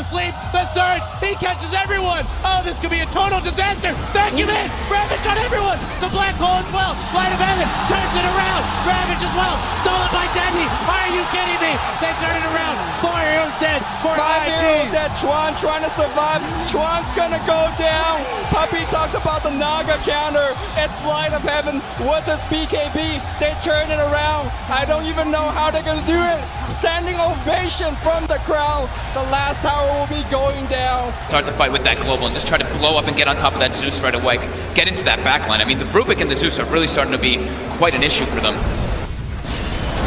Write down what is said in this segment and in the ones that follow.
Sleep, the surge, he catches everyone. Oh, this could be a total disaster. Vacuum in, Ravage on everyone. The black hole as well. Light of Heaven turns it around. Ravage as well. Stolen by Deadly. Are you kidding me? They turn it around. 4 heroes dead. 5 heroes dead. Chuan trying to survive. Chuan's gonna go down. Puppy talked about the Naga counter. It's Light of Heaven with his BKB. They turn it around. I don't even know how they're gonna do it. Standing ovation from the crowd. The last tower will be going down. Start the fight with that global and just try to blow up and get on top of that Zeus right away. Get into that backline. I mean, the Rubik and the Zeus are really starting to be quite an issue for them.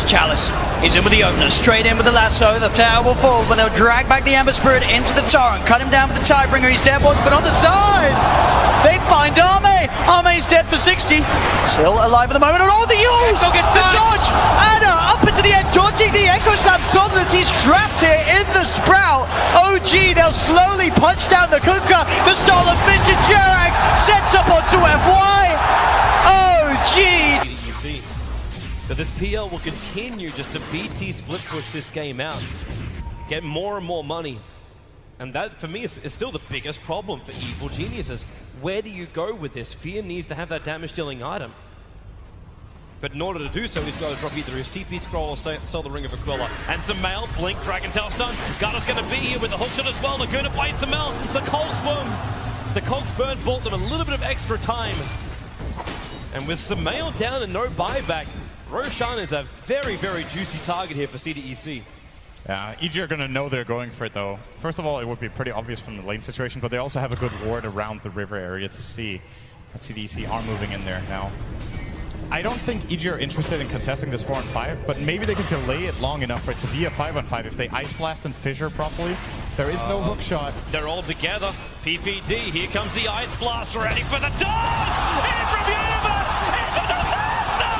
Chalice is in with the opener, straight in with the lasso. The tower will fall, but they'll drag back the Ember Spirit into the torrent, cut him down with the Tidebringer. He's dead once, but on the side, they find Arme. Arme's dead for 60. Still alive at the moment, and all the use! The dodge! Anna up into the end, dodging the Echo Slam. Somnus, he's trapped here in the Sprout. OG, they'll slowly punch down the Kunkka. The Stolen Vision Jerax sets up onto FY. OG! So this PL will continue just to BT split push this game out, get more and more money. And that, for me, is still the biggest problem for Evil Geniuses. Where do you go with this? Fear needs to have that damage-dealing item. But in order to do so, he's got to drop either his TP scroll or sell the Ring of Aquila. And Samel, blink, Dragon Tail stun. Garda's going to be here with the hookshot as well. Laguna bites Samel. The Cogs Burn. The Cogs Burn bought them a little bit of extra time. And with Samel down and no buyback, Roshan is a very, very juicy target here for CDEC. Yeah, EG are going to know they're going for it though. First of all, it would be pretty obvious from the lane situation, but they also have a good ward around the river area to see that CDEC are moving in there now. I don't think EG are interested in contesting this 4-on-5, but maybe they can delay it long enough for it to be a 5-on-5 if they Ice Blast and Fissure properly. There is no hook shot. They're all together. PPD, here comes the Ice Blast, ready for the dog! In from Universe! It's a disaster!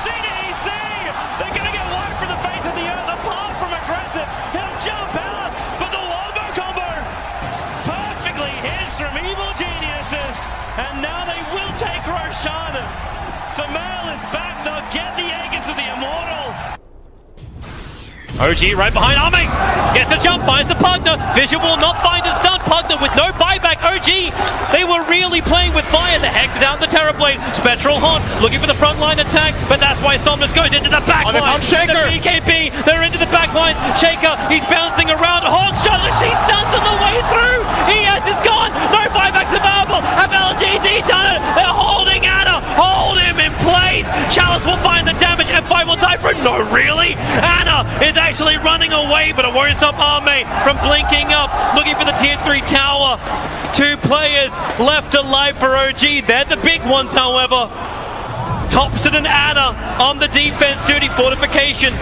CDEC! They're gonna get wiped from the face of the earth, apart from aggressive. He'll jump out, but the Wombo combo perfectly hits from Evil Geniuses, and now they will take Roshan. Samel is back, they'll get the egg into the Immortal. OG right behind Arme, gets the jump, finds the Pugner. Vision will not find a stun. Pugner with no buyback. OG, they were really playing with fire. The Hex down the Terrorblade. Spectral Haunt looking for the frontline attack, but that's why Somnus goes into the backline. The BKB, they're into the backline. Shaker, he's bouncing around. Hawk shot, she stuns on the way through. ES is gone. No buybacks available. Have LGD done it? They're holding Anna. Hold him in place. Chalice will find the damage. F5 will die for it. No, really? Anna is actually running away, but it won't stop Arme from blinking up, looking for the tier 3 tower. 2 players left alive for OG. They're the big ones, however. Thompson and Anna on the defense duty. Fortification.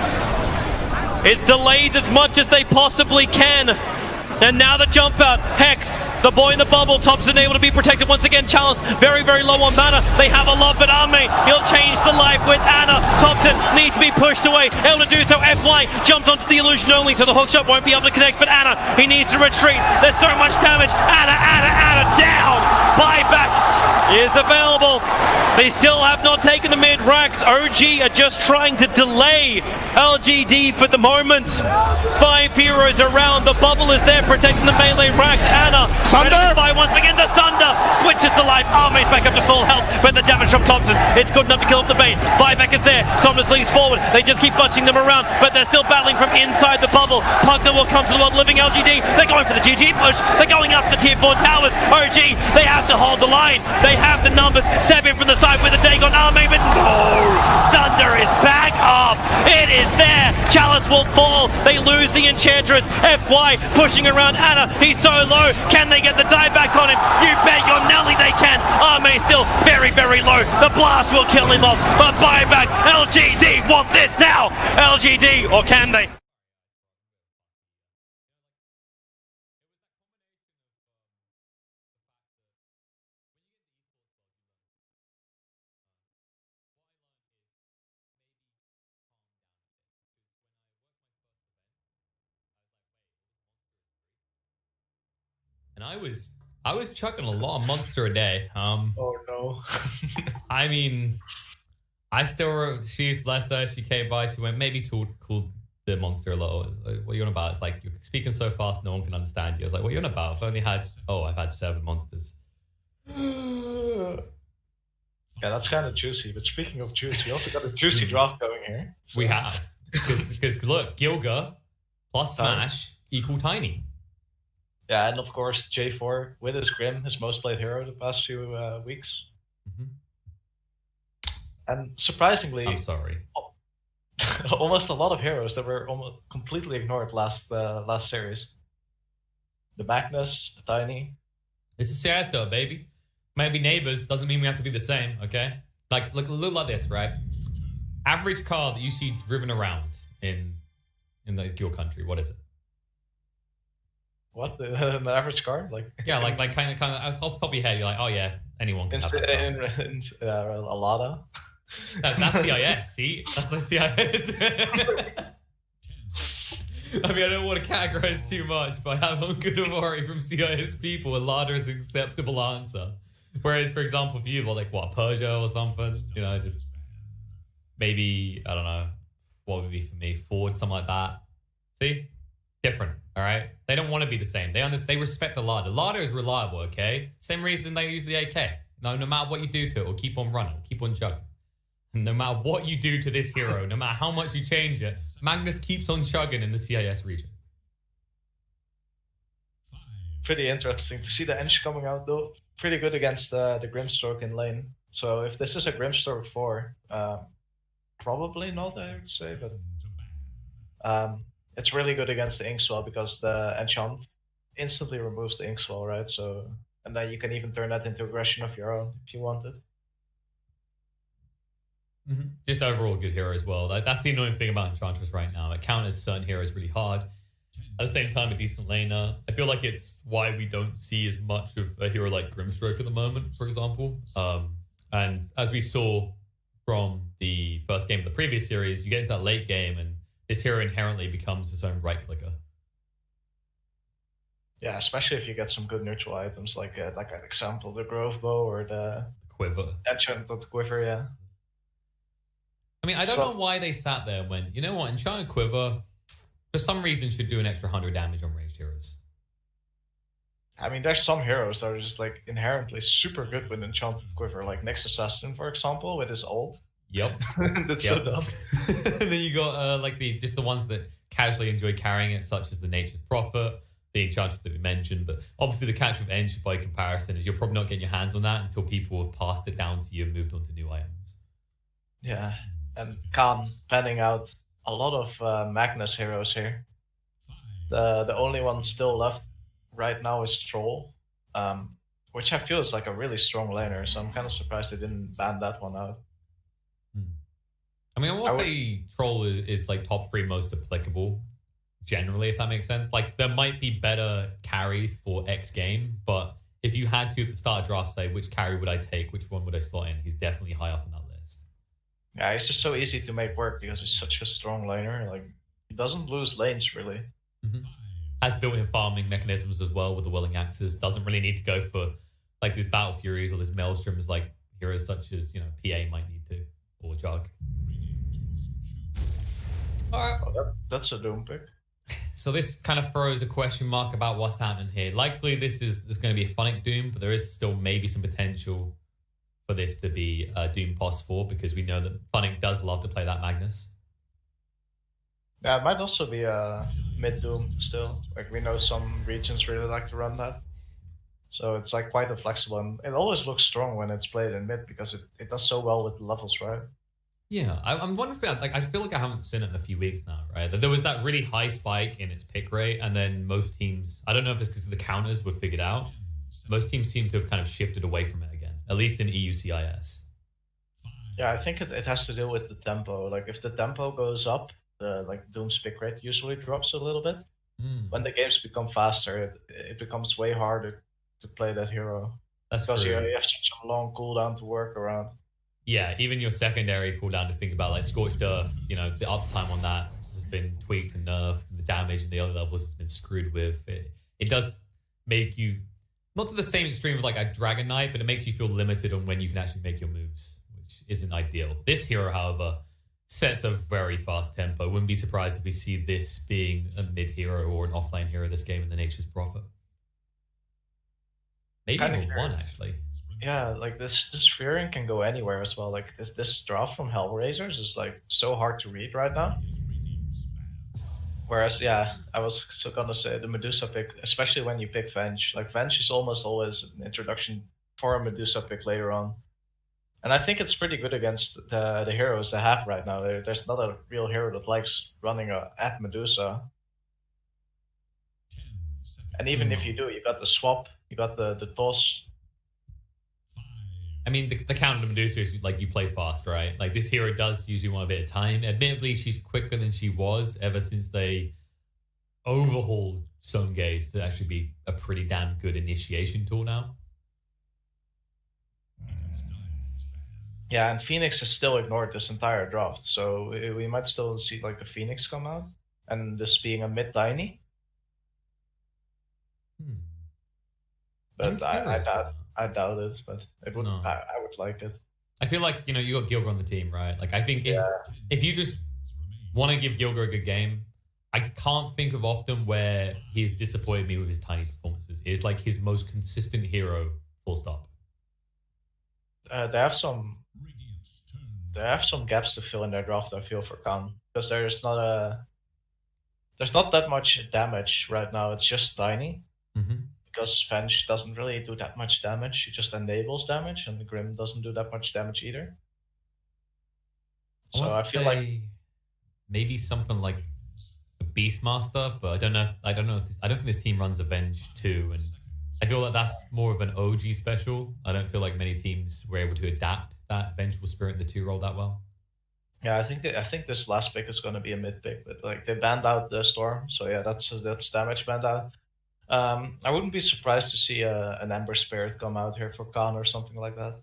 It's delayed as much as they possibly can. And now the jump out. Hex, the boy in the bubble. Thompson able to be protected once again. Chalice, very, very low on mana. They have a lot, but Arme, he'll change the life with Anna. Thompson needs to be pushed away. Able to do so. FY jumps onto the illusion only, so the hookshot won't be able to connect. But Anna, he needs to retreat. There's so much damage. Anna down. Buyback is available. They still have not taken the mid racks. OG are just trying to delay LGD for the moment. 5 heroes around. The bubble is there, protecting the melee racks. Anna, Sunder by once again. The Sunder switches to life. Arme's back up to full health, but the damage from Thompson, it's good enough to kill off the bait. Buyback is there. Somnus leads forward. They just keep bunching them around, but they're still battling from inside the bubble. Pugner will come to the world living LGD. They're going for the GG push. They're going up the tier 4 towers. OG, they have to hold the line. They have the numbers. Seven from the side with a dig on Arme, but no! Sunder is back up. It is there. Chalice will fall. They lose the Enchantress. FY pushing around Anna. He's so low. Can they get the die back on him? You bet your Nelly they can. Arme still very, very low. The blast will kill him off. But buyback. LGD want this now. LGD, or can they? And I was chucking a lot of monster a day. Oh no. I mean, she's blessed her. She came by. She went maybe cool the monster a lot. Like, what are you on about? It's like, you're speaking so fast, no one can understand you. I was like, what are you on about? I've had 7 monsters. Yeah, that's kind of juicy. But speaking of juice, we also got a juicy draft going here. So. We have. Because look, Gilga plus Smash equal Tiny. Yeah, and of course, J4 with his Grim, his most played hero the past few weeks. Mm-hmm. And surprisingly... I'm sorry. Almost a lot of heroes that were almost completely ignored last series. The Magnus, the Tiny. It's a CIS though, baby. Maybe neighbors doesn't mean we have to be the same, okay? Like, look like this, right? Average car that you see driven around in your country, what is it? What, an average car? Like yeah, like kind of off the top of your head, you're like, oh yeah, anyone can have that car. A Lada. That's CIS. See, that's the CIS. I mean, I don't want to categorize too much, but I have on good authority from CIS people, a Lada is an acceptable answer. Whereas, for example, for you, like what, Peugeot or something, you know, just maybe, I don't know, what would be for me, Ford, something like that. See, different. All right, they don't want to be the same. They respect the Lada. Lada is reliable. Okay, same reason they use the AK. No matter what you do to it, it'll keep on running, keep on chugging. No matter what you do to this hero, no matter how much you change it, Magnus keeps on chugging in the CIS region. Pretty interesting to see the Eng coming out though. Pretty good against the Grimstroke in lane. So if this is a Grimstroke 4, probably not, I would say, but it's really good against the Inkswell because the enchant instantly removes the Inkswell, right? So, and then you can even turn that into aggression of your own if you wanted. Mm-hmm. Just overall good hero as well. That's the annoying thing about Enchantress right now. It counters certain heroes really hard. At the same time, a decent laner. I feel like it's why we don't see as much of a hero like Grimstroke at the moment, for example. And as we saw from the first game of the previous series, you get into that late game and this hero inherently becomes its own right clicker. Yeah, especially if you get some good neutral items like an example, the Grove Bow or the Quiver. Enchanted Quiver, yeah. I mean, I don't know why they sat there and went, you know what, Enchanted Quiver, for some reason, should do an extra 100 damage on ranged heroes. I mean, there's some heroes that are just like inherently super good with Enchanted Quiver, like Next Assassin, for example, with his ult. Yep. That's so dumb. And then you got like the ones that casually enjoy carrying it, such as the Nature's Prophet, the Enchantress that we mentioned. But obviously, the catch with Eng by comparison is you're probably not getting your hands on that until people have passed it down to you and moved on to new items. Yeah. And Khan panning out a lot of Magnus heroes here. The only one still left right now is Troll, which I feel is like a really strong laner, so I'm kind of surprised they didn't ban that one out. I mean, I will say Troll is like top 3 most applicable, generally, if that makes sense. Like, there might be better carries for X game, but if you had to at the start of draft say, which carry would I take, which one would I slot in, he's definitely high up on that list. Yeah, he's just so easy to make work because he's such a strong laner. Like, he doesn't lose lanes, really. Mm-hmm. Has built-in farming mechanisms as well with the Willing Axes. Doesn't really need to go for, like, these Battle Furies or these Maelstroms like heroes such as, you know, PA might need to, or Jug. Alright. Oh, that's a Doom pick. So this kind of throws a question mark about what's happening here. Likely this is going to be a Funnic Doom, but there is still maybe some potential for this to be Doom Pos 4 because we know that Funnic does love to play that Magnus. Yeah, it might also be a mid Doom still. Like, we know some regions really like to run that. So it's like quite a flexible, and it always looks strong when it's played in mid because it does so well with the levels, right? Yeah, I'm wondering if I feel like I haven't seen it in a few weeks now, right? There was that really high spike in its pick rate, and then most teams, I don't know if it's because the counters were figured out, most teams seem to have kind of shifted away from it again, at least in EU CIS. Yeah, I think it has to do with the tempo. Like, if the tempo goes up, like Doom's pick rate usually drops a little bit. When the games become faster, it becomes way harder to play that hero. That's because true. you have such a long cooldown to work around. Yeah, even your secondary cooldown to think about, like Scorched Earth, you know, the uptime on that has been tweaked and nerfed, and the damage in the other levels has been screwed with. It does make you, not to the same extreme of like a Dragon Knight, but it makes you feel limited on when you can actually make your moves, which isn't ideal. This hero, however, sets a very fast tempo. Wouldn't be surprised if we see this being a mid hero or an offlane hero this game in the Nature's Prophet. Maybe even one, actually. Yeah, like this Fearing can go anywhere as well. Like this draft from Hellraisers is like so hard to read right now. Whereas, yeah, I was so gonna say the Medusa pick, especially when you pick Venge. Like Venge is almost always an introduction for a Medusa pick later on. And I think it's pretty good against the heroes they have right now. There's not a real hero that likes running at Medusa. And even if you do, you got the swap, you got the toss. I mean, the counter to Medusa is like you play fast, right? Like this hero does usually want a bit of time. Admittedly, she's quicker than she was ever since they overhauled Stone Gaze to actually be a pretty damn good initiation tool now. Yeah, and Phoenix is still ignored this entire draft, so we might still see like the Phoenix come out, and this being a mid tiny. But I doubt it, but it would. No. I would like it. I feel like, you know, you got Gilgor on the team, right? Like, I think if you just want to give Gilgor a good game, I can't think of often where he's disappointed me with his tiny performances. He's like his most consistent hero, full stop. They have some gaps to fill in their draft, I feel, for Khan, because there's not that much damage right now. It's just tiny. Because Venge doesn't really do that much damage. It just enables damage, and the Grim doesn't do that much damage either. So I feel like maybe something like a Beastmaster, but I don't know. I don't think this team runs Avenge 2, and I feel like that's more of an OG special. I don't feel like many teams were able to adapt that Vengeful Spirit in the 2 role that well. Yeah, I think this last pick is going to be a mid pick, but like they banned out the Storm, so yeah, that's damage banned out. I wouldn't be surprised to see an Ember Spirit come out here for Khan or something like that.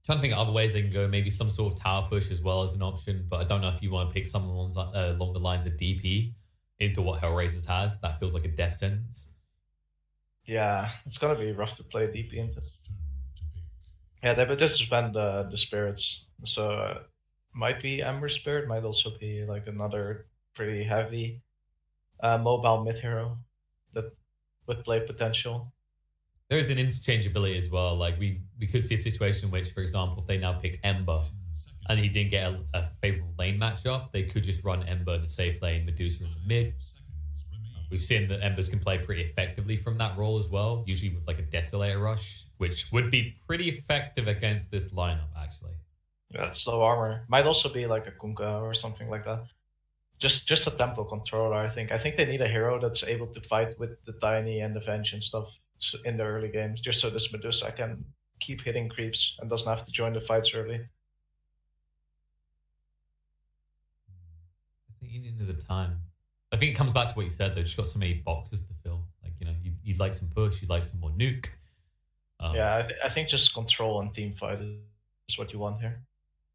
Trying to think of other ways they can go. Maybe some sort of tower push as well as an option, but I don't know if you want to pick something along the lines of DP into what Hellraisers has. That feels like a death sentence. Yeah, it's gonna be rough to play DP into. Yeah, they just banned the spirits, so might be Ember Spirit, might also be like another pretty heavy mobile mid hero that would play potential. There's an interchangeability as well. Like we could see a situation in which, for example, if they now picked Ember and he didn't get a favorable lane matchup, they could just run Ember in the safe lane, Medusa in the mid. We've seen that Embers can play pretty effectively from that role as well, usually with like a Desolator Rush, which would be pretty effective against this lineup, actually. Yeah, slow armor. Might also be like a Kunkka or something like that. Just a tempo controller, I think. I think they need a hero that's able to fight with the Tiny and the Venge and stuff in the early games, just so this Medusa can keep hitting creeps and doesn't have to join the fights early. I think you need the time. I think it comes back to what you said, though. Just got so many boxes to fill. Like, you know, you'd like some push, you'd like some more nuke. Yeah, I think just control and team fight is what you want here.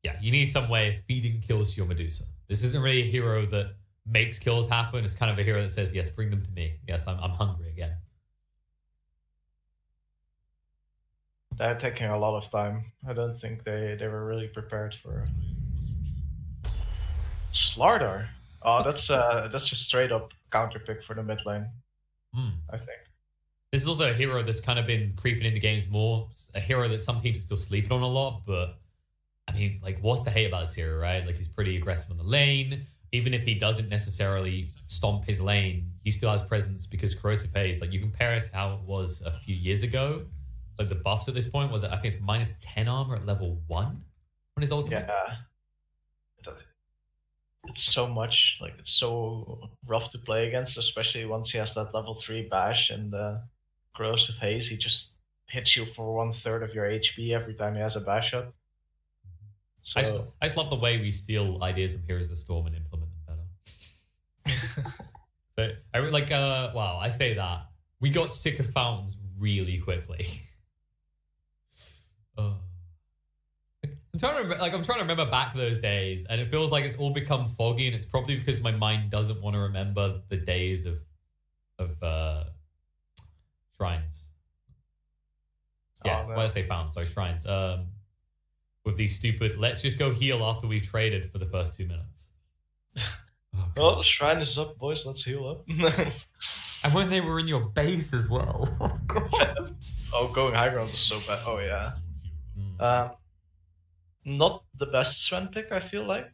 Yeah, you need some way of feeding kills to your Medusa. This isn't really a hero that makes kills happen. It's kind of a hero that says, yes, bring them to me. Yes, I'm hungry again. They're taking a lot of time. I don't think they were really prepared for Slardar. Oh, that's just straight up counter pick for the mid lane. I think. This is also a hero that's kind of been creeping into games more. A hero that some teams are still sleeping on a lot, but I mean, like, what's the hate about this hero, right? Like, he's pretty aggressive on the lane. Even if he doesn't necessarily stomp his lane, he still has presence because Corrosive Haze, like, you compare it to how it was a few years ago. Like, the buffs at this point was, I think it's minus 10 armor at level 1 when his ultimate. Yeah. It's so much, like, it's so rough to play against, especially once he has that level 3 bash and the Corrosive Haze. He just hits you for 1/3 of your HP every time he has a bash shot. So I just love the way we steal ideas from Heroes of the Storm and implement them better. So I like wow, I say that. We got sick of fountains really quickly. I'm trying to remember back to those days, and it feels like it's all become foggy, and it's probably because my mind doesn't want to remember the days of shrines. Yes, why did I say fountains? Sorry, shrines. with these stupid, let's just go heal after we've traded for the first 2 minutes. Well, the shrine is up, boys. Let's heal up. And when they were in your base as well. Oh, God. Oh, going high ground is so bad. Oh, yeah. Not the best Sven pick, I feel like.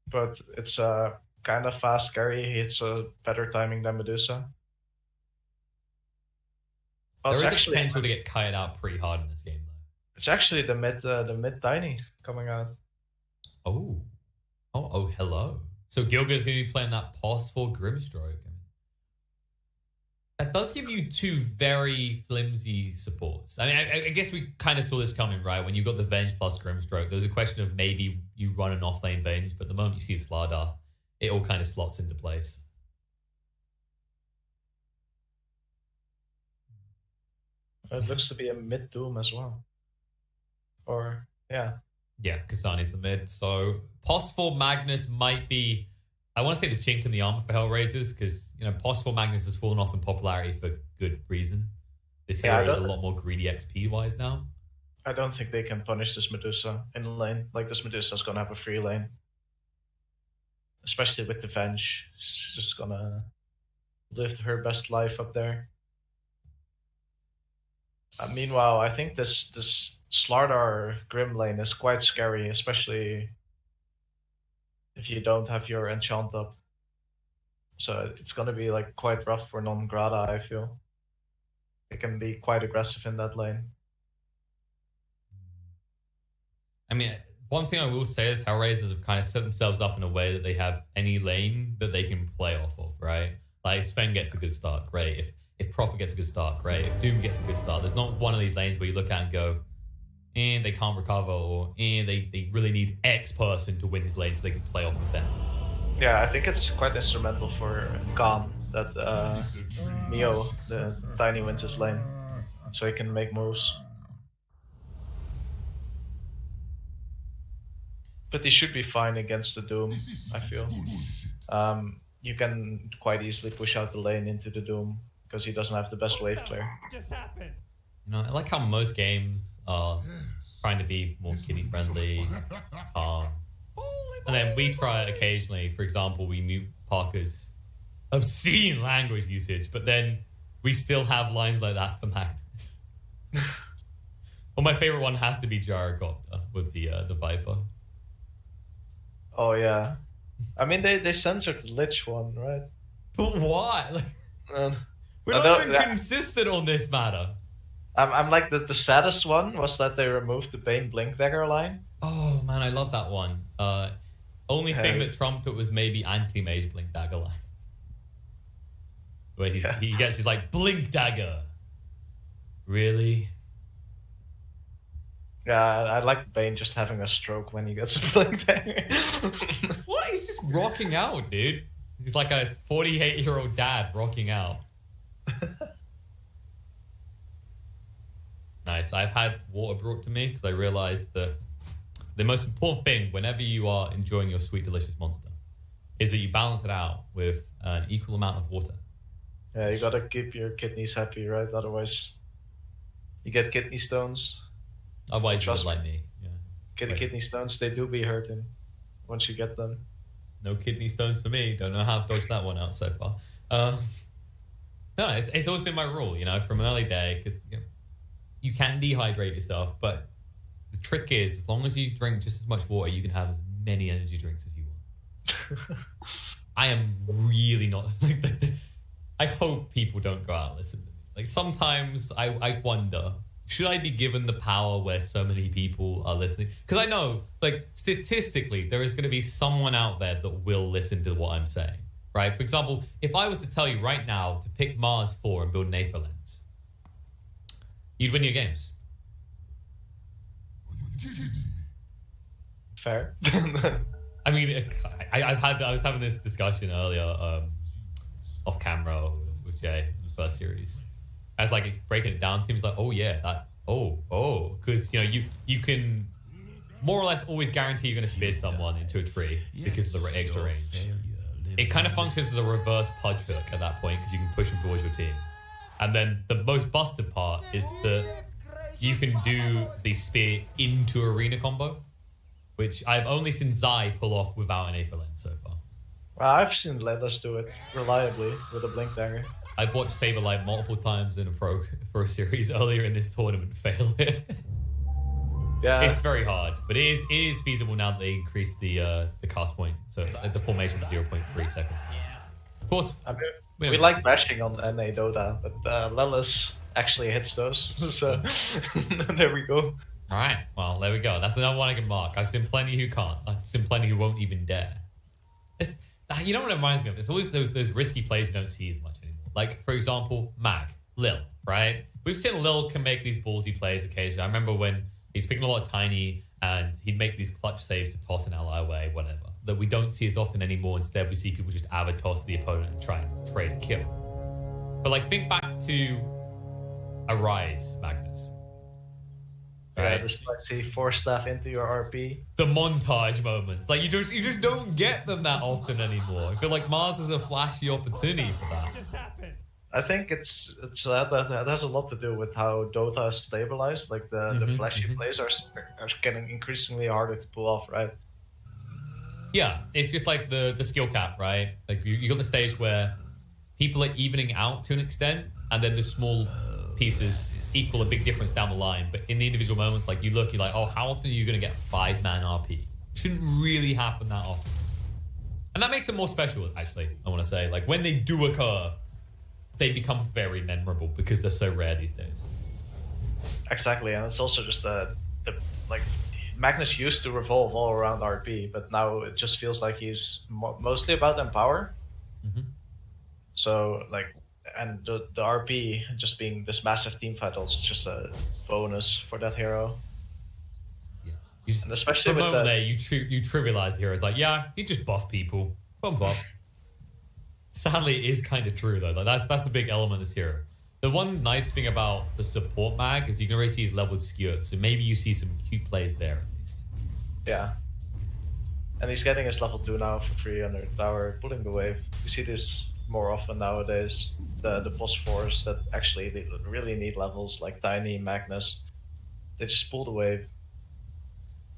But it's kind of fast, scary. He hits a better timing than Medusa. Oh, There is actually, potential to get kited out pretty hard in this game, though. it's actually the mid tiny coming out. Oh, hello. So Gilga's going to be playing that pos for Grimstroke. That does give you two very flimsy supports. I mean, I guess we kind of saw this coming, right? When you got the Venge plus Grimstroke, there was a question of maybe you run an off-lane Venge, but the moment you see Slardar, it all kind of slots into place. It looks to be a mid Doom as well. Or, yeah. Yeah, Kasani's the mid. So pos for Magnus might be, I want to say the chink in the armor for Hellraisers, because, you know, pos for Magnus has fallen off in popularity for good reason. This hero is a lot more greedy XP-wise now. I don't think they can punish this Medusa in the lane. Like, this Medusa's gonna have a free lane. Especially with the Venge. She's just gonna live her best life up there. Meanwhile, I think this Slardar Grim lane is quite scary, especially if you don't have your enchant up. So it's gonna be like quite rough for non-Grata, I feel. It can be quite aggressive in that lane. I mean, one thing I will say is Hellraisers have kind of set themselves up in a way that they have any lane that they can play off of, right? Like, Sven gets a good start, great. If Prophet gets a good start, great. If Doom gets a good start, there's not one of these lanes where you look at and go, and they can't recover, or they really need X person to win his lane so they can play off of them. Yeah, I think it's quite instrumental for Khan that Mio, the Tiny, wins his lane, so he can make moves. But he should be fine against the Doom, I feel. You can quite easily push out the lane into the Doom, because he doesn't have the best wave clear. You know, I like how most games are trying to be more kiddie-friendly, calm. And then we try occasionally, for example, we mute Parker's obscene language usage, but then we still have lines like that for Magnus. Well, my favorite one has to be Gyrocopter with the Viper. Oh yeah. I mean, they censored the Lich one, right? But why? Like, we're not even consistent on this matter. I'm like, the saddest one was that they removed the Bane Blink Dagger line. Oh man, I love that one. Only thing that trumped it was maybe anti-mage Blink Dagger line. Where he gets his like, Blink Dagger. Really? Yeah, I like Bane just having a stroke when he gets a Blink Dagger. What? He's just rocking out, dude. He's like a 48-year-old dad rocking out. Nice. I've had water brought to me because I realized that the most important thing whenever you are enjoying your sweet, delicious monster is that you balance it out with an equal amount of water. Yeah, you gotta keep your kidneys happy, right? Otherwise, you get kidney stones. Otherwise, you're like me. Yeah. Kidney stones, they do be hurting once you get them. No kidney stones for me. Don't know how I've dodged that one out so far. No, it's always been my rule, you know, from an early day, because you can dehydrate yourself, but the trick is, as long as you drink just as much water, you can have as many energy drinks as you want. I am really not like I hope people don't go out and listen to me. Like, sometimes I wonder, should I be given the power where so many people are listening? Because I know, like, statistically, there is going to be someone out there that will listen to what I'm saying, right? For example, if I was to tell you right now to pick Mars 4 and build an Aether Lens, you'd win your games. Fair. I mean, I was having this discussion earlier off camera with Jay in the first series. I was like breaking it down. Teams like, oh yeah, that, because you know you can more or less always guarantee you're going to spear someone into a tree because of the extra range. It kind of functions as a reverse pudge hook at that point because you can push them towards your team. And then the most busted part is that you can do the spear into arena combo, which I've only seen Zai pull off without an Aether Lens so far. Well, I've seen Ledas do it reliably with a Blink Dagger. I've watched Saberlight multiple times in a pro series earlier in this tournament fail it. Yeah, It's very hard, but it is feasible now that they increased the cast point, so the formation to 0.3 seconds. Of course, I mean, we like bashing on NA Dota, but Lelis actually hits those, so there we go. All right, well, there we go. That's another one I can mark. I've seen plenty who can't. I've seen plenty who won't even dare. You know what it reminds me of? It's always those risky plays you don't see as much anymore. Like, for example, Mag, Lil, right? We've seen Lil can make these ballsy plays occasionally. I remember when he's picking a lot of Tiny and he'd make these clutch saves to toss an ally away, whatever. That we don't see as often anymore. Instead, we see people just avid toss the opponent and try and trade a kill. But like, think back to Arise, Magnus. Right. Right? Yeah, just like see 4-staff into your RP. The montage moments. Like, you just don't get them that often anymore. I feel like Mars is a flashy opportunity for that. I think that has a lot to do with how Dota is stabilized. Like the flashy plays are getting increasingly harder to pull off, right? Yeah, it's just like the skill cap, right? Like you got the stage where people are evening out to an extent, and then the small pieces equal a big difference down the line. But in the individual moments, like you're like, oh, how often are you going to get 5-man RP? Shouldn't really happen that often. And that makes it more special, actually, I want to say. Like, when they do occur, they become very memorable because they're so rare these days. Exactly, and it's also just like Magnus used to revolve all around RP, but now it just feels like he's mostly about Empower. So like, and the RP just being this massive team fight also just a bonus for that hero. Yeah, and especially for a with moment there, you trivialize the heroes. Like, yeah, he just buff people, bump up. Sadly, it is kind of true though. Like that's the big element of this hero. The one nice thing about the support mag is you can already see his leveled skewer, so maybe you see some cute plays there at least. Yeah. And he's getting his level 2 now for free under the tower, pulling the wave. You see this more often nowadays. The boss 4s that actually they really need levels, like Tiny, Magnus. They just pull the wave,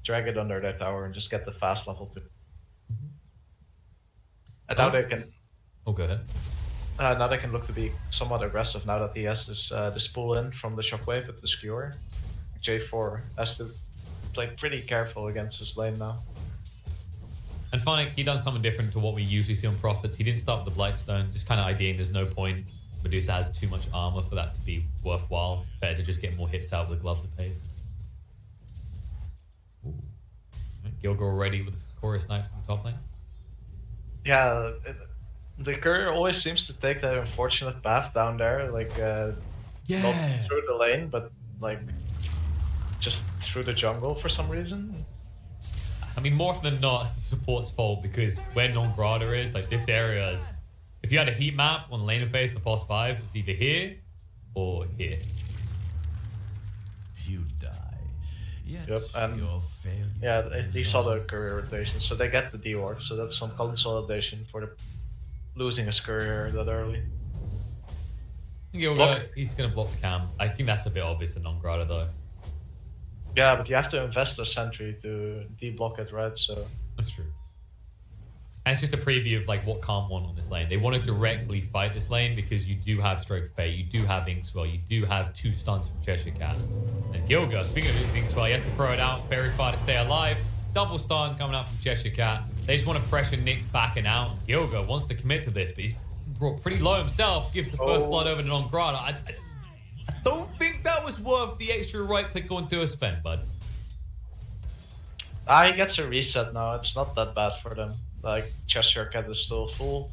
drag it under their tower, and just get the fast level 2. And now they can... Oh, go ahead. Now they can look to be somewhat aggressive now that he has this pull in from the shockwave with the skewer. J4 has to play pretty careful against his lane now. And Phonic, he done something different to what we usually see on Prophets. He didn't start with the Blightstone, just kind of ideating there's no point. Medusa has too much armor for that to be worthwhile. Better to just get more hits out with gloves of paste. Ooh. Gilgo already with the chorus snipes in the top lane. Yeah, the courier always seems to take that unfortunate path down there, like not through the lane, but like just through the jungle for some reason. I mean, more often than not, it's the support's fault because where non-grata is, like this area is, if you had a heat map on the lane phase for pos 5, it's either here or here. You die. Yep, and yeah, he saw the courier rotation, so they get the D ward, so that's some consolidation for the losing his courier that early. He's going to block the cam. I think that's a bit obvious in non-grata though. Yeah, but you have to invest a sentry to de-block it, right? So that's true. And it's just a preview of like what Calm want on this lane. They want to directly fight this lane because you do have Stroke of Fate, you do have Inkswell, you do have 2 stuns from Cheshire Cat. And Gilga, speaking of Inkswell, he has to throw it out very far to stay alive. Double stun coming out from Cheshire Cat. They just want to pressure Nyx backing out. Gilga wants to commit to this, but he's brought pretty low himself. Gives the first blood over to non-grata. I don't think that was worth the extra right click going through a spend, bud. He gets a reset now. It's not that bad for them. Like, Cheshire Cat is still full.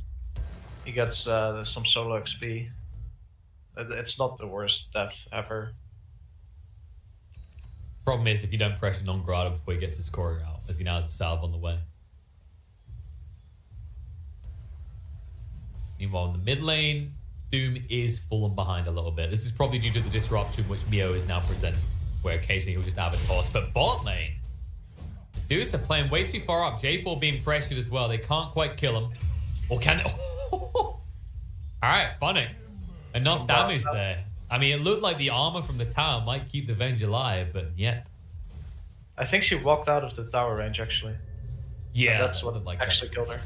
He gets some solo XP. It's not the worst death ever. Problem is, if you don't pressure non-grata before he gets his courier out, as he now has a salve on the way. Meanwhile, in the mid lane, Doom is falling behind a little bit. This is probably due to the disruption which Mio is now presenting, where occasionally he'll just have a toss. But bot lane, Dudes are playing way too far up. J4 being pressured as well. They can't quite kill him. Or can they? Alright, Phonic. Enough damage there. I mean, it looked like the armor from the tower might keep the Venge alive, but yet. I think she walked out of the tower range, actually. Yeah, And that's what actually killed her.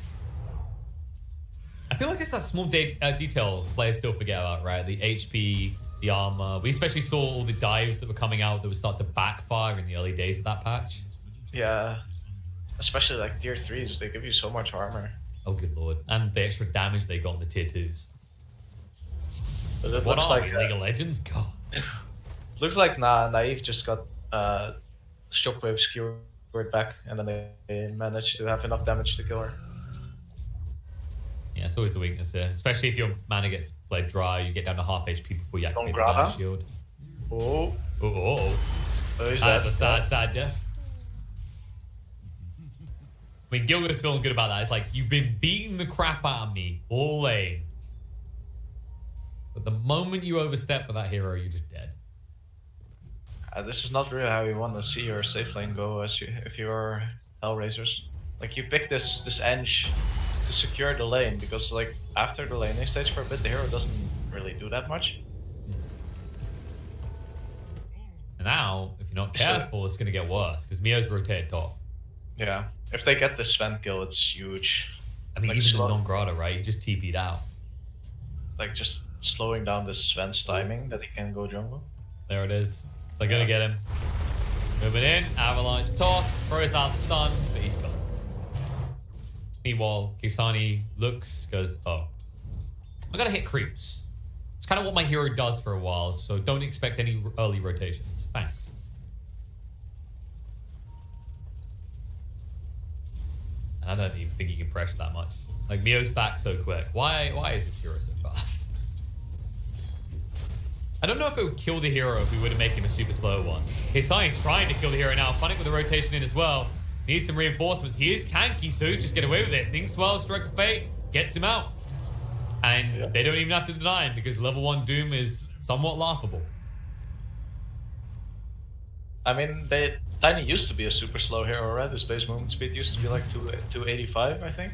I feel like it's that small detail players still forget about, right? The HP, the armor. We especially saw all the dives that were coming out that would start to backfire in the early days of that patch. Yeah. Especially like tier 3s, they give you so much armor. Oh, good lord. And the extra damage they got on the tier 2s. But it What looks are like we, League of Legends? God. looks like Naive just got Shockwave skewered back, and then they managed to have enough damage to kill her. Yeah, it's always the weakness here. Especially if your mana gets bled dry, you get down to half HP before you activate the mana shield. Oh. Oh. That's That's a sad death. I mean, Gilga's feeling good about that. It's like, you've been beating the crap out of me all lane. But the moment you overstep with that hero, you're just dead. This is not really how you want to see your safe lane go if you're Hellraisers. Like, you pick this Eng to secure the lane, because like after the laning stage for a bit, the hero doesn't really do that much. And now, if you're not careful, it's going to get worse, because Mio's rotated top. Yeah. If they get this Sven kill, it's huge. I mean, like even the non-grata, right? He just TP'd out. Like, just slowing down this Sven's timing that he can go jungle. There it is. They're going to get him. Moving in, avalanche toss, throws out the stun, but he's gone. Meanwhile, Kisani looks, goes, oh, I gotta hit creeps. It's kind of what my hero does for a while, so don't expect any early rotations. Thanks. And I don't even think you can pressure that much. Like, Mio's back so quick. Why is this hero so fast? I don't know if it would kill the hero if we were to make him a super slow one. Kisani trying to kill the hero now. Funnick with the rotation in as well. Needs some reinforcements. He is tanky, so just get away with this. Think Swell, Stroke of Fate, gets him out. And they don't even have to deny him, because level 1 Doom is somewhat laughable. I mean, Tiny used to be a super slow hero, right? His base movement speed used to be like 285, I think.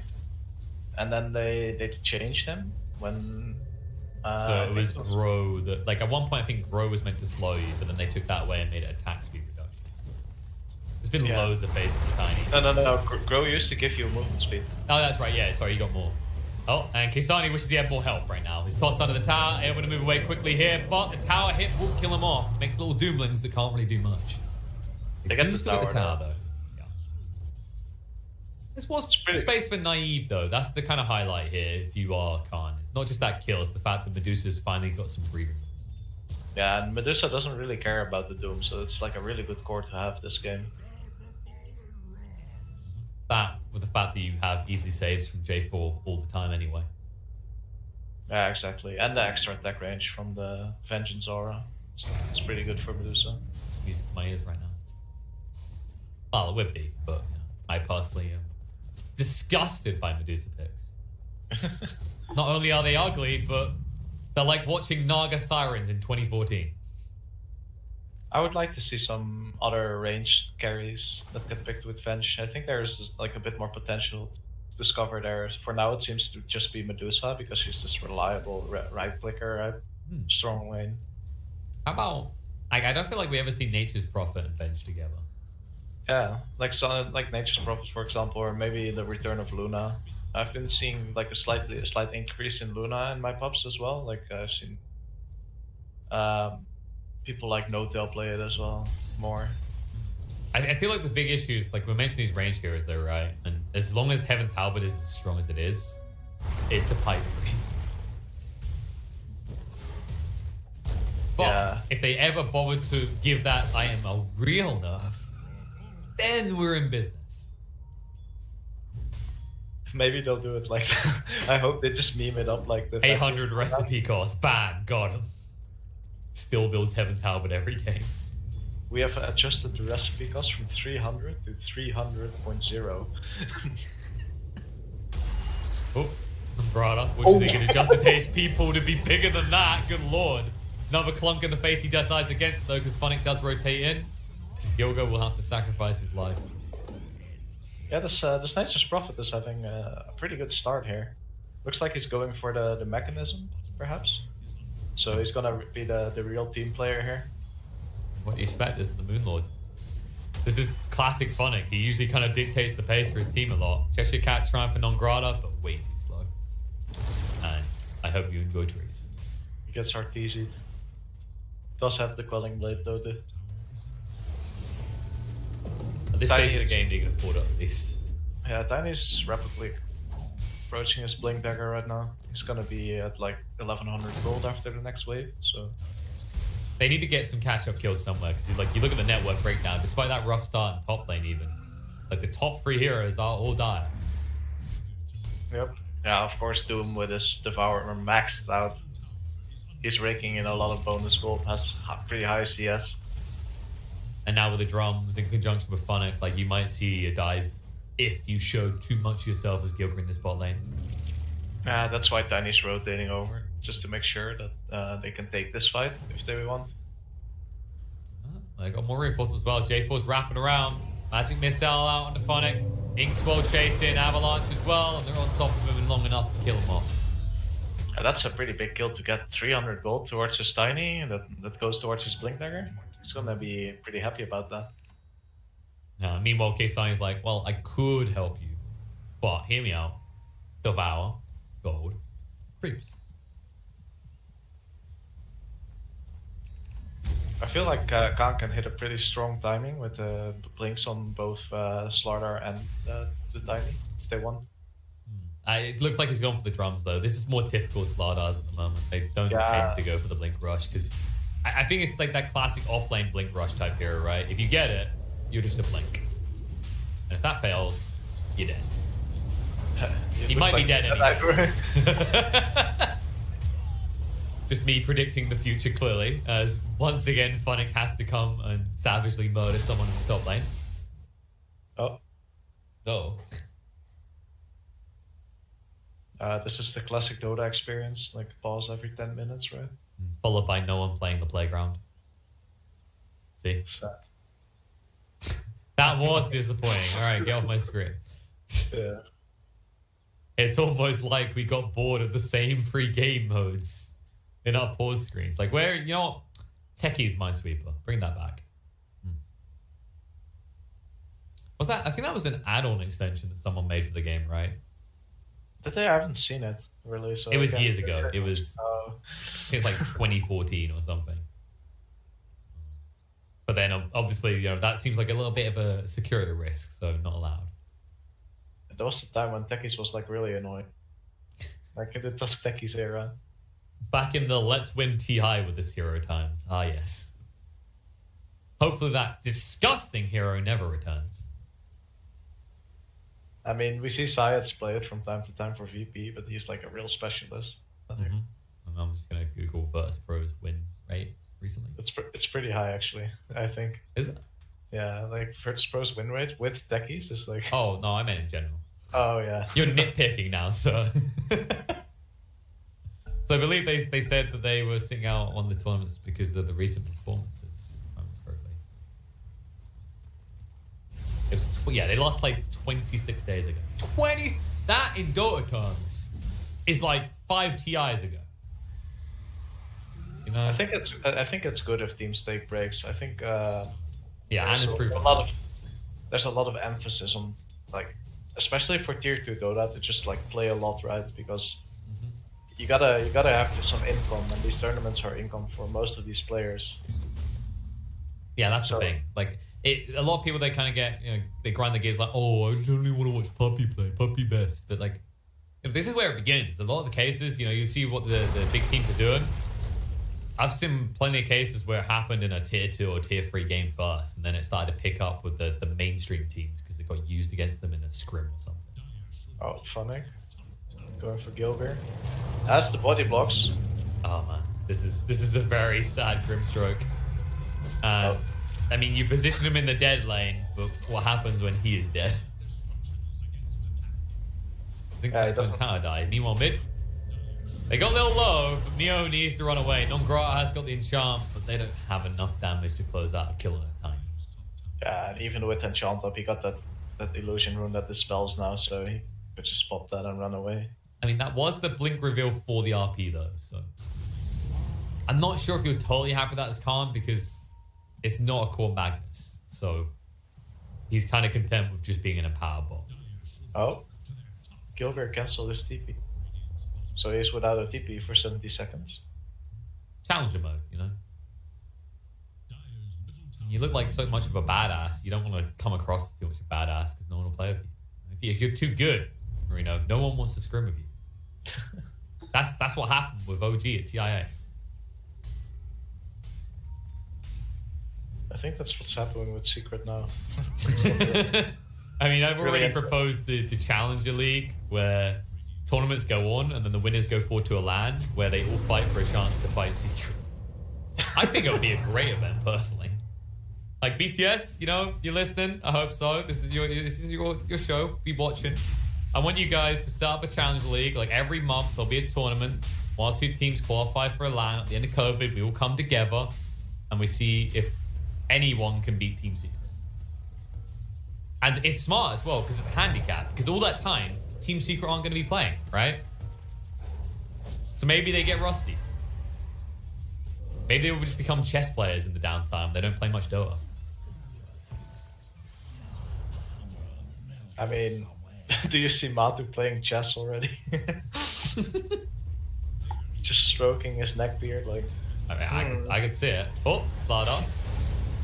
And then they changed him when... so it was Grow that... Like, at one point, I think Grow was meant to slow you, but then they took that away and made it attack speed reduction. There's been loads of phases with Tiny. No. Grow used to give you movement speed. Oh, that's right. Yeah, sorry, you got more. Oh, and Kisani wishes he had more health right now. He's tossed under the tower, able to move away quickly here, but the tower hit will kill him off. Makes little Doomlings that can't really do much. They get the tower tower though. Yeah. This was space for Naive, though. That's the kind of highlight here, if you are Khan. It's not just that kill, it's the fact that Medusa's finally got some breathing. Yeah, and Medusa doesn't really care about the Doom, so it's like a really good core to have this game. That, with the fact that you have easy saves from J4 all the time anyway. Yeah, exactly. And the extra attack range from the Vengeance Aura. It's pretty good for Medusa. It's music to my ears right now. Well, it would be, but you know, I personally am disgusted by Medusa picks. Not only are they ugly, but they're like watching Naga Sirens in 2014. I would like to see some other ranged carries that get picked with Venge. I think there's like a bit more potential to discover there. For now, it seems to just be Medusa, because she's this reliable right clicker, strong lane. How about... I don't feel like we ever see Nature's Prophet and Venge together. Yeah, like Nature's Prophet, for example, or maybe the return of Luna. I've been seeing like a slight increase in Luna in my pubs as well. Like I've seen people like No-Tail play it as well more. I feel like the big issue is, like, we mentioned these range heroes though, right? And as long as Heaven's Halberd is as strong as it is, it's a pipe dream. But if they ever bother to give that I am a real nerf, then we're in business. Maybe they'll do it like that. I hope they just meme it up like the 800 recipe cost, bam, got him. Still builds Heaven's Halberd every game. We have adjusted the recipe cost from 300 to 300.0. Oh, Umbrata, which is he can adjust his HP pool to be bigger than that. Good lord. Another clunk in the face he decides against, though, because Funnick does rotate in. Gilgo will have to sacrifice his life. Yeah, this Nature's Prophet is having a pretty good start here. Looks like he's going for the mechanism, perhaps. So he's gonna be the real team player here. What do you expect? This is the Moon Lord. This is classic Phonic. He usually kind of dictates the pace for his team a lot. Cheshire Cat trying for non-grata, but way too slow. And I hope you enjoy trees. He gets Artesied. Does have the Quelling Blade though. At this stage of the game, you can afford it at least. Yeah, Tiny's rapidly approaching his Blink Dagger right now. He's gonna be at like 1100 gold after the next wave, so... They need to get some catch-up kills somewhere, because like you look at the network breakdown, despite that rough start in top lane even, like the top 3 heroes are all dying. Yep. Yeah, of course Doom with his Devourer maxed out. He's raking in a lot of bonus gold, has pretty high CS. And now with the drums in conjunction with Phonic, like you might see a dive if you show too much of yourself as Gilgr in this bot lane. Yeah, that's why Tiny's rotating over, just to make sure that they can take this fight if they want. They got more reinforcements as well. J4's wrapping around. Magic Missile out on the Phonic. Inkswell chasing, Avalanche as well, and they're on top of him long enough to kill him off. That's a pretty big kill to get 300 gold towards his Tiny, and that goes towards his Blink Dagger. He's gonna be pretty happy about that. Meanwhile, K-Sign is like, well, I could help you, but hear me out. Devour, gold, creeps. I feel like Khan can hit a pretty strong timing with the blinks on both Slardar and the Tiny, if they want. It looks like he's going for the drums, though. This is more typical Slardars at the moment. They don't tend to go for the Blink Rush, because I think it's like that classic off-lane Blink Rush type hero, right? If you get it, you're just a Blink. And if that fails, you're dead. He might be dead anyway. Just me predicting the future clearly, as once again Phonic has to come and savagely murder someone in the top lane. Oh. Oh. This is the classic Dota experience, like pause every 10 minutes, right? Followed by no one playing the playground. See? Sad. That was disappointing. Alright, get off my screen. Yeah. It's almost like we got bored of the same 3 game modes in our pause screens. Like, where, you know what? Techies Minesweeper. Bring that back. Was that? I think that was an add-on extension that someone made for the game, right? Did they? I haven't seen it, really. So it was years ago. It was, it was like 2014 or something. But then, obviously, you know, that seems like a little bit of a security risk, so not allowed. There was the time when Techies was like really annoying. Like in the Tusk Techies era. Back in the let's win TI with this hero times. Ah, yes. Hopefully that disgusting hero never returns. I mean, we see CIS play it from time to time for VP, but he's like a real specialist. Mm-hmm. I'm just going to Google Virtus Pro's win rate recently. It's pretty high, actually, I think. Is it? Yeah, like Virtus Pro's win rate with Techies is like... Oh, no, I meant in general. Oh, yeah. You're nitpicking now, so... So I believe they said that they were sitting out on the tournaments because of the recent performances, if I remember correctly. It was yeah, they lost like 26 days ago. 20. That in Dota terms is like 5 TIs ago. You know, I think it's good if teams take breaks. I think yeah, and it's there's a lot of emphasis on, like, especially for tier 2 Dota, to just like play a lot, right? Because you gotta have some income, and these tournaments are income for most of these players. Yeah, that's the thing. Like, a lot of people, they kind of get, you know, they grind the gears like, oh, I only want to watch Puppy play, Puppy best. But like, you know, this is where it begins. A lot of the cases, you know, you see what the big teams are doing. I've seen plenty of cases where it happened in a tier 2 or tier 3 game first, and then it started to pick up with the mainstream teams because it got used against them in a scrim or something. Oh, funny. Going for Gilbert. That's the body blocks. Oh man, this is a very sad Grimstroke. And I mean, you position him in the dead lane, but what happens when he is dead? I think that's when Tower died. Meanwhile, mid, they got a little low, but Neo needs to run away. Non-Grata has got the enchant, but they don't have enough damage to close out a kill in a time. Yeah, and even with enchant up, he got that illusion rune that dispels now, so he could just pop that and run away. I mean, that was the blink reveal for the RP though, so I'm not sure if you're totally happy with that as Khan because it's not a core Magnus. So he's kind of content with just being in a power bot. Oh, Gilbert canceled his TP. So he's without a TP for 70 seconds. Challenger mode, you know? You look like so much of a badass. You don't want to come across as too much of a badass because no one will play with you. If you're too good, Marino, no one wants to scrim with you. That's what happened with OG at TIA. I think that's what's happening with Secret now. I mean, I've already Really? proposed the Challenger League where tournaments go on and then the winners go forward to a LAN where they all fight for a chance to fight Secret. I think it would be a great event, personally. Like BTS, you know, you're listening. I hope so. This is your show. Be watching. I want you guys to set up a Challenger League. Like every month, there'll be a tournament. 1 or 2 teams qualify for a LAN. At the end of COVID, we all come together and we see if anyone can beat Team Secret. And it's smart as well because it's a handicap. Because all that time, Team Secret aren't going to be playing, right? So maybe they get rusty. Maybe they will just become chess players in the downtime. They don't play much Dota. I mean, do you see Matu playing chess already? Just stroking his neck beard like... I mean, I can see it. Oh, Slardar.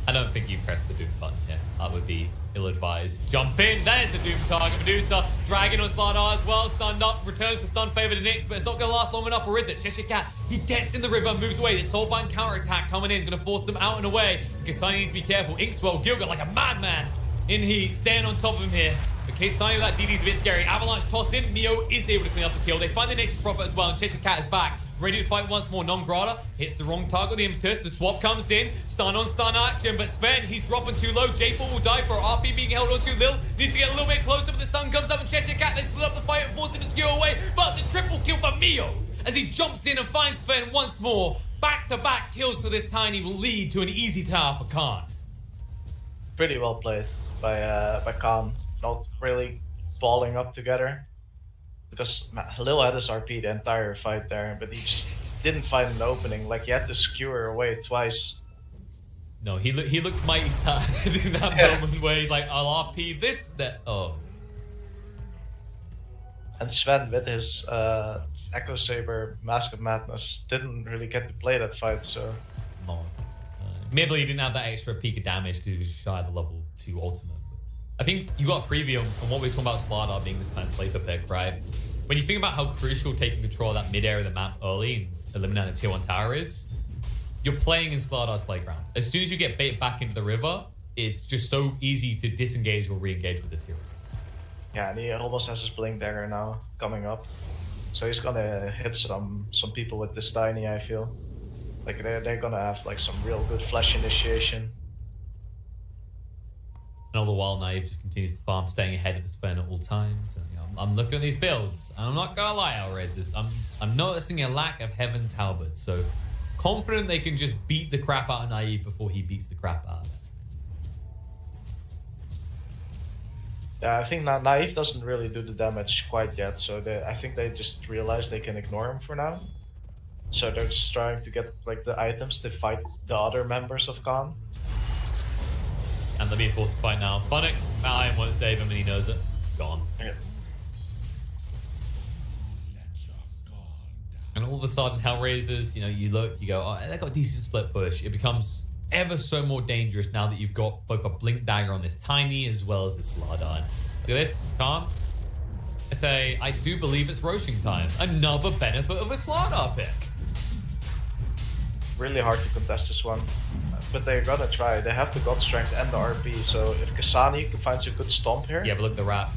I don't think you pressed the Doom button here. That would be ill-advised. Jump in. There's the Doom target. Medusa dragging on Slardar as well. Stunned up. Returns the stun favor to Nyx, but it's not going to last long enough, or is it? Cheshire Cat, he gets in the river, moves away. The Soulbind counterattack coming in. Going to force them out and away. Kasani needs to be careful. Inkswell, Gilga like a madman in heat. Staying on top of him here. But Kasani with that DD's a bit scary. Avalanche toss in. Mio is able to clean up the kill. They find the Nexus Prophet as well, and Cheshire Cat is back. Ready to fight once more. Non-Grata hits the wrong target with the impetus. The swap comes in. Stun on stun action, but Sven, he's dropping too low. J4 will die for RP being held on too. Lil needs to get a little bit closer, but the stun comes up and Cheshire Cat, they split up the fight and force him to skew away. But the triple kill for Mio as he jumps in and finds Sven once more. Back-to-back kills for this Tiny will lead to an easy tower for Khan. Pretty well played by Khan. Not really balling up together. Because Lil had his RP the entire fight there, but he just didn't find an opening. Like, he had to skewer away twice. No, he looked mighty sad in that moment where he's like, I'll RP this, that. Oh. And Sven, with his Echo Saber Mask of Madness, didn't really get to play that fight, so... No. Maybe he didn't have that extra peak of damage because he was shy of the level 2 ultimate. I think you got a preview on what we were talking about Slardar being this kind of sleeper pick, right? When you think about how crucial taking control of that mid-area of the map early and eliminating the tier 1 tower is, you're playing in Slardar's playground. As soon as you get bait back into the river, it's just so easy to disengage or re-engage with this hero. Yeah, and he almost has his Blink Dagger now coming up. So he's gonna hit some people with this Tiny, I feel. Like they're gonna have like some real good flash initiation. And all the while, Naive just continues to farm, staying ahead of the Sven at all times. And, you know, I'm looking at these builds, and I'm not gonna lie, Hellraisers, I'm noticing a lack of Heaven's Halberd. So confident they can just beat the crap out of Naive before he beats the crap out of them. Yeah, I think Naive doesn't really do the damage quite yet, so I think they just realize they can ignore him for now. So they're just trying to get like the items to fight the other members of Khan. And they're being forced to fight now. Funnick, Malian won't save him and he knows it. Gone. Yeah. And all of a sudden, Hellraisers, you know, you look, you go, oh, they got a decent split push. It becomes ever so more dangerous now that you've got both a Blink Dagger on this Tiny as well as this Slardar. Look at this, Khan. I say, I do believe it's roaching time. Another benefit of a Slardar pick. Really hard to contest this one, but they're gonna try. They have the God Strength and the RP, so if Kasani finds a good stomp here... Yeah, but look at the wrap.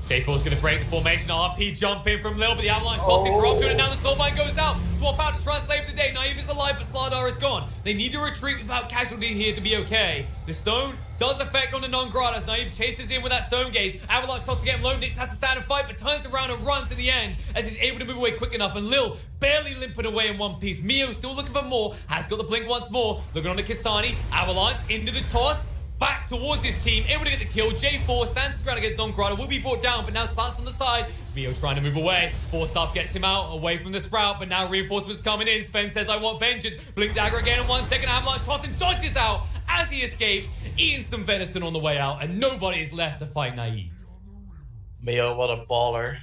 J4's gonna break the formation. RP jump in from Lil, but the Avalanche tossing Rock, and now the Soulbind goes out. Swap out to try and save the day. Naive is alive, but Slardar is gone. They need to retreat without casualty here to be okay. The stone does affect on the non-Gratas. Naive chases in with that stone gaze. Avalanche toss to get him low. Nyx has to stand and fight, but turns around and runs in the end as he's able to move away quick enough. And Lil barely limping away in one piece. Mio still looking for more. Has got the blink once more. Looking on to Kasani. Avalanche into the toss. back towards his team, able to get the kill. J4 stands his ground against Nongrada, will be brought down, but now starts on the side. Mio trying to move away. Forstaff gets him out, away from the Sprout, but now reinforcements coming in. Sven says, I want vengeance. Blink Dagger again in 1 second. Avalanche tossing, dodges out as he escapes, eating some venison on the way out, and nobody is left to fight Naive. Mio, what a baller.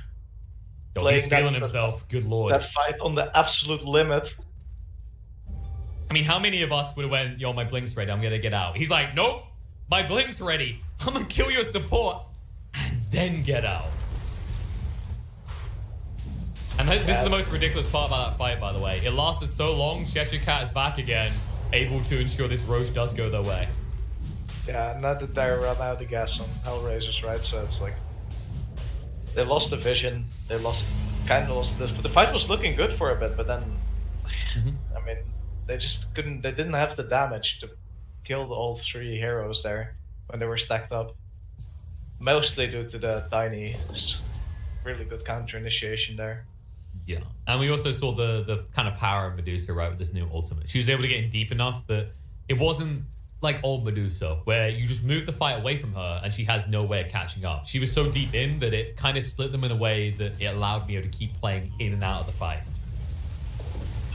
Yo, he's feeling himself, good lord. That fight on the absolute limit. I mean, how many of us would have went, yo, my Blink's ready, I'm gonna get out? He's like, nope, my Blink's ready. I'm gonna kill your support and then get out. And this is the most ridiculous part about that fight, by the way. It lasted so long, Cheshire Cat is back again, able to ensure this Roche does go their way. Yeah, not that they run out of gas on Hellraisers, right? So it's like they lost the vision. They kind of lost the fight was looking good for a bit, but then I mean, they just couldn't. They didn't have the damage to kill all 3 heroes there when they were stacked up. Mostly due to the tiny, really good counter initiation there. Yeah, and we also saw the kind of power of Medusa, right, with this new ultimate. She was able to get in deep enough that it wasn't like old Medusa, where you just move the fight away from her and she has no way of catching up. She was so deep in that it kind of split them in a way that it allowed Mio to keep playing in and out of the fight.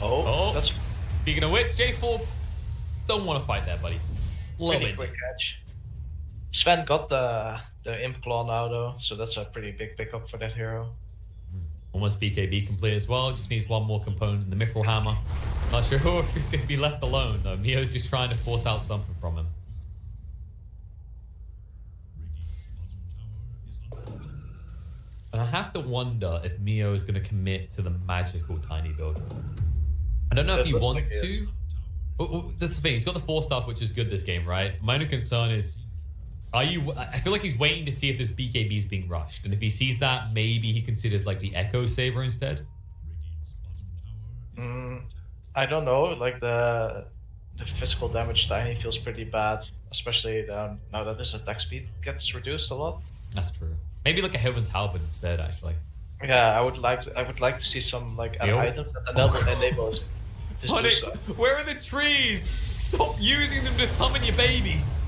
Oh, that's speaking of which, J4 don't want to fight there, buddy. pretty quick catch. Sven got the Imp Claw now though, so that's a pretty big pickup for that hero. Almost BKB complete as well. Just needs one more component, the Mithril Hammer. Not sure if he's going to be left alone though. Mio's just trying to force out something from him. And I have to wonder if Mio is going to commit to the magical tiny build. I don't know if you want to. That's the thing. He's got the 4 stuff, which is good this game, right? My only concern is, I feel like he's waiting to see if this BKB is being rushed, and if he sees that, maybe he considers like the Echo Saber instead. I don't know. Like the physical damage tiny feels pretty bad, especially now that his attack speed gets reduced a lot. That's true. Maybe like a Heaven's Halberd instead, actually. Yeah, I would like to see some like items that enable us. Where are the trees? Stop using them to summon your babies.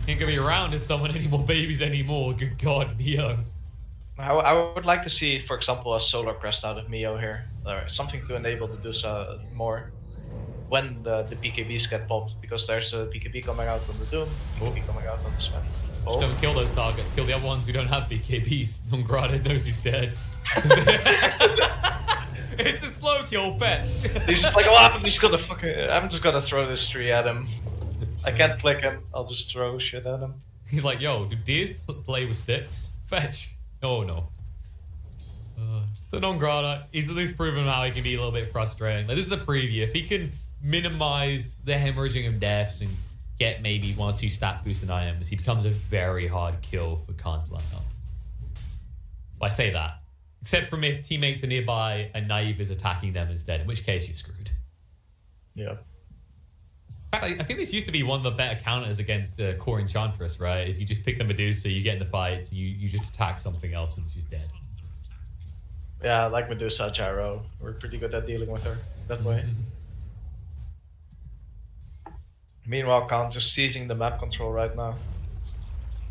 Ain't gonna be around to summon any more babies anymore. Good God, Mio. I would like to see, for example, a Solar Crest out of Mio here, or something to enable to do so more when the BKBs get popped, because there's a BKB coming out on the Doom, BKB coming out on the Sven. Just don't kill those targets. Kill the other ones who don't have BKBs. Nongrada knows he's dead. It's a slow kill, fetch. He's just like, oh, I'm just gonna throw this tree at him. I can't click him. I'll just throw shit at him. He's like, yo, do deers play with sticks? Fetch. Oh, no. So Nongrada, he's at least proven how he can be a little bit frustrating. Like, this is a preview. If he can minimize the hemorrhaging of deaths and get maybe 1 or 2 stat boosted items, he becomes a very hard kill for Khan's lineup. Well, I say that. Except from if teammates are nearby and Naive is attacking them instead, in which case you're screwed. Yeah. In fact, I think this used to be one of the better counters against the Core Enchantress, right? Is you just pick the Medusa, you get in the fights, you just attack something else and she's dead. Yeah, like Medusa, Gyro. We're pretty good at dealing with her that way. Meanwhile, Khan just seizing the map control right now.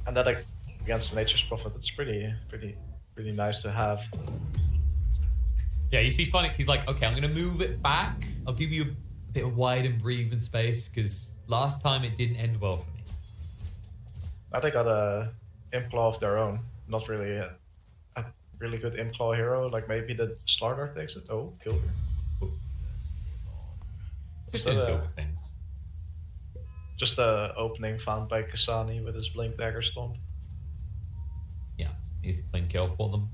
And that against Nature's Prophet, it's pretty nice to have. Yeah, you see Funnick, he's like, okay, I'm going to move it back. I'll give you a bit of wide and breathing space, because last time it didn't end well for me. Now they got a Implaw of their own. Not really a really good Implaw hero. Like maybe the Slardar takes it. Oh, killed her. Just didn't go with things. Just the opening found by Kasani with his Blink Dagger Stomp. Yeah, easy clean kill for them.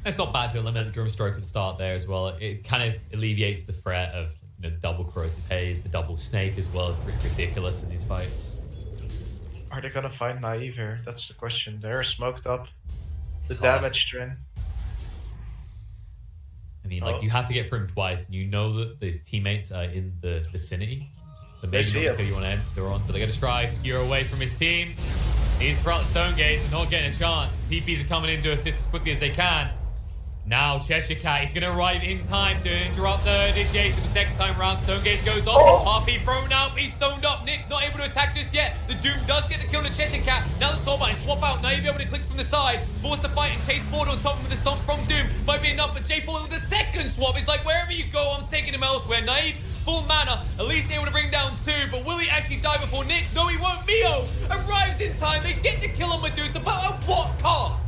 It's not bad to eliminate the Grimstroke at the start there as well. It kind of alleviates the threat of the double Corrosive Haze, the double Snake as well is pretty ridiculous in these fights. Are they gonna find Naive here? That's the question. They're smoked up. The damage drain. I mean, like, you have to get through him twice, and you know that his teammates are in the vicinity. So maybe not kill you on end, they're on, but they're gonna try skewer away from his team. He's throughout the Stone Gates and not getting a chance. TPs are coming in to assist as quickly as they can. Now Cheshire Cat, he's going to arrive in time to interrupt the initiation the second time around. Stonegaze goes off. RP thrown out. He's stoned up. Nick's not able to attack just yet. The Doom does get the kill on the Cheshire Cat. Now the Soulbind swap out. Now you'll be able to click from the side. Forced to fight and chase forward on top of him with the stomp from Doom. Might be enough, but J4 with the second swap. It's like, wherever you go, I'm taking him elsewhere. Naive, full mana. At least able to bring down 2. But will he actually die before Nyx? No, he won't. Mio arrives in time. They get the kill on Medusa, but at what cost?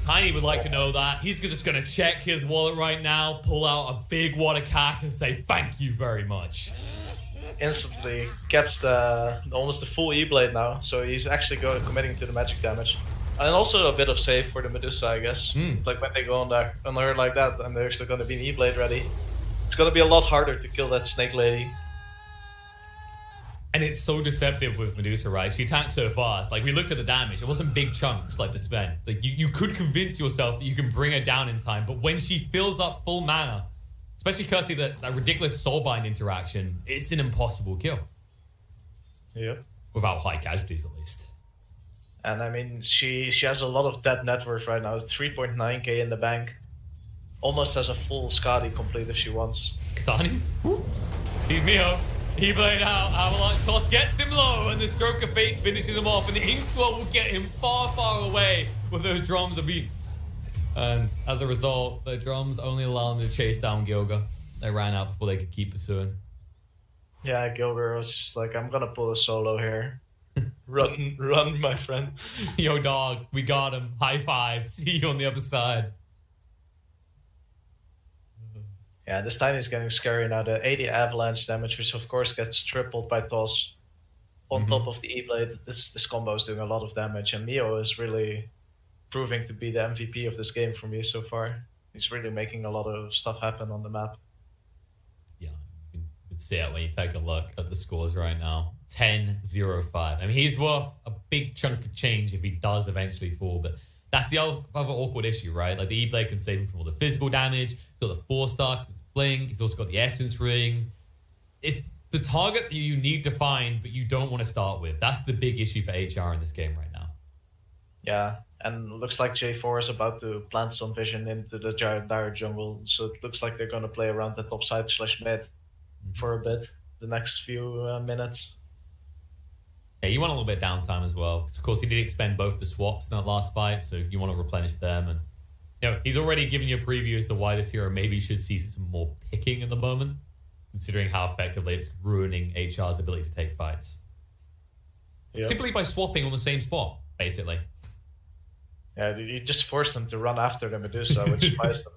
Tiny would like to know that. He's just going to check his wallet right now, pull out a big wad of cash and say, thank you very much. Instantly gets almost the full E-Blade now, so he's actually committing to the magic damage. And also a bit of save for the Medusa, I guess. Like when they go on there like that, and there's still going to be an E-Blade ready. It's going to be a lot harder to kill that Snake Lady. And it's so deceptive with Medusa, right? She attacks so fast. Like, we looked at the damage. It wasn't big chunks like the spend. Like, you could convince yourself that you can bring her down in time, but when she fills up full mana, especially courtesy that ridiculous Soulbind interaction, it's an impossible kill. Yep. Without high casualties, at least. And I mean, she has a lot of dead net worth right now. 3.9k in the bank. Almost has a full Skadi complete if she wants. Kasani? Sees Miho. E-Blade out. Avalanche toss gets him low, and the Stroke of Fate finishes him off, and the Inkswell will get him far, far away with those drums are beat. And as a result, the drums only allow them to chase down Gilga. They ran out before they could keep pursuing. Yeah, Gilga was just like, I'm gonna pull a solo here. Run, my friend. Yo, dog, we got him. High five. See you on the other side. Yeah, this time is getting scary now. The 80 avalanche damage, which of course gets tripled by toss. On top of the E-Blade, this combo is doing a lot of damage, and Mio is really proving to be the MVP of this game for me so far. He's really making a lot of stuff happen on the map. Yeah, you can see it when you take a look at the scores right now. 10-0-5. I mean, he's worth a big chunk of change if he does eventually fall, but that's the other awkward issue, right? Like, the E-Blade can save him from all the physical damage. He's got the 4-star, Blink. He's also got the Essence Ring. It's the target that you need to find, but you don't want to start with. That's the big issue for HR in this game right now. Yeah, and looks like J4 is about to plant some vision into the dire jungle, so it looks like they're going to play around the top side / mid for a bit, the next few minutes. Yeah, you want a little bit of downtime as well. Because of course, he did expend both the swaps in that last fight, so you want to replenish them. And you know, he's already given you a preview as to why this hero maybe should see some more picking in the moment, considering how effectively it's ruining HR's ability to take fights. Yep. Simply by swapping on the same spot, basically. Yeah, you just force them to run after the Medusa, which buys them.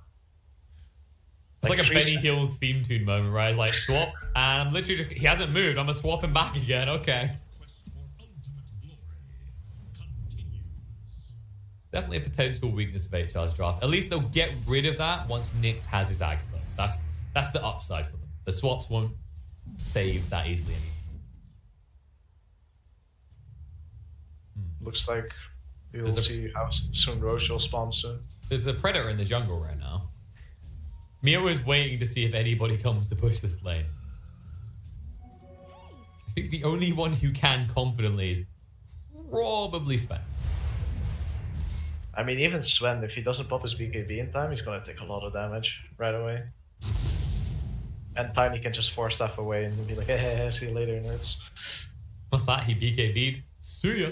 It's like a Benny Hills theme tune moment, right? It's like, swap, and I'm literally just, he hasn't moved, I'm going to swap him back again, okay. Definitely a potential weakness of HR's draft. At least they'll get rid of that once Nyx has his Ags, though. That's the upside for them. The swaps won't save that easily anymore. Looks like we'll see how soon Roche will spawn soon. There's a Predator in the jungle right now. Mio is waiting to see if anybody comes to push this lane. I think the only one who can confidently is probably Sven. I mean, even Sven, if he doesn't pop his BKB in time, he's going to take a lot of damage right away. And Tiny can just force stuff away and be like, hey, see you later, nerds. What's that? He BKB'd? See ya.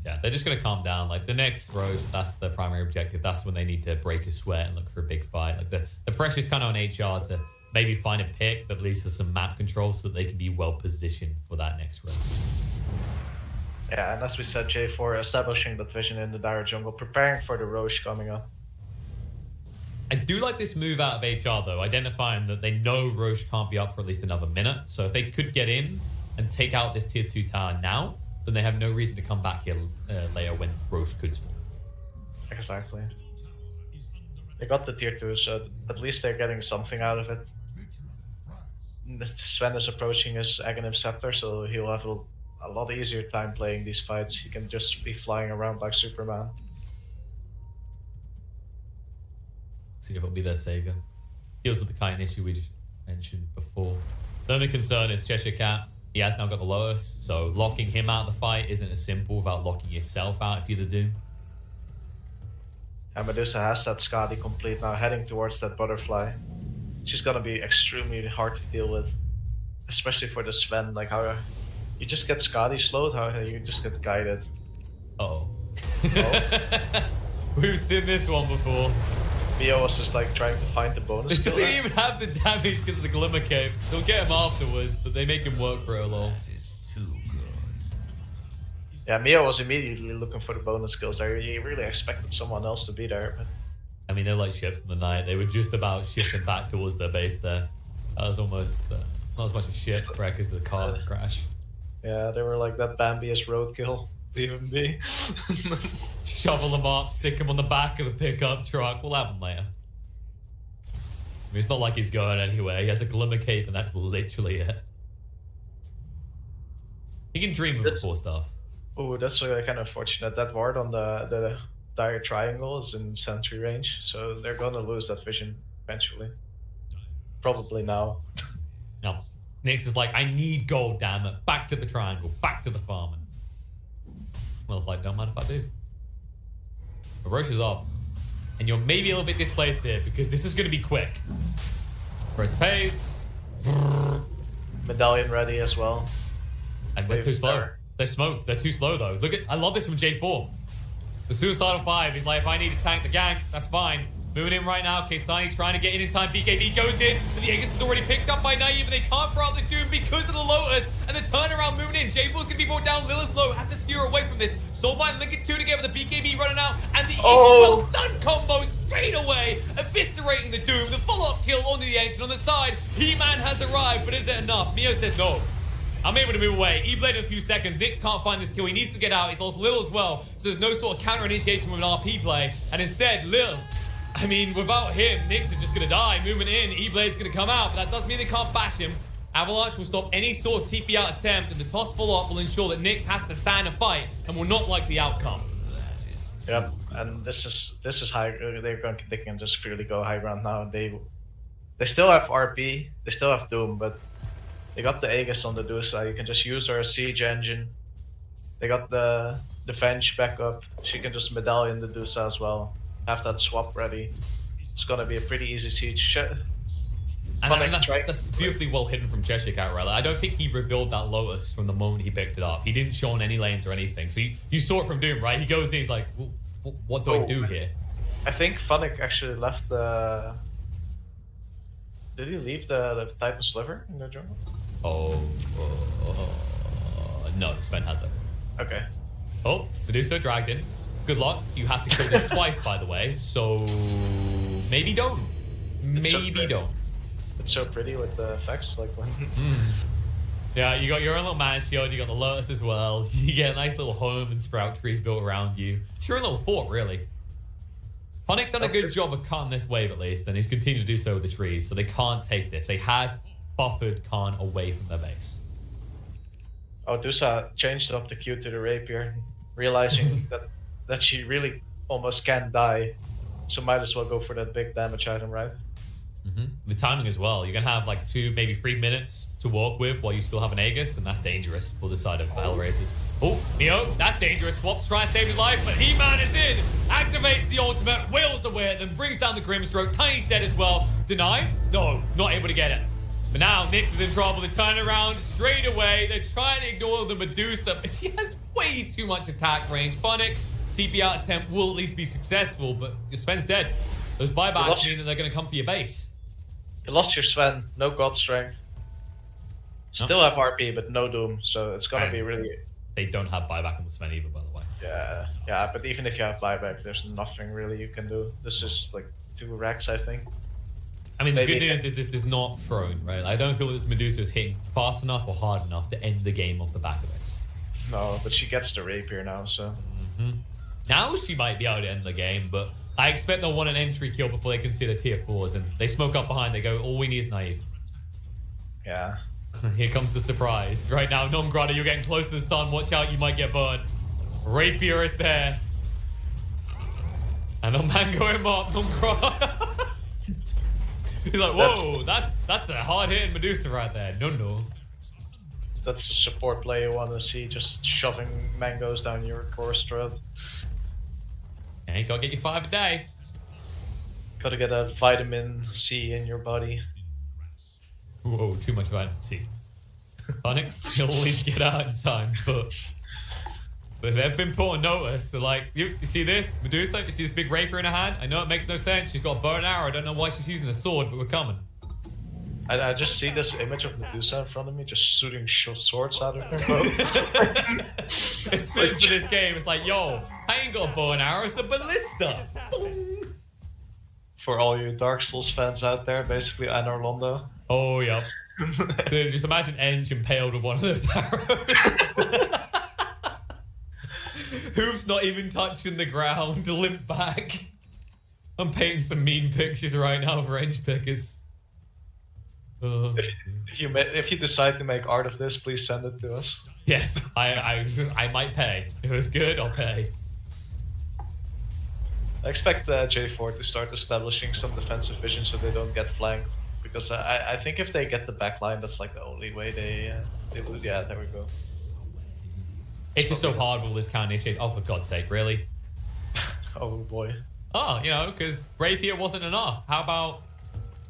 Yeah, they're just going to calm down. Like, the next Roche, that's the primary objective. That's when they need to break a sweat and look for a big fight. Like, the pressure's kind of on HR to maybe find a pick that leads to some map control so that they can be well positioned for that next Roche. Yeah, and as we said, J4 establishing that vision in the dire jungle, preparing for the Roche coming up. I do like this move out of HR, though, identifying that they know Roche can't be up for at least another minute. So if they could get in and take out this tier 2 tower now, then they have no reason to come back here later when Roche could spawn. Exactly. They got the tier 2, so at least they're getting something out of it. Sven is approaching his Aghanim Scepter, so he'll have a lot easier time playing these fights. He can just be flying around like Superman. See if it'll be their savior. Deals with the kind issue we just mentioned before. The only concern is Cheshire Cat. He has now got the lowest, so locking him out of the fight isn't as simple without locking yourself out if you're the Doom. And Medusa has that Skadi complete now, heading towards that butterfly. She's gonna be extremely hard to deal with. Especially for the Sven, like how you just get Skadi slowed, how you just get guided. Oh. We've seen this one before. Mio was just like trying to find the bonus He kill. doesn't even have the damage because of the Glimmer Cape. They'll get him afterwards, but they make him work for a long. Yeah, Mio was immediately looking for the bonus kills there. He really expected someone else to be there. But I mean, they're like ships in the night. They were just about shifting back towards their base there. That was almost not as much a shipwreck as a car crash. yeah, they were like that Bambi-est roadkill. Even be. Shovel them up, stick him on the back of the pickup truck. We'll have him later. I mean, it's not like he's going anywhere. He has a Glimmer Cape, and that's literally it. He can dream of before stuff. Oh, that's kind of unfortunate. That ward on the dire triangle is in sentry range, so they're gonna lose that vision eventually. Probably now. No. Nyx is like, I need gold, damn it. Back to the triangle. Back to the farming. Well, it's like, don't mind if I do. But Roche is up. And you're maybe a little bit displaced here because this is going to be quick. First pace. Medallion ready as well. And they're too slow. They're smoked. They're too slow, though. Look at, I love this from J4. The Suicidal 5, he's like, if I need to tank the gank, that's fine. Moving in right now. Kaysani trying to get in time. BKB goes in, but the Aegis is already picked up by Naive, and they can't throw out the Doom because of the Lotus. And the turnaround moving in. J4's going to be brought down. Lilith low, has to skewer away from this. Soulbind linking 2 together. The BKB running out, and the Eagle stun combo straight away, eviscerating the Doom. The follow-up kill onto the Ancient on the side. He-Man has arrived, but is it enough? Mio says no. I'm able to move away. E-Blade in a few seconds. Nyx can't find this kill. He needs to get out. He's lost Lil as well. So there's no sort of counter-initiation with an RP play. And instead, Lil, I mean, without him, Nyx is just going to die. Moving in, E-Blade's going to come out. But that doesn't mean they can't bash him. Avalanche will stop any sort of TP out attempt. And the toss follow-up will ensure that Nyx has to stand and fight and will not like the outcome. Yep, and this is high. They can just freely go high ground now. They still have RP. They still have Doom, but they got the Aegis on the Dusa. You can just use her siege engine. They got the Venge backup. She can just medallion the Dusa as well. Have that swap ready. It's gonna be a pretty easy siege. And that's beautifully well hidden from Cheshire outright. I don't think he revealed that Lotus from the moment he picked it up. He didn't show on any lanes or anything. So you saw it from Doom, right? He goes in, he's like, well, what do I do here? I think Funnick actually left the... Did he leave the Titan Sliver in the jungle? No, Sven has it. Okay. Oh, Medusa dragged in. Good luck. You have to kill this twice, by the way. So maybe don't. Maybe don't. It's so pretty with the effects, like when. Yeah, you got your own little mana shield. You got the Lotus as well. You get a nice little home and sprout trees built around you. It's your own little fort, really. Funnick done a good job of cutting this wave at least, and he's continued to do so with the trees. So they can't take this. They have buffered Khan away from their base. Oh, Dusa changed up the Q to the Rapier, realizing that she really almost can't die. So might as well go for that big damage item, right? The timing as well. You're going to have like 2, maybe 3 minutes to walk with while you still have an Aegis, and that's dangerous for the side of Hellraisers. Oh, Mio, that's dangerous. Swap to try and save his life, but He-Man is in. Activates the ultimate, wails away at them, brings down the Grimstroke. Tiny's dead as well. Deny? No, not able to get it. But now Nyx is in trouble. They turn around straight away. They're trying to ignore the Medusa, but she has way too much attack range. Funnick, TP out attempt will at least be successful, but your Sven's dead. Those buybacks mean that they're going to come for your base. You lost your Sven, no God Strength. Still have RP, but no Doom, so it's gonna be really... They don't have buyback on the Sven either, by the way. Yeah, but even if you have buyback, there's nothing really you can do. This is like 2 racks, I think. I mean, the good news is this is not thrown, right? I don't feel this Medusa is hitting fast enough or hard enough to end the game off the back of this. No, but she gets the Rapier now, so... Now she might be able to end the game, but I expect they'll want an entry kill before they can see the tier 4s, and they smoke up behind, they go, all we need is Naive. Yeah. Here comes the surprise. Right now, Non-Grata, you're getting close to the sun, watch out, you might get burned. Rapier is there. And they'll mango him up, Non-Grata. He's like, whoa, that's a hard-hitting Medusa right there. No. That's a support play you want to see, just shoving mangoes down your core's throat. Okay, gotta get your 5 a day. Gotta get a vitamin C in your body. Whoa, too much vitamin C. Sonic, you'll always get out in time, but they've been put on notice. So, like, you see this? Medusa, you see this big rapier in her hand? I know it makes no sense. She's got a bow and arrow. I don't know why she's using a sword, but we're coming. I just see this image of Medusa in front of me, just shooting swords out of her bow. It's fit for this game. It's like, yo, I ain't got a bow and arrow. It's a ballista. Boom. For all you Dark Souls fans out there, basically Anor Londo. Oh, yeah. Just imagine Enge impaled with one of those arrows. Hoof's not even touching the ground, limp back. I'm painting some mean pictures right now for Enge pickers. If you decide to make art of this, please send it to us. Yes, I might pay. If it's good, I'll pay. I expect J4 to start establishing some defensive vision so they don't get flanked. Because I think if they get the back line, that's like the only way they lose. Yeah, there we go. It's just so hard with all this kind of initiate. Oh, for God's sake, really? Oh boy. Oh, you know, because rapier wasn't enough. How about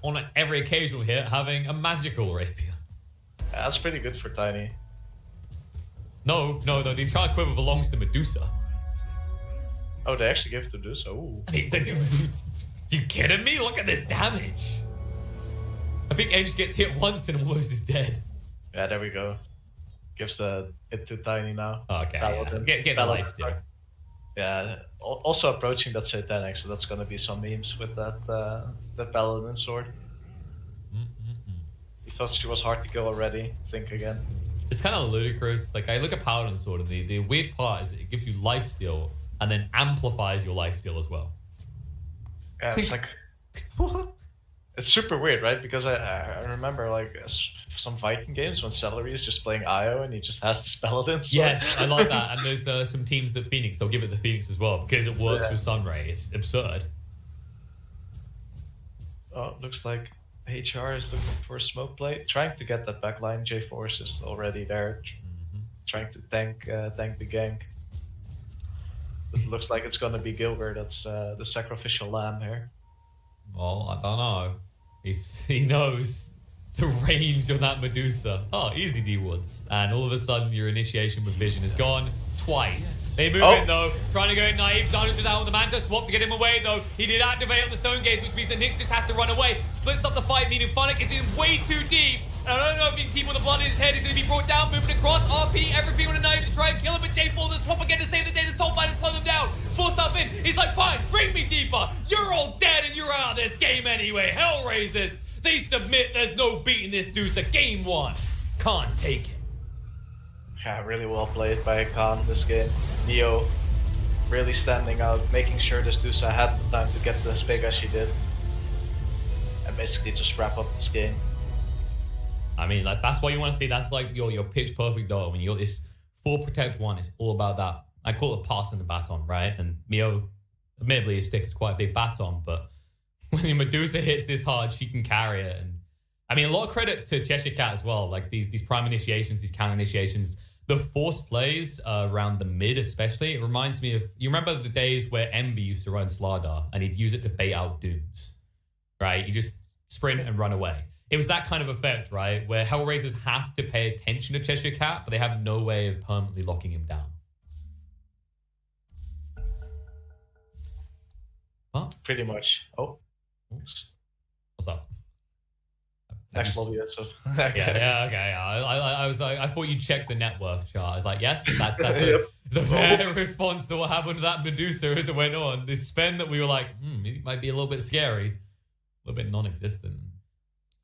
on every occasional hit having a magical rapier? Yeah, that's pretty good for Tiny. No, the entire quiver belongs to Medusa. Oh, they actually give it to Medusa. Ooh. I mean, you kidding me? Look at this damage. I think Enge gets hit once and almost is dead. Yeah, there we go. Gives it to Tiny now. Okay, yeah. Get the life steal. Yeah, also approaching that satanic, so that's gonna be some memes with that paladin sword. He thought she was hard to kill already. Think again. It's kind of ludicrous. Like, I look at paladin sword, and the weird part is that it gives you life steal and then amplifies your life steal as well. Yeah, it's like what? It's super weird, right? Because I remember like some Viking games when Celery is just playing Io and he just has this paladin sword. Yes, I like that. And there's some teams that Phoenix, they'll give it the Phoenix as well because it works with Sunray. It's absurd. Oh, looks like HR is looking for a smoke play, trying to get that back line. J4 is just already there, trying to tank the gank. It looks like it's gonna be Gilbert. That's the sacrificial lamb here. Well, I don't know. He knows the range of that Medusa. Oh, easy D-Woods. And all of a sudden, your initiation with vision is gone twice. They move in, though. Trying to go naive. Daniels was out on the Manta. Swap to get him away, though. He did activate on the Stone Gaze, which means that Nyx just has to run away. Splits up the fight, meaning Phonic is in way too deep. And I don't know if he can keep all the blood in his head. He's going to be brought down, moving across. RP, everything on a knife to try and kill him. But J4 the swap again to save the day. The Soul Fighter slow them down. Forced up in. He's like, fine, bring me deeper. You're all dead and you're out of this game anyway. Hellraisers. They submit. There's no beating this Deucer. Game 1. Can't take it. Yeah, really well played by Khan this game. Neo really standing out, making sure this Deucer had the time to get as big as she did. And basically just wrap up this game. I mean, like, that's what you want to see. That's like your pitch perfect dog. When you got this 4 protect 1, it's all about that. I call it passing the baton, right? And Mio, admittedly, his stick is quite a big baton, but when the Medusa hits this hard, she can carry it. And I mean, a lot of credit to Cheshire Cat as well. Like these prime initiations, these counter initiations, the forced plays around the mid especially, it reminds me of, you remember the days where Envy used to run Slardar and he'd use it to bait out Dooms, right? You just sprint and run away. It was that kind of effect, right? Where Hellraisers have to pay attention to Cheshire Cat, but they have no way of permanently locking him down. Huh? Pretty much. Oh. What's up? Next lobby, so. Okay. I thought you checked the net worth chart. I was like, yes, that's a fair response to what happened to that Medusa as it went on. This spend that we were like, it might be a little bit scary, a little bit non-existent.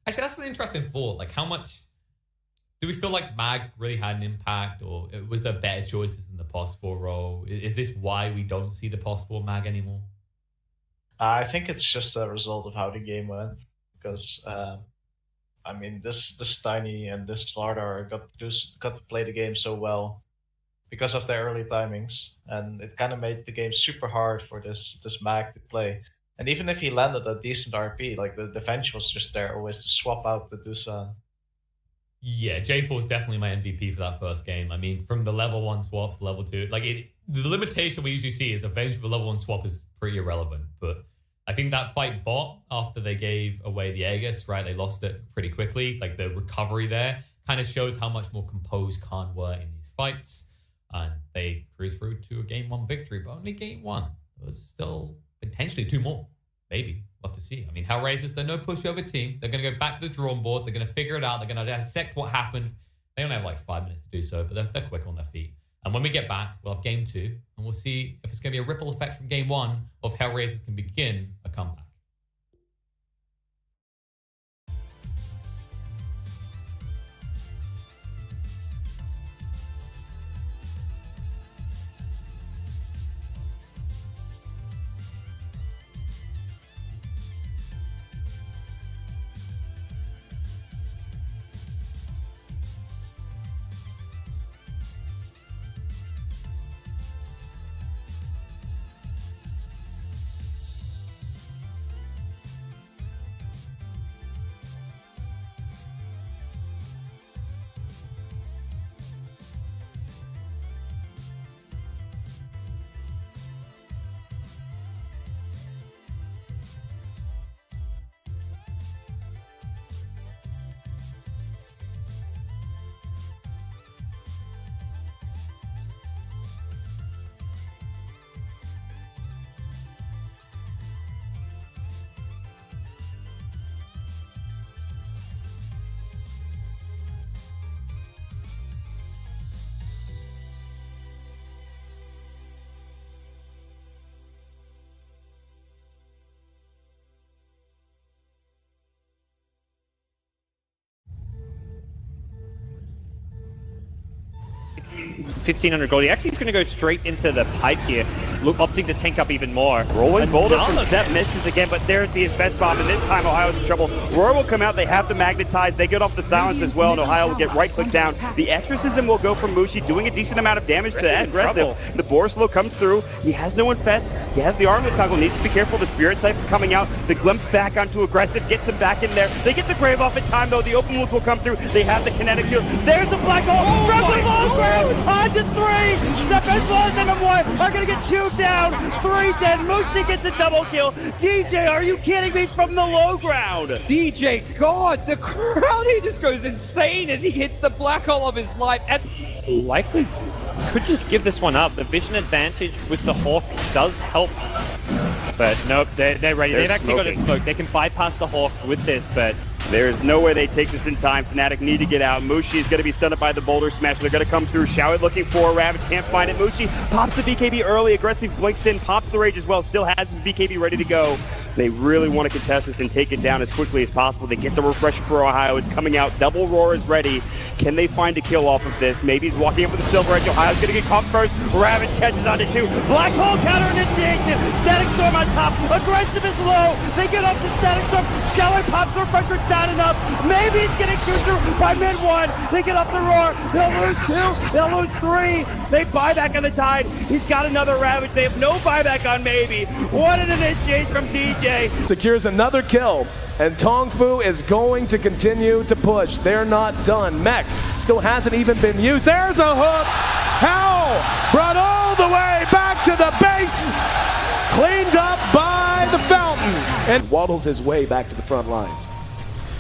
Actually, that's an interesting thought. Like, how much do we feel like Mag really had an impact, or was there better choices in the POS 4 role? Is this why we don't see the POS 4 Mag anymore? I think it's just a result of how the game went, because I mean, this Tiny and this Slardar got to play the game so well because of their early timings, and it kind of made the game super hard for this Mag to play. And even if he landed a decent RP, like the defense was just there always to swap out the Dusan. Yeah, J4 is definitely my MVP for that first game. I mean, from the level 1 swaps to level 2, like the limitation we usually see is a Venge for level 1 swap is pretty irrelevant. But I think that fight bought after they gave away the Aegis, right? They lost it pretty quickly. Like the recovery there kind of shows how much more composed Khan were in these fights. And they cruised through to a game 1 victory, but only game 1. There's still potentially 2 more. Maybe. Love to see. I mean, Hellraisers, they're no pushover team. They're going to go back to the drawing board. They're going to figure it out. They're going to dissect what happened. They only have like 5 minutes to do so, but they're quick on their feet. And when we get back, we'll have game 2, and we'll see if it's going to be a ripple effect from game 1 or if Hellraisers can begin a comeback. $1,500 gold. He actually is going to go straight into the pipe here, opting to tank up even more. Rolling boulder from Zep misses again, but there's the best bomb, and this time Ohio's in trouble. Roar will come out, they have the magnetize, they get off the silence as well, and Ohio will get right click down. The exorcism will go from Mushi, doing a decent amount of damage to that aggressive. The Borislow comes through, he has no infest, he has the armlet toggle, needs to be careful, the spirit type coming out, the glimpse back onto aggressive, gets him back in there. They get the grave off in time though, the open wounds will come through, they have the kinetic shield. There's the black hole from the low ground, on to 3, Step as well as number 1 are gonna get chewed down, 3 dead, Mushi gets a double kill. DJ, are you kidding me, from the low ground? DJ, God, the crowd, he just goes insane as he hits the black hole of his life. And Likely could just give this one up. The vision advantage with the Hawk does help. But nope, they're ready. They've actually got a smoke. They can bypass the Hawk with this, but there's no way they take this in time. Fnatic need to get out. Mushi is going to be stunned by the boulder smash. They're going to come through. Showit looking for Ravage. Can't find it. Mushi pops the BKB early. Aggressive blinks in. Pops the rage as well. Still has his BKB ready to go. They really want to contest this and take it down as quickly as possible. They get the refresher for Ohio. It's coming out. Double Roar is ready. Can they find a kill off of this? Maybe he's walking up with the silver edge. Ohio's going to get caught first. Ravage catches onto 2. Black hole counter initiation. Static Storm on top. Aggressive is low. They get up to Static Storm. Showit pops the refresher. It's not enough. Maybe he's getting chewed through by mid 1. They get up the Roar. They'll lose 2. They'll lose 3. They buy back on the Tide. He's got another Ravage. They have no buyback on Maybe. What an initiation from DJ. Secures another kill, and Tongfu is going to continue to push. They're not done. Mech still hasn't even been used. There's a hook. How? Brought all the way back to the base. Cleaned up by the fountain. And waddles his way back to the front lines.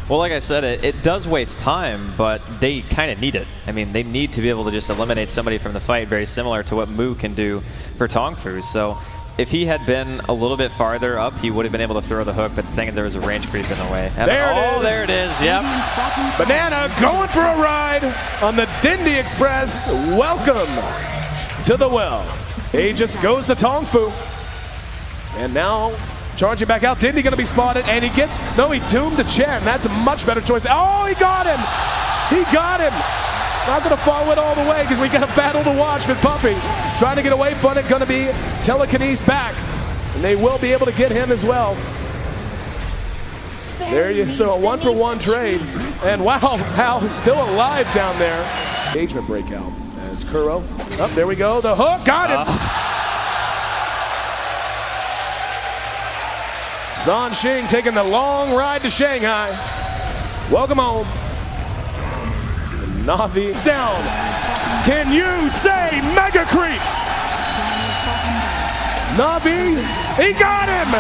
Well, like I said, it does waste time, but they kind of need it. I mean, they need to be able to just eliminate somebody from the fight, very similar to what Mu can do for Tongfu. So if he had been a little bit farther up, he would have been able to throw the hook, but the thing is there was a range creep in the way. There it is, yep. Banana going for a ride on the Dindy Express. Welcome to the well. He just goes to Tongfu. And now charging back out. Dindy gonna be spotted, and he doomed to Chen. That's a much better choice. Oh, he got him! He got him! Not gonna follow it all the way because we got a battle to watch with Puppy. Trying to get away from it, gonna be telekinesis back. And they will be able to get him as well. There you so a 1-for-1 trade. And wow, Hal is still alive down there. Engagement breakout as Kuro. Oh, there we go. The hook got him. Zhan Xing taking the long ride to Shanghai. Welcome home. Navi down. Can you say Mega Creeps? Na'Vi, he got him!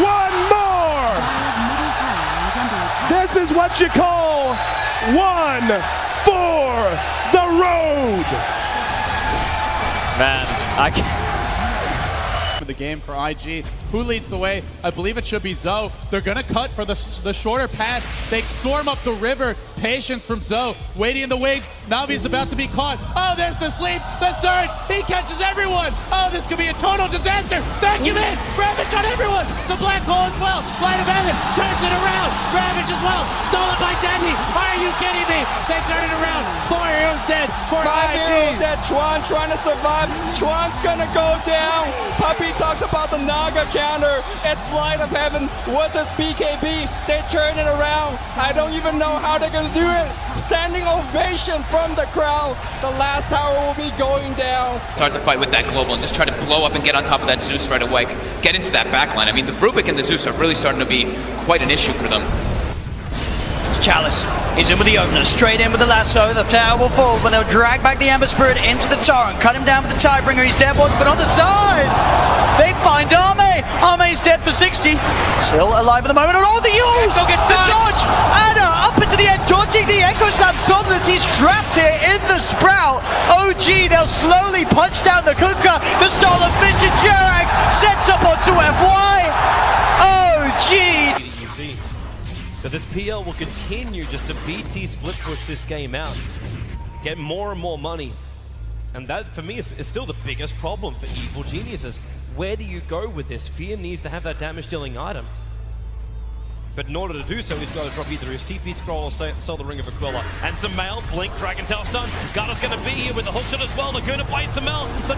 One more! This is what you call one for the road! Man, I can't. For the game for IG. Who leads the way? I believe it should be Zoe. They're going to cut for the shorter path. They storm up the river. Patience from Zoe. Waiting in the wings. Navi's about to be caught. Oh, there's the sleep. The surge. He catches everyone. Oh, this could be a total disaster. Vacuum in. Ravage on everyone. The black hole as well. Light of heaven turns it around. Ravage as well. Stolen by Dandy. Are you kidding me? They turn it around. 4 heroes dead. 5 heroes dead. Chuan trying to survive. Chuan's gonna go down. Puppy talked about the Naga counter. It's light of heaven with his BKB. They turn it around. I don't even know how they're gonna do it. Standing ovation from the crowd. The last tower will be going down. Start the fight with that global and just try to blow up and get on top of that Zeus right away. Get into that backline. I mean, the Rubik and the Zeus are really starting to be quite an issue for them. Chalice is in with the opener, straight in with the lasso. The tower will fall, but they'll drag back the Ember Spirit into the torrent, cut him down with the Tidebringer. He's dead, but on the side, they find Arme. Arme's dead for 60, still alive at the moment. Oh, the use! The dodge! Anna up into the end, dodging the Echo Slam. Somnus, he's trapped here in the Sprout. OG, they'll slowly punch down the Kuka. The stolen Vision Jerax sets up onto FY. OG! So this PL will continue just to BT split push this game out, get more and more money, and that for me is still the biggest problem for Evil Geniuses. Where do you go with this? Fear needs to have that damage dealing item, but in order to do so, he's got to drop either his TP scroll or sell the Ring of Aquila. And Samel, blink, Dragon Tail stun. Garda's going to be here with the hookshot as well. They're going to fight Samel. The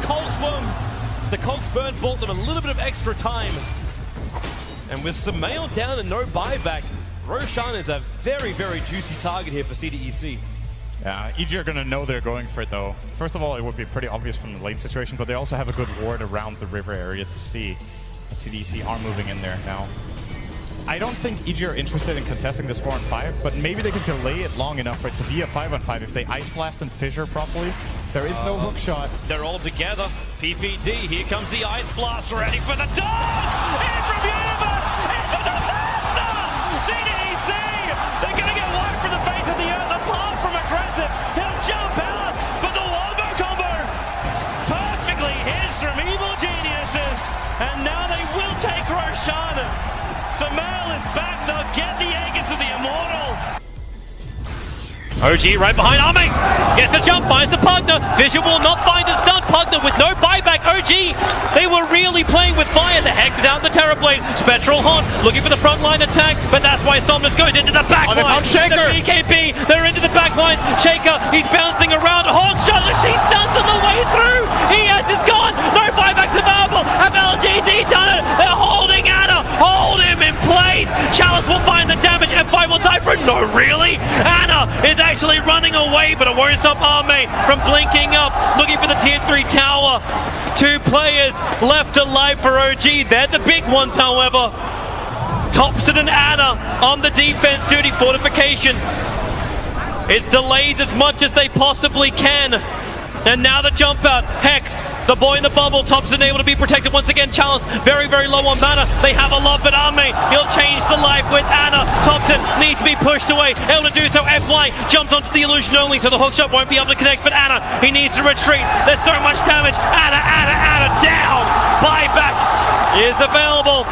Cogs Burn bought them a little bit of extra time, and with Samel down and no buyback, Roshan is a very, very juicy target here for CDEC. Yeah, EG are going to know they're going for it though. First of all, it would be pretty obvious from the lane situation, but they also have a good ward around the river area to see. CDEC are moving in there now. I don't think EG are interested in contesting this 4-on-5, but maybe they can delay it long enough for it to be a 5-on-5 if they Ice Blast and Fissure properly. There is no hook shot. They're all together. PPD, here comes the Ice Blast, ready for the dodge! In from Universe! It's a disaster! CDEC! They're gonna get wiped from the face of the earth, apart from aggressive. He'll jump out, but the wombo combo perfectly hits from Evil Geniuses, and now they will take Roshan. Samel is back, they'll get the Aegis of the Immortal. OG right behind Arme. Gets the jump, finds the Pugner. Vision will not find a stun. Pugner with no buyback. OG, they were really playing with fire. The Hex down the Terrorblade. Spectral Haunt looking for the front line attack, but that's why Somnus goes into the back line. The BKB, they're into the back line. Shaker, he's bouncing around. Hawk shot, she stuns on the way through. Is gone. No buybacks available. Have LGD done it? They're holding Anna. Hold him in place. Chalice will find the damage. F5 will die for it. No, really? Anna is actually running away, but it won't stop Arme from blinking up, looking for the tier 3 tower. 2 players left alive for OG. They're the big ones, however. Thompson and Anna on the defense duty. Fortification. It's delayed as much as they possibly can. And now the jump out. Hex, the boy in the bubble. Thompson able to be protected once again. Chalice very, very low on mana. They have a love, but Arme, he'll change the life with Anna. Thompson needs to be pushed away. Able to do so. FY jumps onto the illusion only, so the hookshot won't be able to connect. But Anna, he needs to retreat. There's so much damage. Anna down. Buyback is available.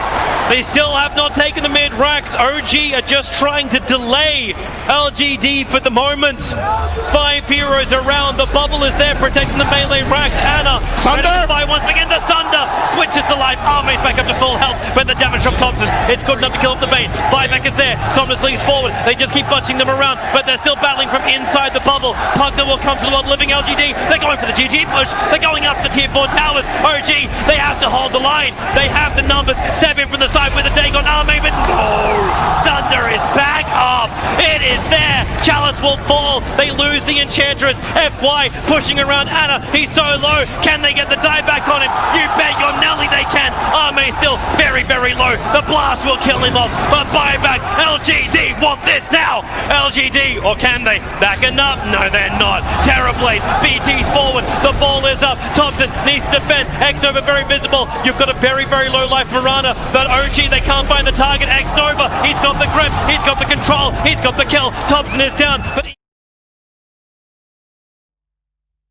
They still have not taken the mid racks. OG are just trying to delay LGD for the moment. 5 heroes around. The bubble is there protecting the melee racks. Anna, Sunder! Once again, the Sunder switches to life. Arme's back up to full health, but the damage from Thompson, it's good enough to kill off the bait. Buyback is there. Somnus leads forward. They just keep bunching them around, but they're still battling from inside the bubble. Pugner will come to the world living LGD. They're going for the GG push. They're going up the tier 4 towers. OG, they have to hold the line. They have the numbers. 7 from the side with a Dagon Arme, but no! Sunder is back up. It is there. Challenge Chalice will fall. They lose the Enchantress. FY pushing around Anna. He's so low. Can they get the dive back on him? You bet your Nelly they can. Arme still very, very low. The blast will kill him off. But buyback. LGD want this now. LGD, or can they? Backing up? No, they're not. Terrorblade. BT's forward. The ball is up. Thompson needs to defend. X-Nova very visible. You've got a very, very low life Mirana. But OG, they can't find the target. X-Nova, he's got the grip. He's got the control. He's got the kill. Thompson is down. But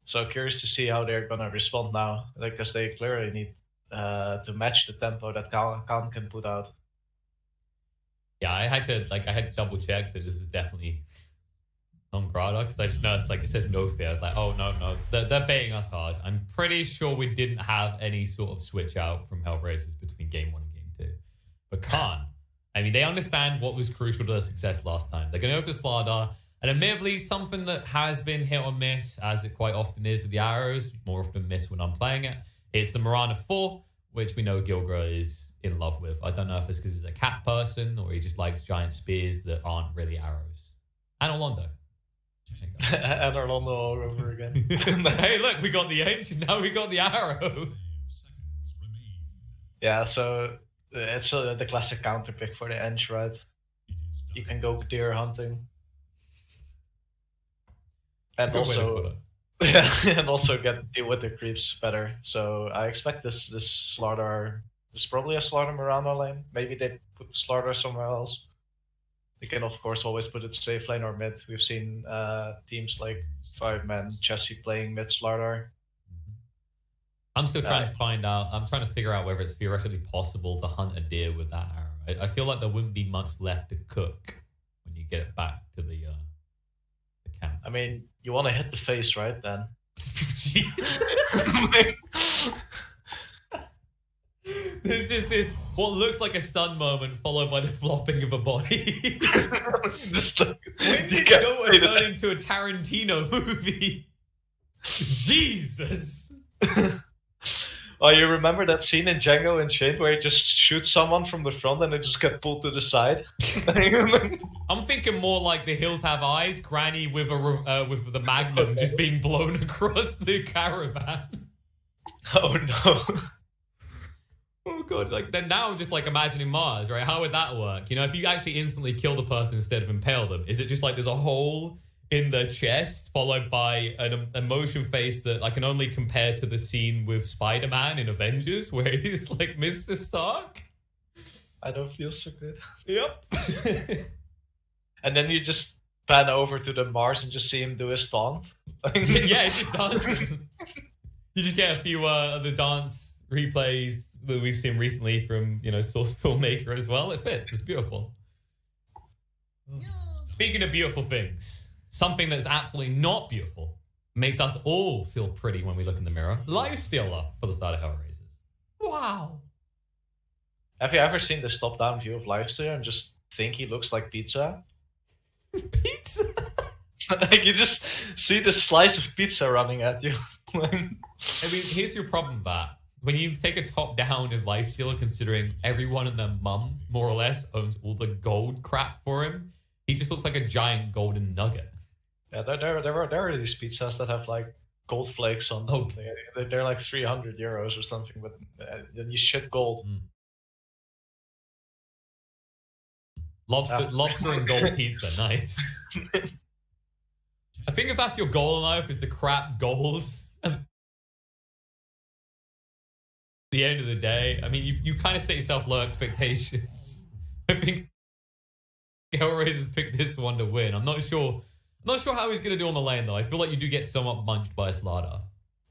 so curious to see how they're gonna respond now, because they clearly need to match the tempo that Khan can put out. Yeah, I had to double check that this was definitely non-grata, because I just noticed it says no fear. I was like, oh no, they're baiting us hard. I'm pretty sure we didn't have any sort of switch out from Hellraisers between game 1 and game 2. But Khan, I mean, they understand what was crucial to their success last time. They're going to go for Slardar, and admittedly, something that has been hit or miss, as it quite often is with the arrows, more often miss when I'm playing it. It's the Mirana 4, which we know Gilgra is in love with. I don't know if it's because he's a cat person or he just likes giant spears that aren't really arrows. And Orlando. And Orlando all over again. Hey, look, we got the ancient, now we got the arrow. Yeah, so it's the classic counter pick for the Eng, right? You can go deer hunting. And also, and also deal with the creeps better. So I expect this Slardar. This is probably a Slardar Mirana lane. Maybe they put the Slardar somewhere else. They can of course always put it safe lane or mid. We've seen teams like 5-man Chessie playing mid Slardar. I'm still trying to find out. I'm trying to figure out whether it's theoretically possible to hunt a deer with that arrow. I feel like there wouldn't be much left to cook when you get it back to the camp. I mean, you want to hit the face, right? Then. There's just this what looks like a stun moment followed by the flopping of a body. Just like, when did Dota turn into a Tarantino movie? Jesus. Oh, you remember that scene in Django Unchained where he just shoots someone from the front and they just get pulled to the side? I'm thinking more like The Hills Have Eyes, Granny with the Magnum just being blown across the caravan. Oh no. Oh god, they're now just imagining Mars, right? How would that work? You know, if you actually instantly kill the person instead of impale them, is it just there's a hole in the chest followed by an emotion face that I can only compare to the scene with Spider-Man in Avengers where he's like Mr. Stark? I don't feel so good. Yep. And then you just pan over to the Mars and just see him do his taunt. Yeah, it's just dancing. You just get a few of the dance replays that we've seen recently from, Source Filmmaker as well. It fits. It's beautiful. Speaking of beautiful things, something that's absolutely not beautiful makes us all feel pretty when we look in the mirror. Lifestealer for the start of Hellraisers. Wow. Have you ever seen this top-down view of Lifestealer and just think he looks like pizza? Pizza? You just see the slice of pizza running at you. I mean, here's your problem with that. When you take a top-down of Lifestealer, considering everyone and their mum, more or less, owns all the gold crap for him, he just looks like a giant golden nugget. Yeah, there are these pizzas that have gold flakes on them. Oh. They're like 300 euros or something, but then you shit gold. Lobster and gold pizza, nice. I think if that's your goal in life, is the crap goals. At the end of the day, I mean, you kind of set yourself low expectations. I think Hellraisers picked this one to win. I'm not sure how he's going to do on the lane, though. I feel like you do get somewhat munched by a Slardar.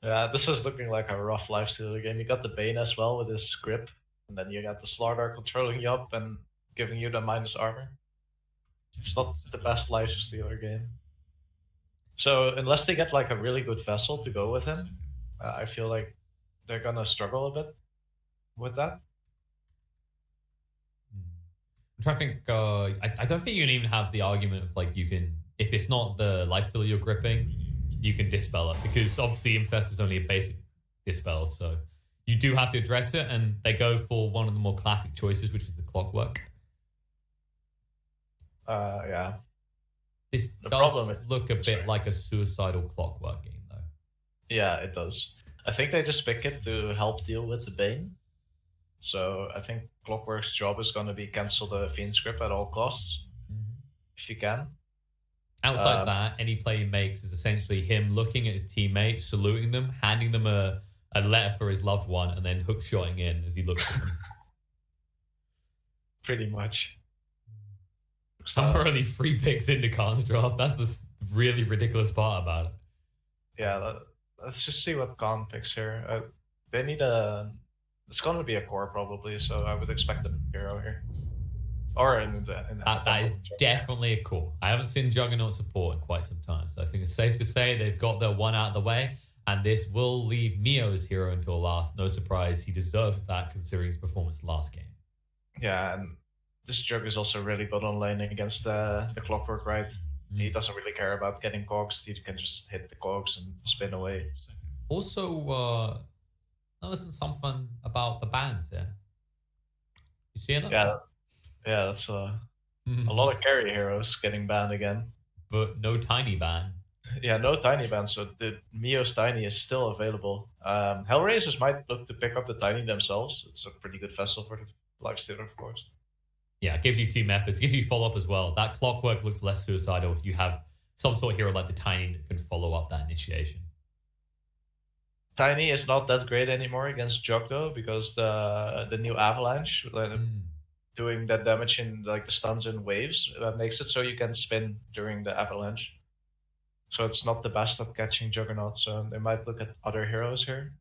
Yeah, this is looking like a rough Lifestealer game. You got the Bane as well with his grip, and then you got the Slardar controlling you up and giving you the minus armor. It's not the best Lifestealer game. So unless they get a really good vessel to go with him, I feel like they're gonna struggle a bit with that. I'm trying to think. I don't think you can even have the argument of you can, if it's not the Lifestealer you're gripping, you can dispel it, because obviously Infest is only a basic dispel, so you do have to address it, and they go for one of the more classic choices, which is the Clockwork. Yeah. This does look a bit like a suicidal Clockwork game, though. Yeah, it does. I think they just pick it to help deal with the Bane. So I think Clockwork's job is going to be cancel the Fiend script at all costs, if you can. Outside that, any play he makes is essentially him looking at his teammates, saluting them, handing them a letter for his loved one, and then hook-shotting in as he looks at them. Pretty much. Some are only 3 picks into Khan's draft. That's the really ridiculous part about it. Yeah, let's just see what Khan picks here. They need a... It's going to be a core probably, so I would expect a hero here. Or in that is definitely a core. I haven't seen Juggernaut support in quite some time, so I think it's safe to say they've got their one out of the way, and this will leave Mio as hero until last. No surprise, he deserves that considering his performance last game. Yeah, and this Jug is also really good on laning against the Clockwork, right? He doesn't really care about getting cogs. He can just hit the cogs and spin away. Also, noticing something about the bans here. You see it? Yeah, that's a lot of carry heroes getting banned again. But no tiny ban. Yeah, no tiny ban, so the Mio's tiny is still available. Hellraisers might look to pick up the tiny themselves. It's a pretty good vessel for the lifestealer, of course. Yeah, it gives you 2 methods, gives you follow-up as well. That Clockwork looks less suicidal if you have some sort of hero like the tiny that can follow up that initiation. Tiny is not that great anymore against Jug though, because the new Avalanche, doing that damage in like the stuns and waves, that makes it so you can spin during the Avalanche. So it's not the best at catching Juggernaut, so they might look at other heroes here.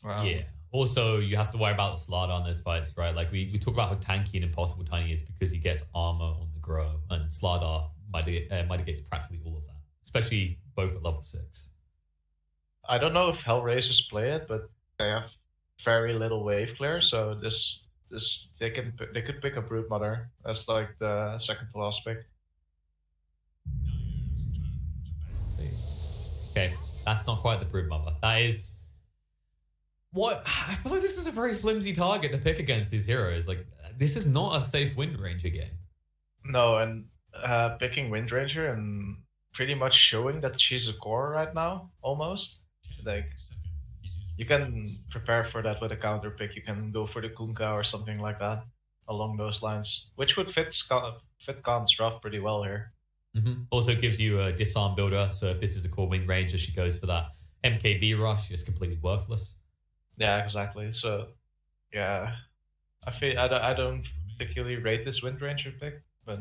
Yeah. Also, you have to worry about the Slardar on those fights, right? Like we talk about how tanky and impossible Tiny is because he gets armor on the grow, and Slardar mitigates practically all of that, especially both at level 6. I don't know if Hellraisers play it, but they have very little wave clear, so they could pick a Broodmother as like the second to last pick. Okay, that's not quite the Broodmother. That is what I feel like. This is a very flimsy target to pick against these heroes. Like, this is not a safe Wind Ranger game. No, and picking Wind Ranger and pretty much showing that she's a core right now, almost. Like, you can prepare for that with a counter pick. You can go for the Kunkka or something like that along those lines, which would fit Khan's draft pretty well here. Also gives you a disarm builder, so if this is a core Wind Ranger, she goes for that MKB rush. It's completely worthless. Yeah, exactly. So, yeah, I don't particularly rate this Wind Ranger pick, but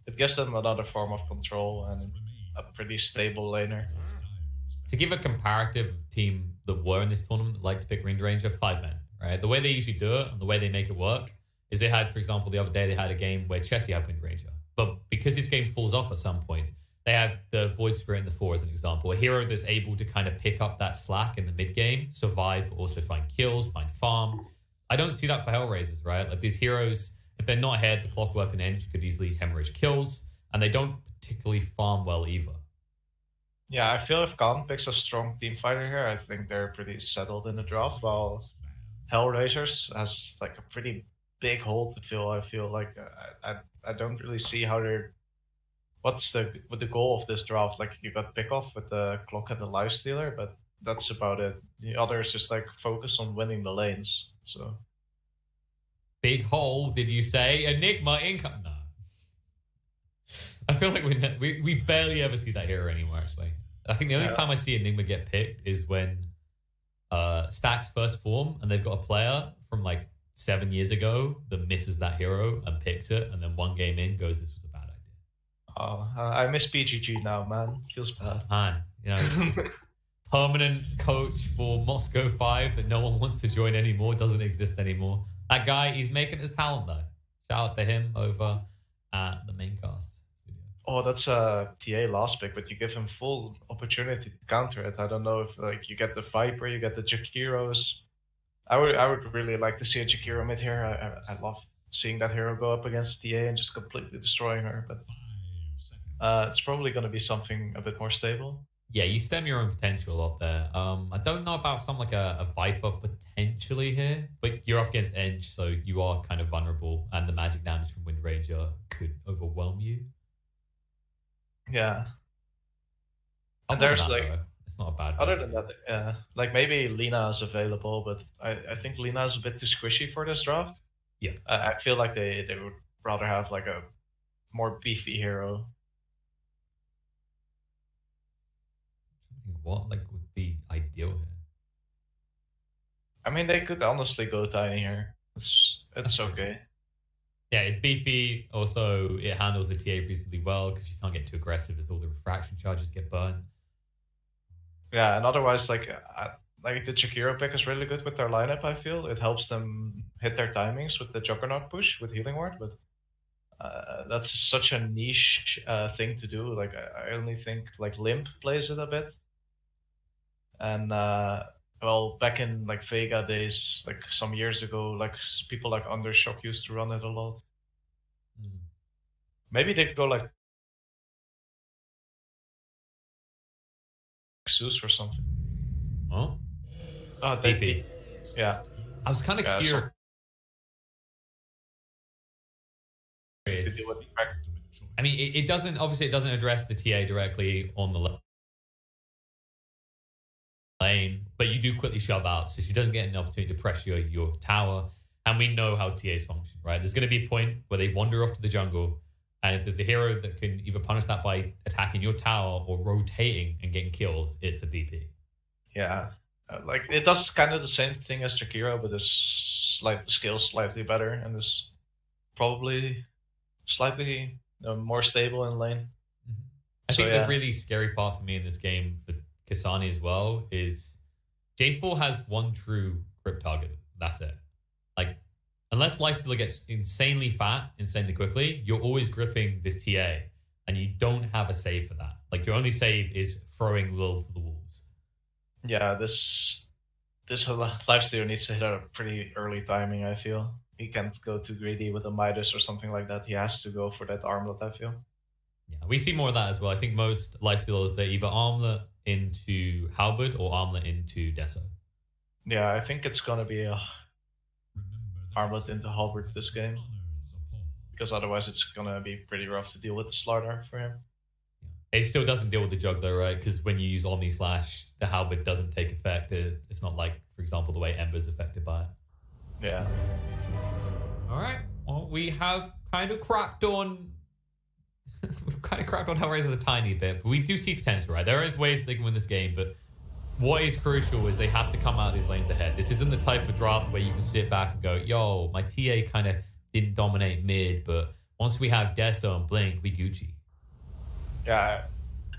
it gives them another form of control and a pretty stable laner. To give a comparative team that were in this tournament that like to pick Wind Ranger, 5 men, right? The way they usually do it and the way they make it work is they had, for example, the other day they had a game where Chessie had Wind Ranger. But because this game falls off at some point, they have the Void Spirit in the 4 as an example. A hero that's able to kind of pick up that slack in the mid game, survive, but also find kills, find farm. I don't see that for Hellraisers, right? Like, these heroes, if they're not ahead, the Clockwork and Eng could easily hemorrhage kills, and they don't particularly farm well either. Yeah, I feel if Khan picks a strong team fighter here, I think they're pretty settled in the draft, while Hellraisers has like a pretty big hole to fill. I feel like I don't really see how they're... What's the goal of this draft? Like, you got pick off with the Clock and the Lifestealer, but that's about it. The others just like focus on winning the lanes. So big hole, did you say? Enigma income? No. I feel like we barely ever see that hero anymore, actually. I think the only time I see Enigma get picked is when Stacks first form and they've got a player from like 7 years ago that misses that hero and picks it, and then one game in goes, this was a bad idea. Oh, I miss BGG now, man. Feels bad. Man, you know, permanent coach for Moscow 5 that no one wants to join anymore, doesn't exist anymore. That guy, he's making his talent though. Shout out to him over at the main cast. Oh, that's a TA last pick, but you give him full opportunity to counter it. I don't know if like you get the Viper, you get the Jakiros. I would really like to see a Jakiro mid here. I love seeing that hero go up against TA and just completely destroying her. But it's probably going to be something a bit more stable. Yeah, you stem your own potential up there. I don't know about something like a Viper potentially here, but you're up against Eng, so you are kind of vulnerable, and the magic damage from Wind Ranger could overwhelm you. Yeah. And Other there's than that, like though, it's not a bad. other build. than that, yeah, like maybe Lina is available, but I think Lina is a bit too squishy for this draft. Yeah. I feel like they would rather have like a more beefy hero. What like would be ideal here? I mean, they could honestly go tiny here. It's okay. Yeah, it's beefy. Also, it handles the TA reasonably well because you can't get too aggressive as all the refraction charges get burned. Yeah, and otherwise, like the Chikiro pick is really good with their lineup. I feel it helps them hit their timings with the Juggernaut push with Healing Ward, but that's such a niche thing to do. Like I only think like Limp plays it a bit, and well, back in like Vega days, like some years ago, like people like Undershock used to run it a lot. Maybe they could go like Zeus or something. Oh, DP. Yeah. I was kind of curious. I mean, it doesn't obviously it doesn't address the TA directly on the lane, but you do quickly shove out, so she doesn't get an opportunity to pressure your tower. And we know how TAs function, right? There's going to be a point where they wander off to the jungle, and if there's a hero that can either punish that by attacking your tower or rotating and getting kills, it's a DP. Yeah, like it does kind of the same thing as Jakiro, but is scales slightly better and is probably slightly more stable in lane. I think the really scary part for me in this game for Kasani as well is J4 has one true grip target. That's it. Like, unless Lifestealer gets insanely fat, insanely quickly, you're always gripping this TA, and you don't have a save for that. Like, your only save is throwing Lil to the wolves. Yeah, this Lifestealer needs to hit a pretty early timing, I feel. He can't go too greedy with a Midas or something like that. He has to go for that armlet, I feel. Yeah, we see more of that as well. I think most Lifestealers, they either armlet into Halberd or armlet into Deso. Yeah, I think it's going to be a armlet into Halberd this game. Because otherwise it's going to be pretty rough to deal with the Slardar for him. It still doesn't deal with the jug though, right? Because when you use Omni Slash, the Halberd doesn't take effect. It's not like, for example, the way Ember's affected by it. Yeah. All right. Well, we have kind of cracked on... We've kind of cracked on Hellraisers a tiny bit, but we do see potential, right? There is ways they can win this game, but what is crucial is they have to come out of these lanes ahead. This isn't the type of draft where you can sit back and go, yo, my TA kind of didn't dominate mid, but once we have Deso and Blink, we Gucci. Yeah,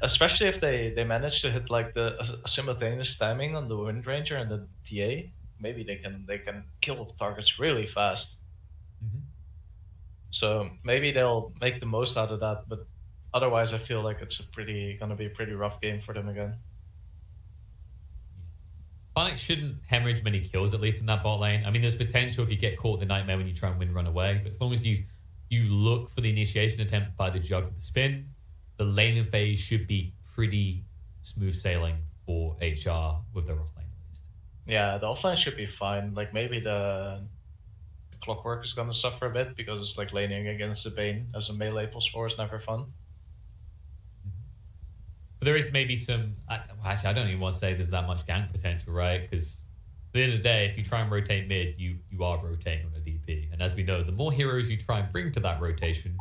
especially if they manage to hit like the simultaneous timing on the Wind Ranger and the TA, maybe they can kill the targets really fast. So maybe they'll make the most out of that, but otherwise I feel like it's gonna be a pretty rough game for them again. Phonics shouldn't hemorrhage many kills, at least in that bot lane. I mean, there's potential if you get caught in the nightmare when you try and win run away, but as long as you look for the initiation attempt by the jug with the spin, the laning phase should be pretty smooth sailing for HR with their offlane at least. Yeah, the offlane should be fine. Like maybe the Clockwork is gonna suffer a bit because it's like laning against the Bane as a melee +4 is never fun. But there is maybe some... Actually, I don't even want to say there's that much gank potential, right? Because at the end of the day, if you try and rotate mid, you are rotating on a DP. And as we know, the more heroes you try and bring to that rotation,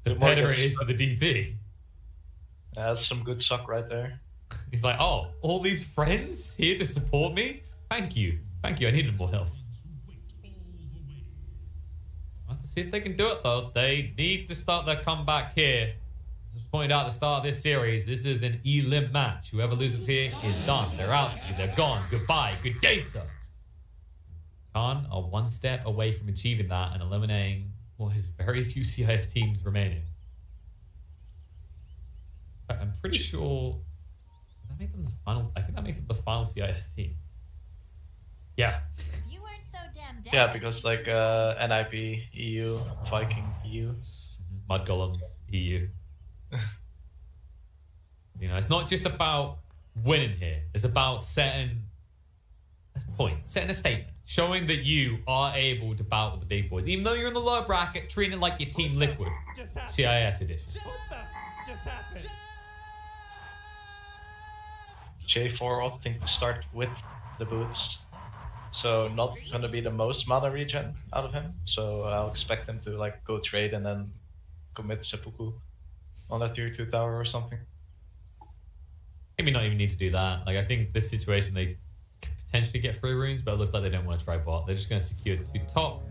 the better it is for the DP. Yeah, that's some good suck right there. He's like, oh, all these friends here to support me? Thank you. Thank you, I needed more health. We'll have to see if they can do it, though. They need to start their comeback here. As pointed out at the start of this series, this is an elim match. Whoever loses here is done. They're out. They're gone. Goodbye. Good day, sir. Khan are one step away from achieving that and eliminating what is very few CIS teams remaining. I'm pretty sure that made them the final. I think that makes them the final CIS team. Yeah. You weren't so damn dead. Yeah, because like NIP, EU, Viking, EU. Mud Golems, EU. You know, it's not just about winning here. It's about setting point, setting a statement, showing that you are able to battle with the big boys, even though you're in the lower bracket, treating it like your Team Liquid, CIS edition. J4 I think to start with the boots. So not gonna be the most mana regen out of him. So I'll expect him to like go trade and then commit seppuku on that tier 2 tower or something. Maybe not even need to do that. Like I think this situation they could potentially get 3 runes, but it looks like they don't want to try bot. They're just going to secure 2 top.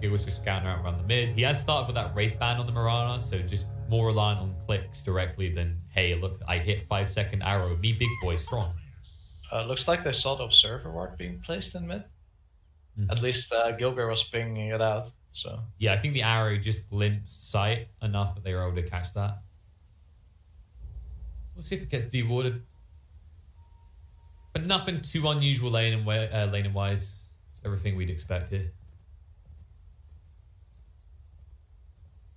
He was just scouting around the mid. He has started with that Wraith Band on the Mirana, so just more reliant on clicks directly than, hey, look, I hit 5-second arrow. Me big boy strong. Looks like they saw the Observer Ward being placed in mid. At least Gilbert was pinging it out. So yeah, I think the arrow just glimpsed sight enough that they were able to catch that. We'll see if it gets dewarded. But nothing too unusual laning wise. Everything we'd expect here.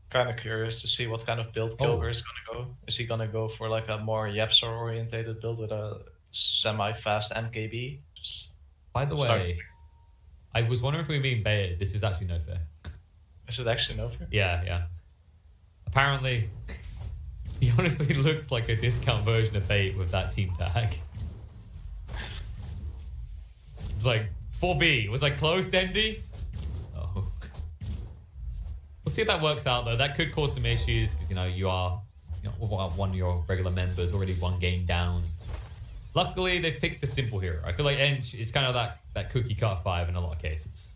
Kind of curious to see what kind of build Gilbert is going to go. Is he going to go for like a more Yapsor orientated build with a semi-fast NKB? By the way, I was wondering if we were being baited. This is actually no fair. Is it actually no fair? Yeah. Apparently, he honestly looks like a discount version of bait with that team tag. It's like 4B. It was like close, Dendy. Oh. We'll see if that works out though. That could cause some issues because you are one of your regular members already 1 game down. Luckily, they picked the simple hero. I feel like Ench is kind of that cookie cutter 5 in a lot of cases.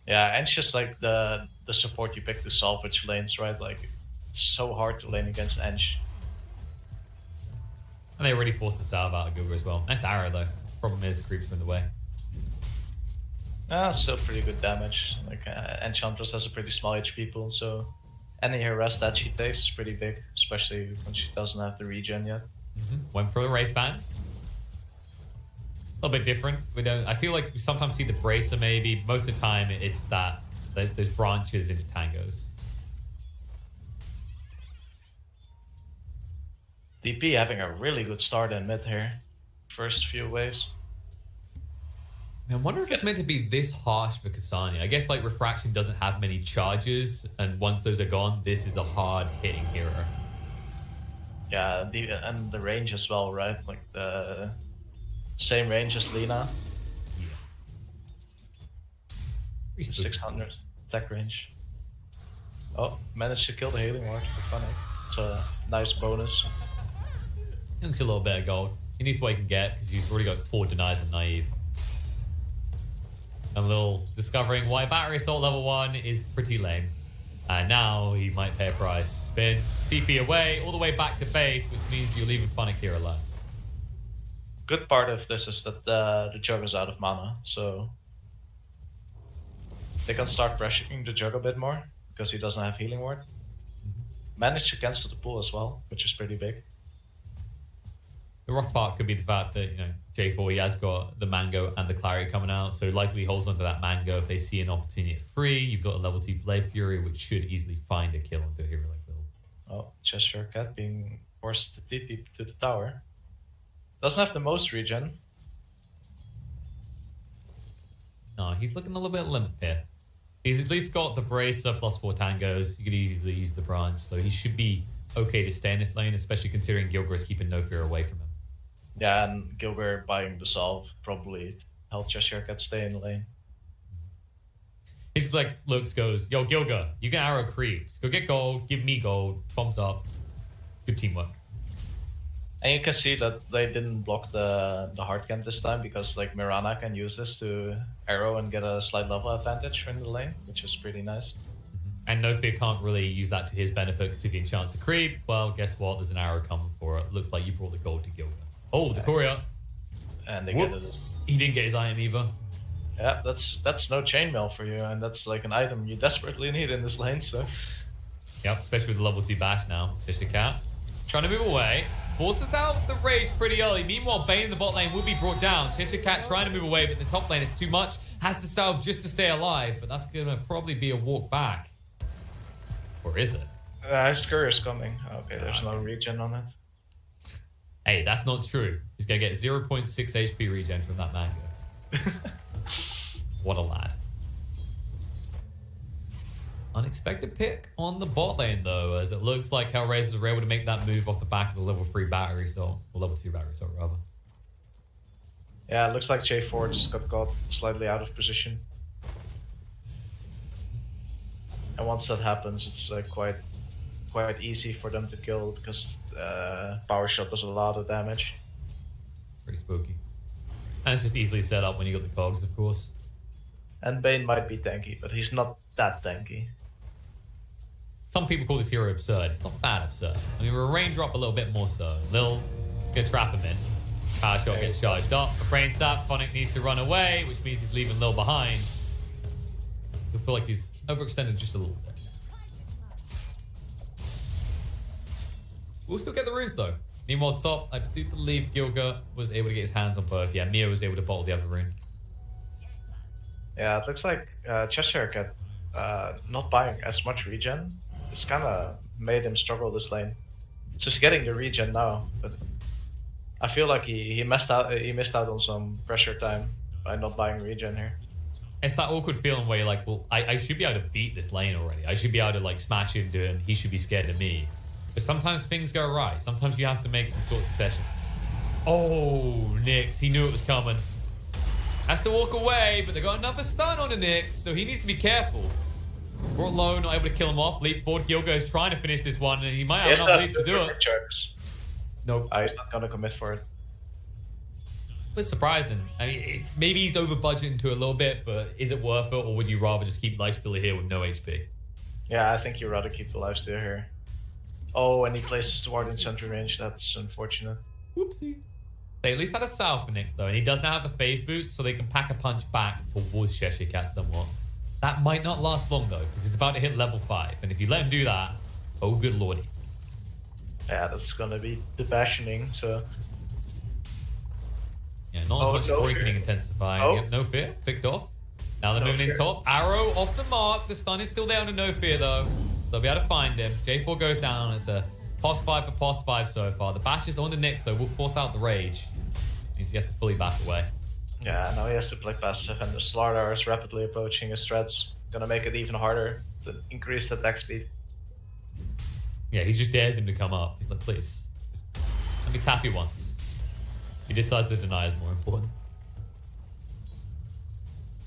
Yeah, Ench is like the support you pick to salvage lanes, right? Like it's so hard to lane against Ench. And they already forced the salve out of Google as well. Nice arrow though. Problem is creeps in the way. Still pretty good damage. Like Enchantress has a pretty small HP pool, so any harass that she takes is pretty big, especially when she doesn't have the regen yet. Went for the Wraith Band. A little bit different. I feel like we sometimes see the Bracer maybe. Most of the time it's that there's branches into tangos. DP having a really good start in mid here. First few waves. I wonder if it's meant to be this harsh for Kasani. I guess like Refraction doesn't have many charges, and once those are gone, this is a hard hitting hero. Yeah, and the range as well, right? Like the same range as Lina. Yeah. 600 attack range. Oh, managed to kill the healing ward. Funny. It's a nice bonus. He looks a little bit of gold. He needs what he can get because he's already got 4 denies and naive. A little discovering why battery assault level 1 is pretty lame. And now he might pay a price. Spin, TP away, all the way back to base, which means you're leaving Funnick here alone. Good part of this is that the Jug is out of mana, so they can start pressuring the Jug a bit more because he doesn't have healing ward. Managed to cancel the pool as well, which is pretty big. The rough part could be the fact that, J4, he has got the Mango and the Clary coming out, so likely he holds onto that Mango. If they see an opportunity at free, you've got a level 2 Blade Fury, which should easily find a kill onto a hero like Bill. Oh, Cheshire Cat being forced to TP to the tower. Doesn't have the most regen. No, he's looking a little bit limp here. He's at least got the Bracer plus 4 tangos. You could easily use the branch, so he should be okay to stay in this lane, especially considering Gilgor is keeping no fear away from him. Yeah, and Gilbert buying the solve probably helped Cheshire Cat stay in the lane. He's like, goes, yo, Gilga, you can arrow creeps. Go get gold, give me gold, thumbs up. Good teamwork. And you can see that they didn't block the hard camp this time because like Mirana can use this to arrow and get a slight level advantage in the lane, which is pretty nice. And No Fear can't really use that to his benefit because if he enchants a creep, well, guess what? There's an arrow coming for it. Looks like you brought the gold to Gilga. Oh, the courier. And they get it. He didn't get his item either. Yeah, that's no chainmail for you, and that's like an item you desperately need in this lane, so. Yep, especially with the level 2 bash now. Cheshire Cat trying to move away. Forces out the rage pretty early. Meanwhile, Bane in the bot lane will be brought down. Cheshire Cat trying to move away, but the top lane is too much. Has to salve just to stay alive, but that's going to probably be a walk back. Or is it? His courier's coming. Okay, there's no regen on it. Hey, that's not true. He's going to get 0.6 HP regen from that mango. What a lad. Unexpected pick on the bot lane, though, as it looks like Hellraisers were able to make that move off the back of the level 3 battery, or level 2 battery, rather. Yeah, it looks like J4 just got caught slightly out of position. And once that happens, it's quite easy for them to kill because power shot does a lot of damage. Pretty spooky. And it's just easily set up when you got the cogs, of course. And Bane might be tanky, but he's not that tanky. Some people call this hero absurd. It's not that absurd. I mean, we're a raindrop a little bit more so. Lil gonna trap him in. Power shot gets charged up. A brain sap. Phonic needs to run away, which means he's leaving Lil behind. I feel like he's overextended just a little bit. We'll still get the runes though. Meanwhile, top, I do believe Gilga was able to get his hands on both. Yeah, Mio was able to bottle the other rune. Yeah, it looks like Cheshire Cat not buying as much regen. It's kind of made him struggle this lane. Just getting the regen now, but I feel like he missed out. He missed out on some pressure time by not buying regen here. It's that awkward feeling where you're like, well, I should be able to beat this lane already. I should be able to like smash into him. He should be scared of me. But sometimes things go right. Sometimes you have to make some sorts of sessions. Oh, Nyx, he knew it was coming. Has to walk away, but they got another stun on the Nyx, so he needs to be careful. Brought low, not able to kill him off. Leap forward, Gilga is trying to finish this one, and he might have enough leaps to do it. Nope. He's not gonna commit for it. It's surprising. I mean, maybe he's over budgeting to a little bit, but is it worth it, or would you rather just keep lifestealer here with no HP? Yeah, I think you'd rather keep the lifestealer here. Oh, and he places the ward in center range. That's unfortunate. Whoopsie. They at least had a South for Nyx, though, and he does now have the phase boost, so they can pack a punch back towards Cheshire Cat somewhat. That might not last long, though, because he's about to hit level 5, and if you let him do that, oh good lordy. Yeah, that's gonna be the bastioning, so... Yeah, not as much awakening intensifying. Oh. Yep, no fear, picked off. Now they're moving in top. Arrow off the mark. The stun is still there on the no fear, though. So they'll be able to find him. J4 goes down. It's a pos 5 for pos 5 so far. The bash is on the Nyx, though. Will force out the rage. Means he has to fully back away. Yeah, now he has to play passive, and the Slardar is rapidly approaching his threads. Gonna make it even harder to increase the attack speed. Yeah, he just dares him to come up. He's like, please, just let me tap you once. He decides to deny is more important.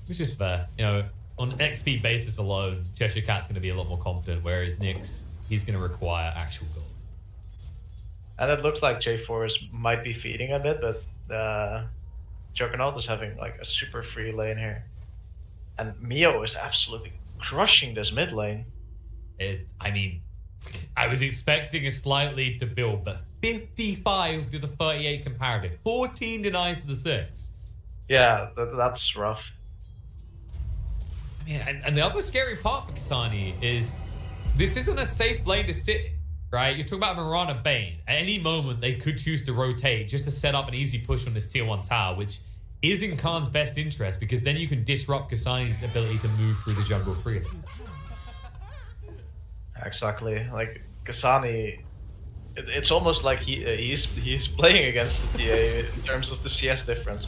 Which is fair. You know, on XP basis alone, Cheshire Cat's going to be a lot more confident, whereas Nyx, he's going to require actual gold. And it looks like J4 might be feeding a bit, but Juggernaut is having like a super free lane here. And Mio is absolutely crushing this mid lane. I mean, I was expecting a slightly to build, but 55 to the 38 comparative. 14 denies to the 6. Yeah, that's rough. I mean, and the other scary part for Kasani is this isn't a safe lane to sit in, right? You're talking about Mirana Bane. At any moment, they could choose to rotate just to set up an easy push on this tier 1 tower, which is in Khan's best interest because then you can disrupt Kasani's ability to move through the jungle freely. Exactly. Like, Kasani, it's almost like he's playing against the TA in terms of the CS difference.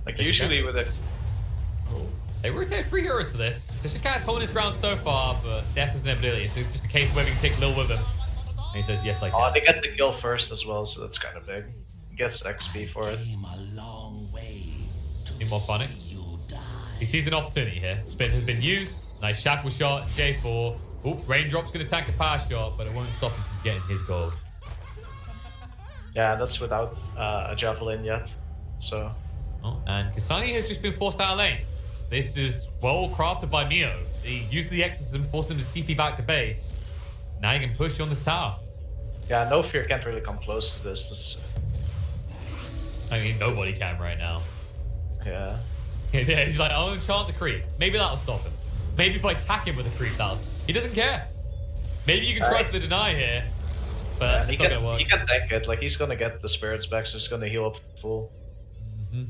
Like, usually with it... They rotate 3 heroes for this. Cheshire Cat's holding his ground so far, but death is an ability. So just a case where we can take Lil with him. And he says, yes, I can. Oh, they get the kill first as well, so that's kind of big. He gets XP for it. Need more Phonic. He sees an opportunity here. Spin has been used. Nice shackle shot. J4. Oop, Raindrop's going to tank a power shot, but it won't stop him from getting his gold. Yeah, that's without a javelin yet. So. Oh, and Kasani has just been forced out of lane. This is well crafted by Mio. He used the exorcism, forced him to TP back to base. Now he can push on this tower. Yeah, no fear can't really come close to this. I mean, nobody can right now. Yeah. Yeah, he's like, I'll enchant the creep. Maybe that'll stop him. Maybe if I attack him with a creep, he doesn't care. Maybe you can try for the deny here, but it's not gonna work. He can tank it. Like, he's gonna get the spirits back, so he's gonna heal up full. Mm-hmm.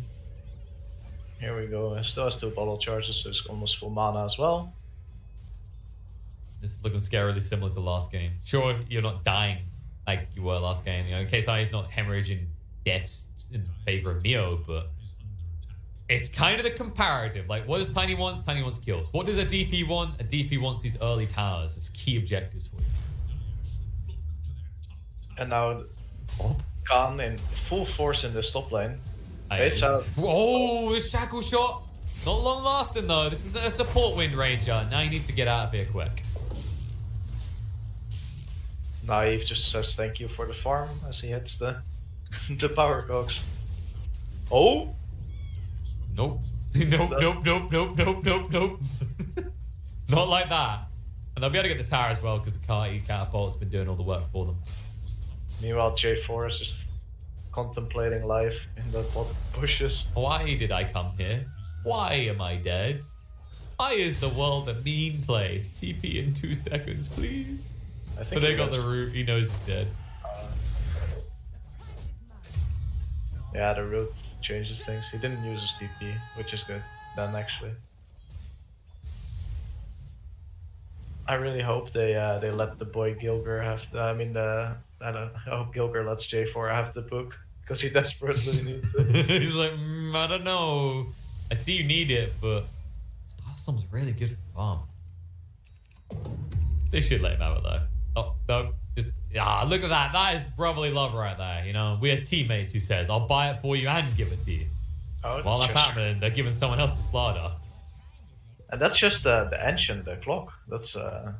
Here we go. He still has 2 bottle charges, so he's almost full mana as well. This is looking scarily similar to last game. Sure, you're not dying like you were last game. You know, in case he's not hemorrhaging deaths in favor of Mio, but it's kind of the comparative. Like, what does Tiny want? Tiny wants kills. What does a DP want? A DP wants these early towers as key objectives for you. And now Khan in full force in the top lane. Oh, the shackle shot. Not long lasting though. This isn't a support Wind Ranger. Now he needs to get out of here quick. Naive just says thank you for the farm as he hits the the power cogs. Oh! Nope. Nope. Not like that. And they'll be able to get the tower as well because the catapult's been doing all the work for them. Meanwhile, J4 is just contemplating life in the bushes. Why did I come here? Why am I dead? Why is the world a mean place? TP in 2 seconds, please. I think but they got the root. He knows he's dead. Yeah, the root changes things. He didn't use his TP, which is good then actually. I really hope they let the boy Gilger have. I hope Gilger lets J4 have the book because he desperately needs it. He's like, I don't know. I see you need it, but Starstorm's really good for farm. They should let him have it though. Oh no, just look at that. That is brotherly love right there. You know, we are teammates. He says, "I'll buy it for you and give it to you." Oh, while that's happening, they're giving someone else to slaughter. And that's just the engine, the clock. That's a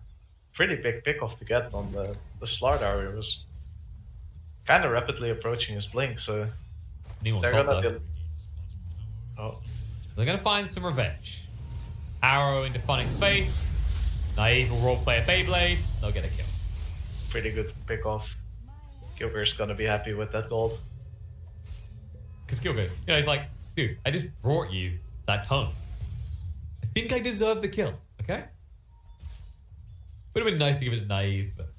pretty big pickoff to get on the Slardar. It was kind of rapidly approaching his blink, so they're gonna They're gonna find some revenge. Arrow into Phonic's face. Naive will roleplay a Beyblade. They'll get a kill. Pretty good pickoff. Gilger's gonna be happy with that gold. Because Gilger, he's like, dude, I just brought you that tone. I think I deserve the kill, okay? Would have been nice to give it to Naive, but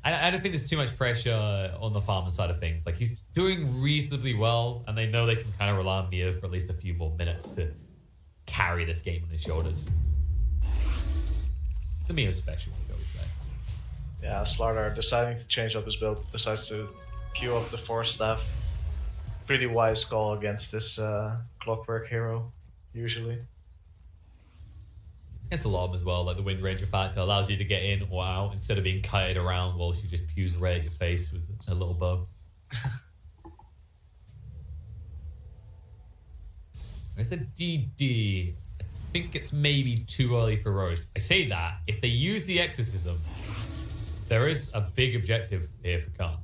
I don't think there's too much pressure on the farmer side of things. Like, he's doing reasonably well, and they know they can kind of rely on Mio for at least a few more minutes to carry this game on his shoulders. The Mio special, I would say. Yeah, Slardar deciding to change up his build, decides to queue up the Force Staff. Pretty wise call against this Clockwork hero, usually. It's a lot as well, like the Wind Ranger factor allows you to get in or out instead of being kited around while she just pews right at your face with a little bow. It's a DD. I think it's maybe too early for Roche. I say that, if they use the Exorcism, there is a big objective here for Khan.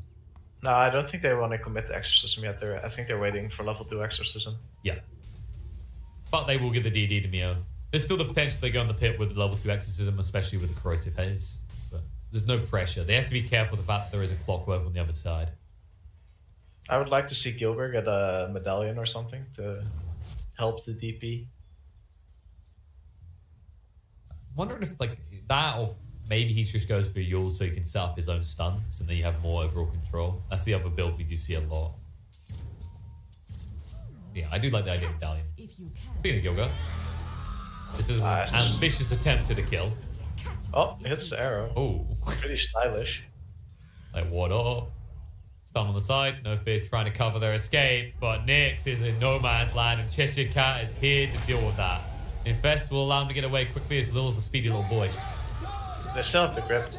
No, I don't think they want to commit the Exorcism yet. I think they're waiting for level 2 Exorcism. Yeah. But they will give the DD to Mio. There's still the potential they go in the pit with level 2 Exorcism, especially with the Corrosive Haze. But there's no pressure. They have to be careful of the fact that there is a Clockwork on the other side. I would like to see Gilbert get a medallion or something to help the DP. I'm wondering if like that, or maybe he just goes for Yule so he can set up his own stunts and then you have more overall control. That's the other build we do see a lot. Yeah, I do like the idea of medallion. Speaking of Gilga, this is an ambitious attempt at a kill. Oh, it hits the arrow. Oh. Pretty stylish. Like, what up? Stun on the side. No fear trying to cover their escape. But Nyx is in no man's land and Cheshire Cat is here to deal with that. Infest will allow him to get away quickly as Lil's a speedy little boy. They still have the grip.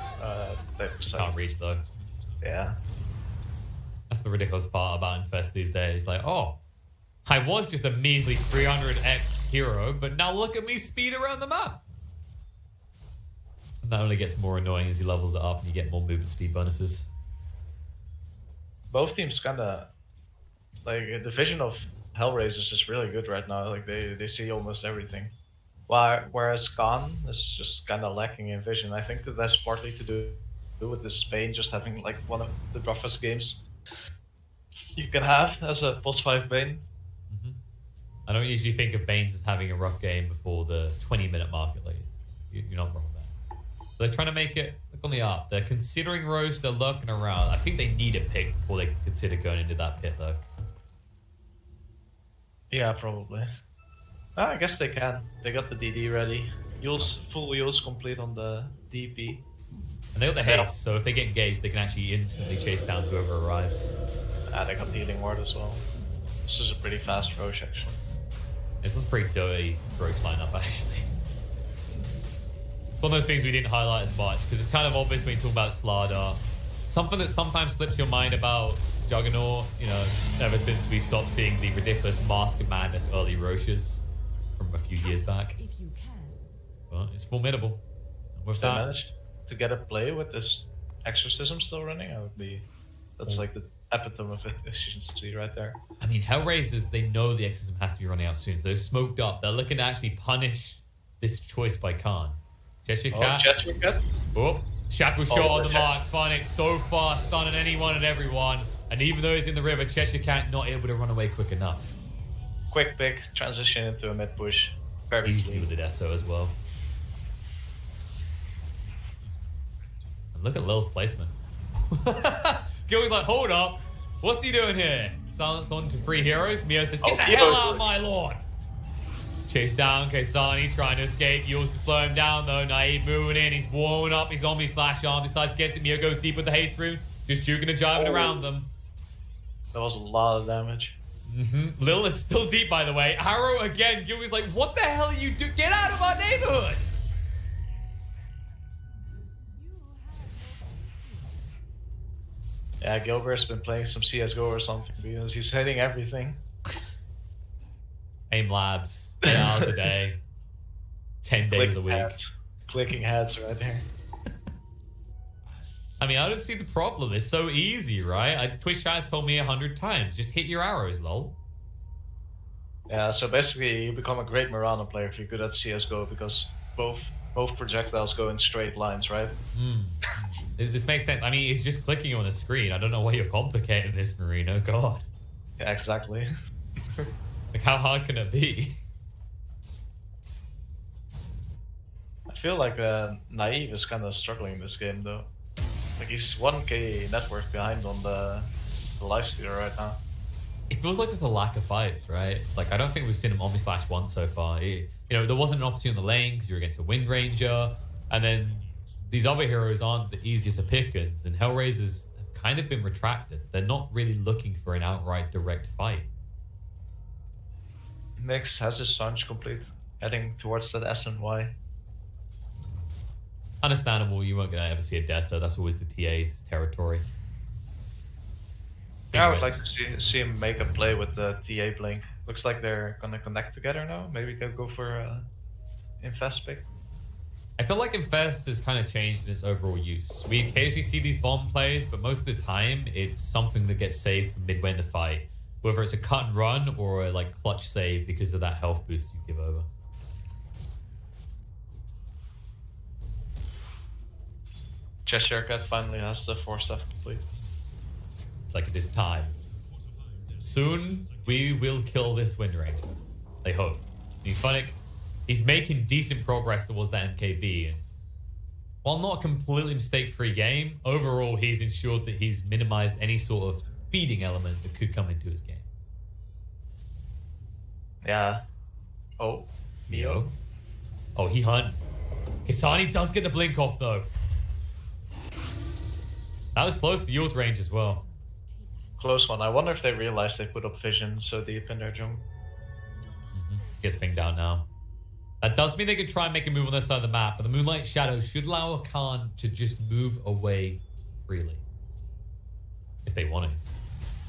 Can't reach though. Yeah. That's the ridiculous part about Infest these days. Like, oh, I was just a measly 300x hero, but now look at me speed around the map. And that only gets more annoying as he levels it up and you get more movement speed bonuses. Both teams kind of like the vision of Hellraisers is really good right now. Like they see almost everything, whereas Khan is just kind of lacking in vision. I think that's partly to do with this Spain just having like one of the roughest games you can have as a post 5 Bane. I don't usually think of Banes as having a rough game before the 20-minute mark at least. You're not wrong there. They're trying to make it look on the up. They're considering Roche. They're lurking around. I think they need a pick before they consider going into that pit though. Yeah, probably. I guess they can. They got the DD ready. Full Yules complete on the DP. And they got the haste, so if they get engaged, they can actually instantly chase down whoever arrives. They got healing ward as well. This is a pretty fast Roche, actually. This is a pretty dirty Roche lineup, actually. It's one of those things we didn't highlight as much, because it's kind of obvious when you talk about Slardar. Something that sometimes slips your mind about Juggernaut, you know, ever since we stopped seeing the ridiculous Mask of Madness early Roches from a few years back. Well, it's formidable. And with If they that, managed to get a play with this exorcism still running, that's like the epitome of efficiency right there. I mean, Hellraisers, they know the exorcism has to be running out soon, so they're smoked up. They're looking to actually punish this choice by Khan. Cheshire Cat. Cheshire Cat. Oh, Shackle shot on the mark. Phonics so fast, stunning anyone and everyone. And even though he's in the river, Cheshire Cat not able to run away quick enough. Quick pick, transition into a mid push. Very easily with the Deso as well. And look at Lil's placement. Gil's like, hold up. What's he doing here? Silence on to 3 heroes. Mio says, get the hell out, my lord. Chase down Kaysani, trying to escape. Yules to slow him down, though. Naive moving in. He's warming up his zombie slash arm. Decides to get it. Mio goes deep with the haste rune. Just juking and jiving around them. That was a lot of damage. Lil is still deep, by the way. Arrow again. Gil is like, what the hell are you doing? Get out of our neighborhood! Yeah, Gilbert's been playing some CSGO or something because he's hitting everything. AIM Labs, 8 hours a day, 10 days a week. Clicking heads right there. I mean, I don't see the problem. It's so easy, right? Twitch chat has told me 100 times. Just hit your arrows, lol. Yeah, so basically you become a great Mirana player if you're good at CSGO because both projectiles go in straight lines, right? This makes sense. I mean, it's just clicking on the screen. I don't know why you're complicating this, Marino. God. Yeah, exactly. Like, how hard can it be? I feel like Naive is kind of struggling in this game, though. Like, he's 1k net worth behind on the lifestealer right now. It feels like there's a lack of fights, right? Like, I don't think we've seen him Omni/1 so far. You know, there wasn't an opportunity in the lane because you're against a Wind Ranger, and then these other heroes aren't the easiest of pickings, and Hellraisers have kind of been retracted. They're not really looking for an outright direct fight. Nyx has his Sanj complete, heading towards that S and Y. Understandable, you weren't going to ever see a Deso. That's always the TA's territory. Yeah, I would like to see him make a play with the TA Blink. Looks like they're going to connect together now. Maybe they'll go for Infest pick. I feel like Infest has kind of changed in its overall use. We occasionally see these bomb plays, but most of the time, it's something that gets saved from midway in the fight. Whether it's a cut and run or a clutch save because of that health boost you give over. Cheshire Cat finally has the 4-step complete. It's like it is time. Soon, we will kill this Wind Ranger. I hope. I mean, Funnick, he's making decent progress towards that MKB. And while not a completely mistake-free game, overall, he's ensured that he's minimized any sort of feeding element that could come into his game. Yeah. Oh, Mio. Oh, he hunt. Kisani does get the blink off, though. That was close to yours range as well. Close one. I wonder if they realized they put up vision so deep in their jungle. Gets pinged down now. That does mean they could try and make a move on this side of the map, but the Moonlight Shadow should allow Khan to just move away freely. If they want to.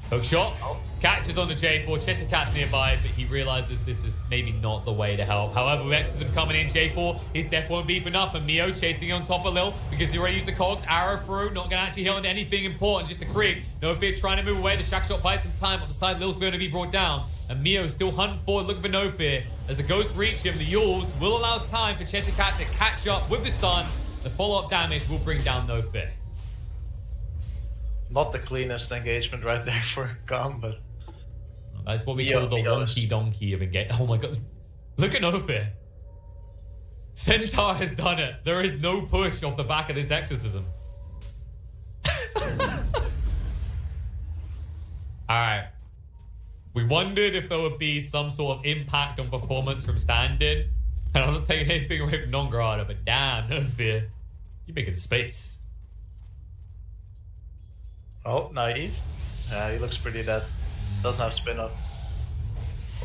Hook shot. Catches on the J4. Cheshire Cat's nearby, but he realizes this is maybe not the way to help. However, with Exorcism coming in, J4, his death won't be enough. And Mio chasing on top of Lil because he already used the cogs. Arrow through, not going to actually hit on anything important, just a creep. No fear trying to move away. The shack shot buys some time on the side. Lil's going to be brought down. And Mio still hunting forward, looking for no fear. As the ghosts reach him, the Yules will allow time for Cheshire Cat to catch up with the stun. The follow-up damage will bring down no fear. Not the cleanest engagement right there for Khan, but... That's what we call the wonky donkey of engagement. Oh my god. Look at no fear. Centaur has done it. There is no push off the back of this exorcism. Alright. We wondered if there would be some sort of impact on performance from stand-in. And I'm not taking anything away from Non-Grata, but damn, no fear. You're making space. Oh, naive. He looks pretty dead. Doesn't have spin up.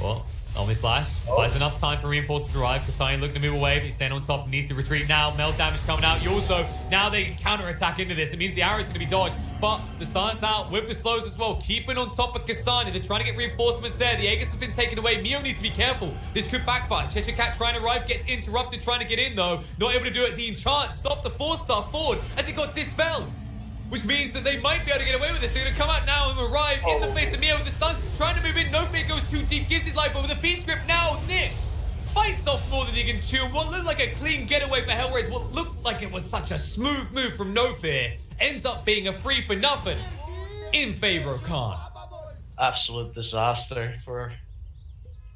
Oh, only slash. Buys enough time for reinforcements to arrive. Kasai looking to move away, but he's staying on top and needs to retreat now. Melt damage coming out. Yours though, now they can counter-attack into this. It means the arrow's going to be dodged, but the silence out with the slows as well. Keeping on top of Kasani. They're trying to get reinforcements there. The Aegis has been taken away. Mio needs to be careful. This could backfire. Cheshire Cat trying to arrive, gets interrupted, trying to get in though. Not able to do it. The enchant stopped the 4-star forward as it got dispelled. Which means that they might be able to get away with this. They're going to come out now and arrive in the face of Mio with the stun. Trying to move in. No fear goes too deep. Gives his life over the Fiend's Grip. Now Nyx fights off more than he can chew. What looked like a clean getaway for Hellraisers. What looked like it was such a smooth move from No Fear ends up being a free for nothing in favor of Khan. Absolute disaster for...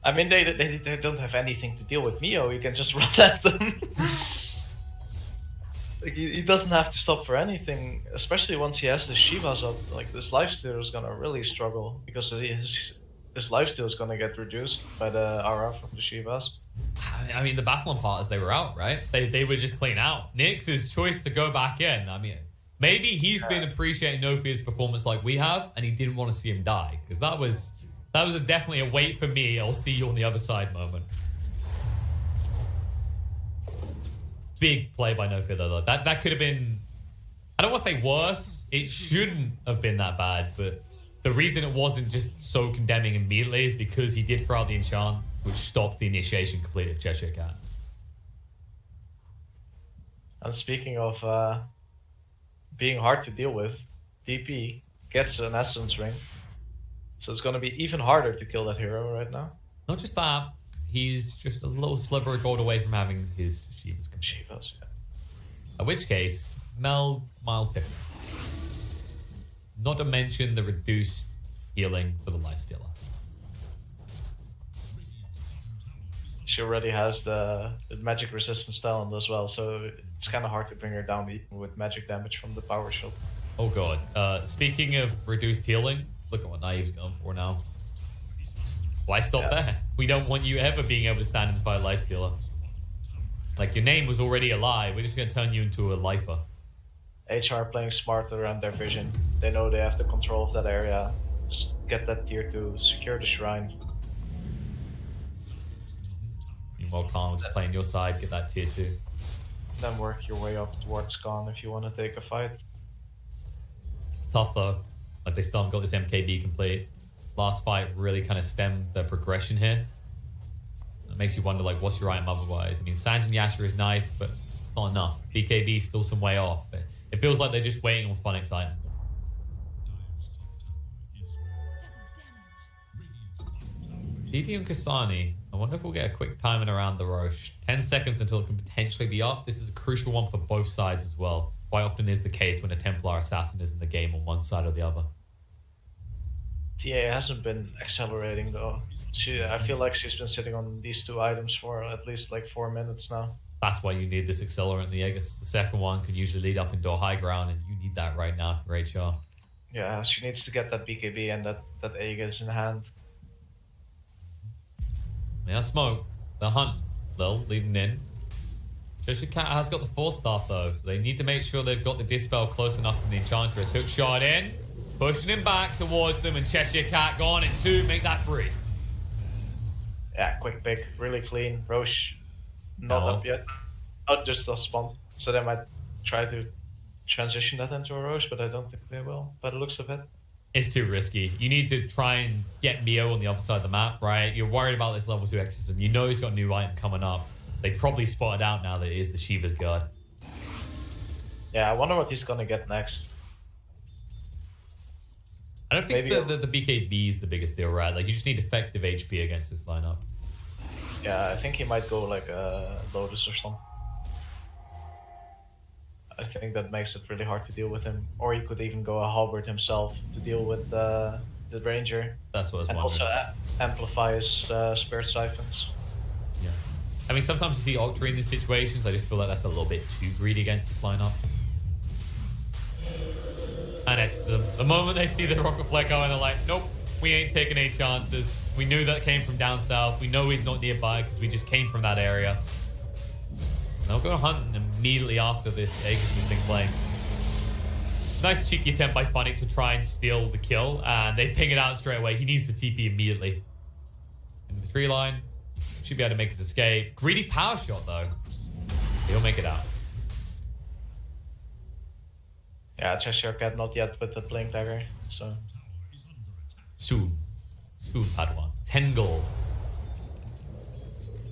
I mean, they don't have anything to deal with Mio. You can just run at them. Like, he doesn't have to stop for anything, especially once he has the Shivas up. Like, this lifesteal is gonna really struggle because his lifesteal is gonna get reduced by the aura from the Shivas. I mean, the Bathlon parters, they were out, right? They were just clean out. Nyx's choice to go back in. I mean, maybe he's been appreciating No Fear's performance like we have, and he didn't want to see him die, because that was definitely a wait for me. I'll see you on the other side moment. Big play by No Fear though. That could have been, I don't want to say worse. It shouldn't have been that bad, but the reason it wasn't just so condemning immediately is because he did throw out the enchant, which stopped the initiation completely of Cheshire Cat. And speaking of being hard to deal with, DP gets an Essence Ring. So it's going to be even harder to kill that hero right now. Not just that, he's just a little sliver of gold away from having his Shivas. Shivas, yeah. In which case, mild tip. Not to mention the reduced healing for the Lifestealer. She already has the magic resistance talent as well, so it's kind of hard to bring her down even with magic damage from the power shield. Oh god. Speaking of reduced healing, look at what Naive's going for now. Why stop there? We don't want you ever being able to stand and fight Lifestealer. Like, your name was already a lie. We're just going to turn you into a lifer. HR playing smart around their vision. They know they have the control of that area. Just get that tier 2, secure the shrine. Meanwhile, Khan will just play on your side, get that tier 2. Then work your way up towards Khan if you want to take a fight. It's tough though. Like, they still haven't got this MKB complete. Last fight really kind of stemmed the progression here. It makes you wonder, like, what's your item otherwise? I mean, Sanjin Yasha is nice, but not enough. BKB is still some way off. It feels like they're just waiting on Funix item. DD and Kasani. I wonder if we'll get a quick timing around the Roche. 10 seconds until it can potentially be up. This is a crucial one for both sides as well. Quite often is the case when a Templar assassin is in the game on one side or the other. TA hasn't been accelerating though. I feel like she's been sitting on these 2 items for at least like 4 minutes now. That's why you need this accelerant in the Aegis. The second one can usually lead up into a high ground, and you need that right now for HR. Yeah, she needs to get that BKB and that Aegis in hand. Yeah, smoke. The hunt, Lil, leading in. Cheshire Cat has got the 4-star though, so they need to make sure they've got the Dispel close enough from the Enchantress. Hook shot in, pushing him back towards them, and Cheshire Cat gone in 2, make that 3. Yeah, quick pick, really clean. Roche not up yet. Not just a spawn. So they might try to transition that into a Roche, but I don't think they will, by the looks of it. It's too risky. You need to try and get Mio on the other side of the map, right? You're worried about this level 2 exorcism. You know he's got a new item coming up. They probably spotted out now that it is the Shiva's guard. Yeah, I wonder what he's gonna get next. I don't think the BKB is the biggest deal, right? Like, you just need effective HP against this lineup. Yeah, I think he might go like a Lotus or something. I think that makes it really hard to deal with him. Or he could even go a Halberd himself to deal with the Ranger. That's what I was and wondering. Also amplify his Spirit Siphons. Yeah. I mean, sometimes you see Octree in these situations. I just feel like that's a little bit too greedy against this lineup. And it's the moment they see the Rocket Flare going, they're like, nope, we ain't taking any chances. We knew that came from down south. We know he's not nearby because we just came from that area. And they'll go hunting immediately after this Aegis has been playing. Nice cheeky attempt by Funnick to try and steal the kill, and they ping it out straight away. He needs to TP immediately. Into the tree line. Should be able to make his escape. Greedy power shot, though. He'll make it out. Yeah, Cheshire Cat not yet with the Blink Dagger, so... Soon. Soon, Padawan. 10 gold.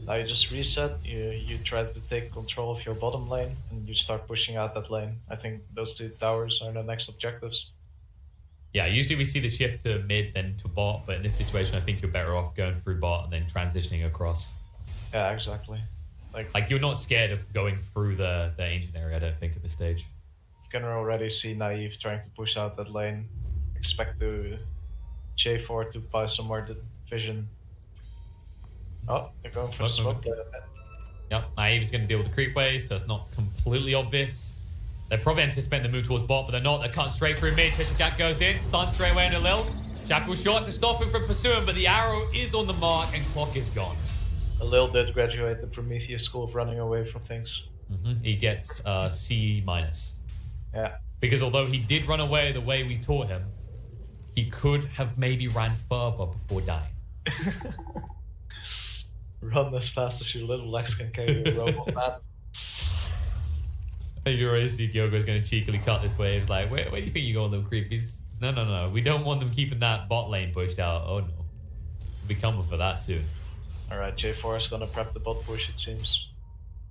Now you just reset, you try to take control of your bottom lane, and you start pushing out that lane. I think those 2 towers are the next objectives. Yeah, usually we see the shift to mid, then to bot, but in this situation, I think you're better off going through bot and then transitioning across. Yeah, exactly. Like you're not scared of going through the ancient area, I don't think, at this stage. You can already see Naive trying to push out that lane. Expect to J4 to buy some more vision. Oh, they're going for the smoke. Yep, Naive's going to deal with the creep wave, so it's not completely obvious. They're probably anticipating the move towards bot, but they're not. They're cutting straight through mid. Cheshire Cat goes in, stunned straight away into Lil. Shackle shot to stop him from pursuing, but the arrow is on the mark and clock is gone. Lil did graduate the Prometheus school of running away from things. He gets C-. Yeah. Because although he did run away the way we taught him, he could have maybe ran further before dying. Run as fast as your little legs can carry a robot, man. I think you already see Gyogo's going to cheekily cut this wave. It's like, where do you think you're going, little creepies? No. We don't want them keeping that bot lane pushed out. Oh, no. We'll be coming for that soon. Alright, J4 is going to prep the bot push, it seems.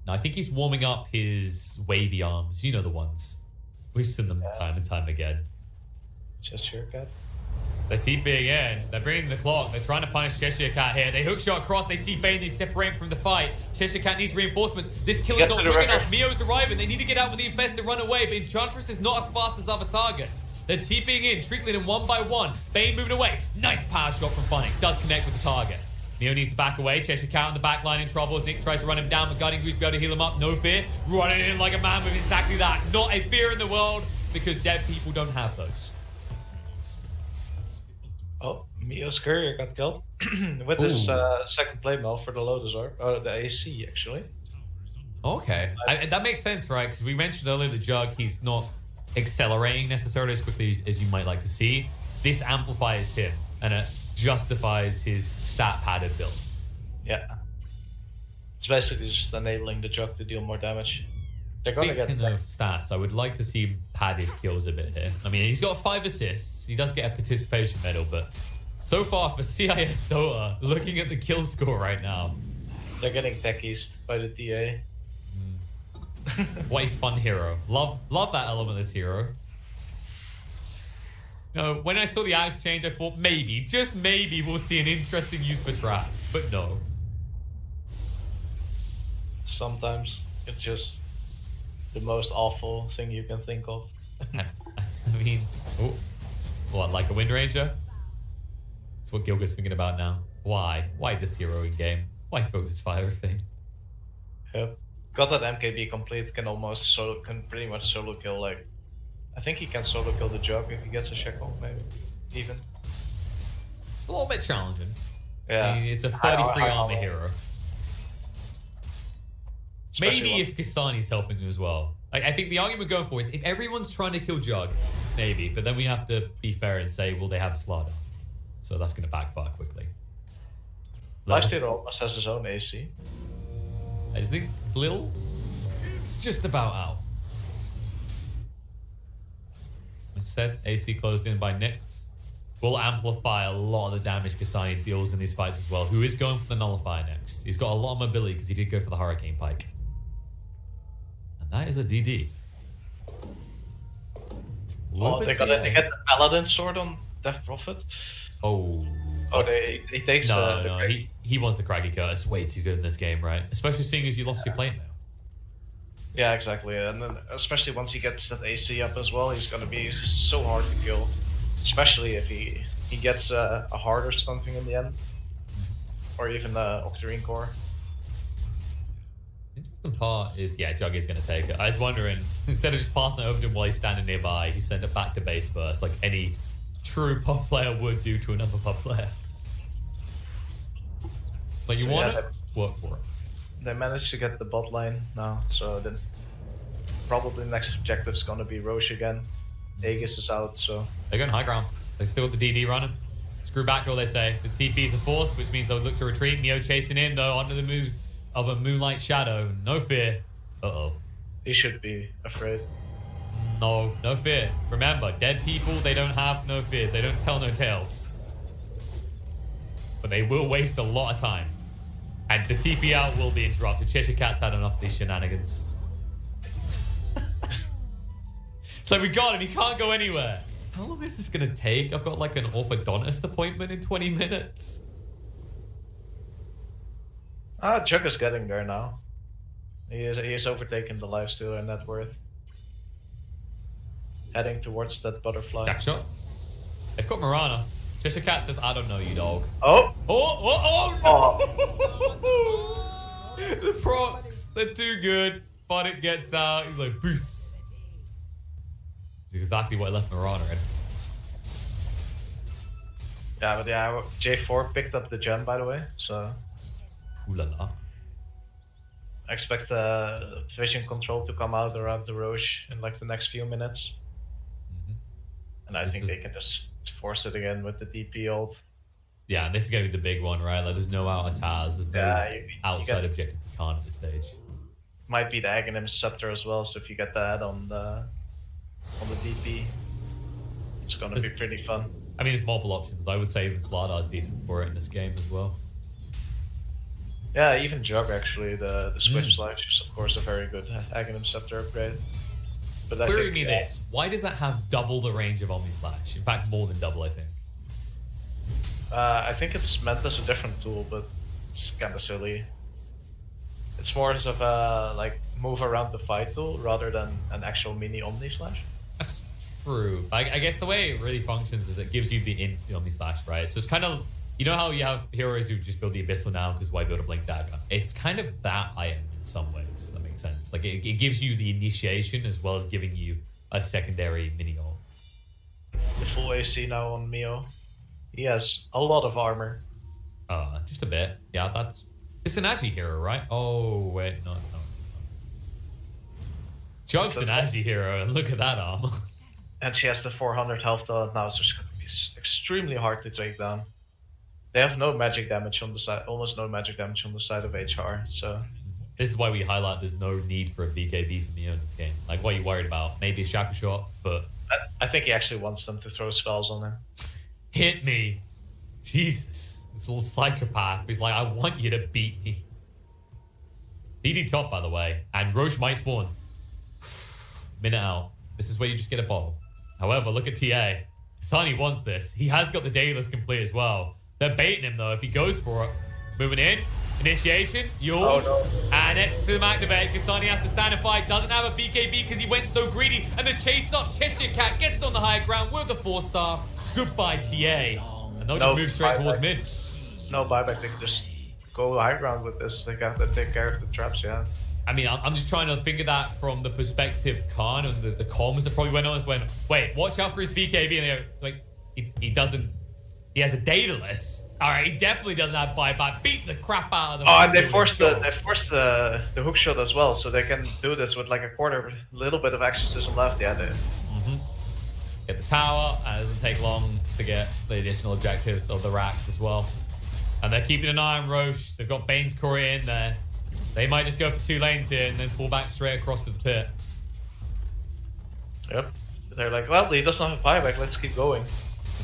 No, I think he's warming up his wavy arms. You know the ones. We've seen them time and time again. Cheshire Cat. They're TPing in. They're bringing the clock. They're trying to punish Cheshire Cat here. They hook shot across. They see Bane. They separate from the fight. Cheshire Cat needs reinforcements. This kill is not quick enough. Mio's arriving. They need to get out with the Infest to run away, but Enchantress is not as fast as other targets. They're TPing in, trickling in one by one. Bane moving away. Nice power shot from Funnick. Does connect with the target. Mio needs to back away. Cheshire Cat on the back line in trouble as Nick tries to run him down, but Guardian Goose will be able to heal him up. No fear. Running in like a man with exactly that. Not a fear in the world, because dead people don't have those. Oh, Mio's courier got killed with his second play mail for the Lotus Orb. The AC, actually. Okay. That makes sense, right? Because we mentioned earlier the Jug, he's not accelerating necessarily as quickly as you might like to see. This amplifies him, and it justifies his stat padded build. Yeah. It's basically just enabling the Jug to deal more damage. They're going to get... Speaking of stats, I would like to see him pad his kills a bit here. I mean, he's got 5 assists. He does get a participation medal, but so far for CIS Dota, looking at the kill score right now. They're getting techies by the TA. What a fun hero. Love that element of this hero. You know, when I saw the axe change, I thought maybe, just maybe, we'll see an interesting use for traps, but no. Sometimes it's just the most awful thing you can think of. I mean, what, like a Wind Ranger? That's what Gilga's thinking about now. Why? Why this hero in game? Why focus fire thing? Yep. Got that MKB complete, can pretty much solo kill, like, I think he can solo kill the Jug if he gets a shackle, maybe, even. It's a little bit challenging. Yeah. I mean, it's a 33 armor hero. Maybe if Kasani's helping him as well. Like, I think the argument going for is if everyone's trying to kill Jug, maybe, but then we have to be fair and say, well, they have Slaughter. So that's going to backfire quickly. Lifesteal almost has his own AC. I think Lil is just about out. As said, AC closed in by Nyx. Will amplify a lot of the damage Kasani deals in these fights as well. Who is going for the Nullifier next? He's got a lot of mobility because he did go for the Hurricane Pike. And that is a DD. Oh, they get the Paladin sword on Death Prophet. Oh, he takes no, he wants the Craggy Cut. It's way too good in this game, right? Especially seeing as you lost your plate now. Yeah, exactly. And then especially once he gets that AC up as well, he's gonna be so hard to kill. Especially if he gets a heart or something in the end, or even the Octarine Core. The interesting part is, yeah, Jug is going to take it. I was wondering, instead of just passing it over to him while he's standing nearby, he sent it back to base first, like any true pub player would do to another pub player. Like, you want it? Work for it. They managed to get the bot lane now, so then probably the next objective is going to be Roche again. Aegis is out, so... They're going high ground. They still got the DD running. Screw back all they say. The TP's a force, which means they'll look to retreat. Neo chasing in, though, under the moves of a Moonlight Shadow. No fear. Uh-oh. He should be afraid. No fear. Remember, dead people, they don't have no fears. They don't tell no tales. But they will waste a lot of time. And the TP out will be interrupted. Cheshire Cat's had enough of these shenanigans. So we got him. He can't go anywhere. How long is this going to take? I've got like an orthodontist appointment in 20 minutes. Jug is getting there now. He is overtaking the lifestealer and net worth. Heading towards that butterfly. Jack shot. They've got Mirana. Cheshire Cat says, I don't know you, dog. Oh! Oh, no! The procs, they're too good. Bonnet gets out. He's like, boost. Which is exactly what I left Mirana in. Yeah, but yeah, J4 picked up the gem, by the way, so... Ooh la la. I expect vision control to come out around the Roche in like the next few minutes. And I think they can just force it again with the DP ult. Yeah, and this is going to be the big one, right? Like, there's no outer towers, there's no outside objective for Khan at this stage. Might be the Aghanim Scepter as well, so if you get that on the DP, it's going to be pretty fun. I mean, there's multiple options. I would say even Slardar's decent for it in this game as well. Yeah, even Jug actually. The Swift Slash is of course a very good Aghanim Scepter upgrade. But Query me this. Why does that have double the range of Omni Slash? In fact, more than double, I think. I think it's meant as a different tool, but it's kind of silly. It's more as of a like move around the fight tool rather than an actual mini Omni Slash. That's true. I guess the way it really functions is it gives you the infinite Omni Slash, right? So it's kind of, you know how you have heroes who just build the Abyssal now because why build a Blink Dagger? It's kind of that item in some ways, if that makes sense. Like it gives you the initiation as well as giving you a secondary mini ult. The full AC now on Mio. He has a lot of armor. Just a bit. Yeah, it's an Agi hero, right? Oh wait, no. Jug's an Agi hero, and look at that armor. And she has the 400 health though now, so it's going to be extremely hard to take down. They have no magic damage on the side, almost no magic damage on the side of HR, so... This is why we highlight there's no need for a BKB from Neo in this game. Like, what are you worried about? Maybe a Shaku Shot, but... I think he actually wants them to throw spells on him. Hit me! Jesus. This little psychopath. He's like, I want you to beat me. DD top, by the way, and Roche might spawn. Minute out. This is where you just get a bottle. However, look at TA. Sunny wants this. He has got the Daedalus complete as well. They're baiting him, though, if he goes for it. Moving in. Initiation. Yours. Oh, no. And X to activate. Kasani has to stand and fight. Doesn't have a BKB because he went so greedy. And the chase up. Cheshire Cat gets on the high ground with the 4-star. Goodbye, TA. And they'll just move straight towards mid. No buyback. They can just go high ground with this. They have to take care of the traps, yeah. I mean, I'm just trying to think of that from the perspective Khan and the comms that probably went on. When, wait, watch out for his BKB. And they go, like, he doesn't... He has a Daedalus. All right, he definitely doesn't have buyback. Beat the crap out of them. Oh, and they forced the hook shot as well, so they can do this with like a little bit of exorcism left. Yeah, they. Get the tower, and it doesn't take long to get the additional objectives of the racks as well. And they're keeping an eye on Roche. They've got Bane's Courier in there. They might just go for 2 lanes here and then fall back straight across to the pit. Yep. They're like, well, he doesn't have a buyback. Let's keep going.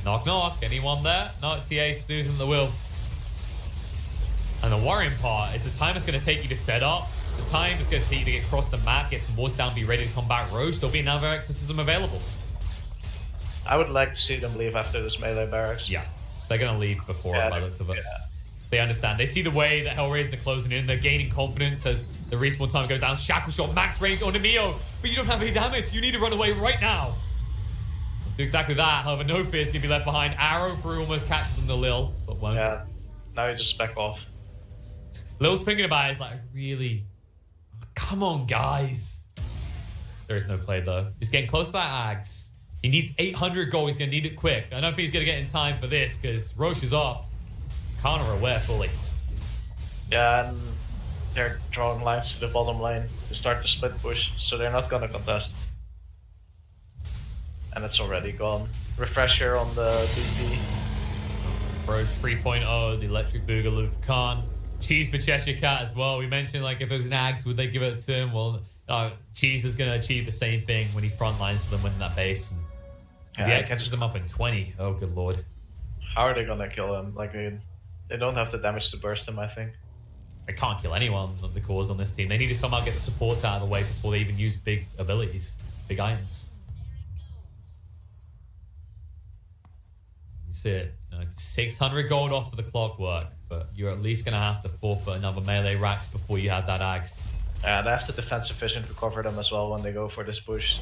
Knock, knock. Anyone there? No, TA snoozing the wheel. And the worrying part is the time it's going to take you to set up. The time it's going to take you to get across the map, get some wards down, be ready to combat Roche. There'll be another exorcism available. I would like to see them leave after this melee barracks. Yeah, they're going to leave before by the looks of it. Yeah. They understand. They see the way that Hellraisers are closing in. They're gaining confidence as the respawn time goes down. Shackle Shot, max range on Mio. But you don't have any damage. You need to run away right now. Do exactly that. However, no fears can be left behind. Arrow through almost catches them to Lil, but won't. Yeah, now you just back off. Lil's thinking about it. He's like, really? Come on, guys. There is no play, though. He's getting close to that Ags. He needs 800 gold. He's going to need it quick. I don't think he's going to get in time for this because Roche is up. Khan are aware fully. Yeah, and they're drawing lines to the bottom lane to start the split push, so they're not going to contest. And it's already gone. Refresher on the BP. Roche 3.0, the electric boogaloo of Khan. Cheese for Cheshire Cat as well. We mentioned like if there's an Ags, would they give it to him? Well, Cheese is going to achieve the same thing when he frontlines for them winning that base. And the exorcism up in 20. Oh, good lord. How are they going to kill him? Like, they don't have the damage to burst him, I think. They can't kill anyone on the cause on this team. They need to somehow get the support out of the way before they even use big abilities, big items. You see it. 600 gold off of the clockwork, but you're at least going to have to forfeit another melee racks before you have that Axe. Yeah, they have the defensive vision to cover them as well when they go for this push.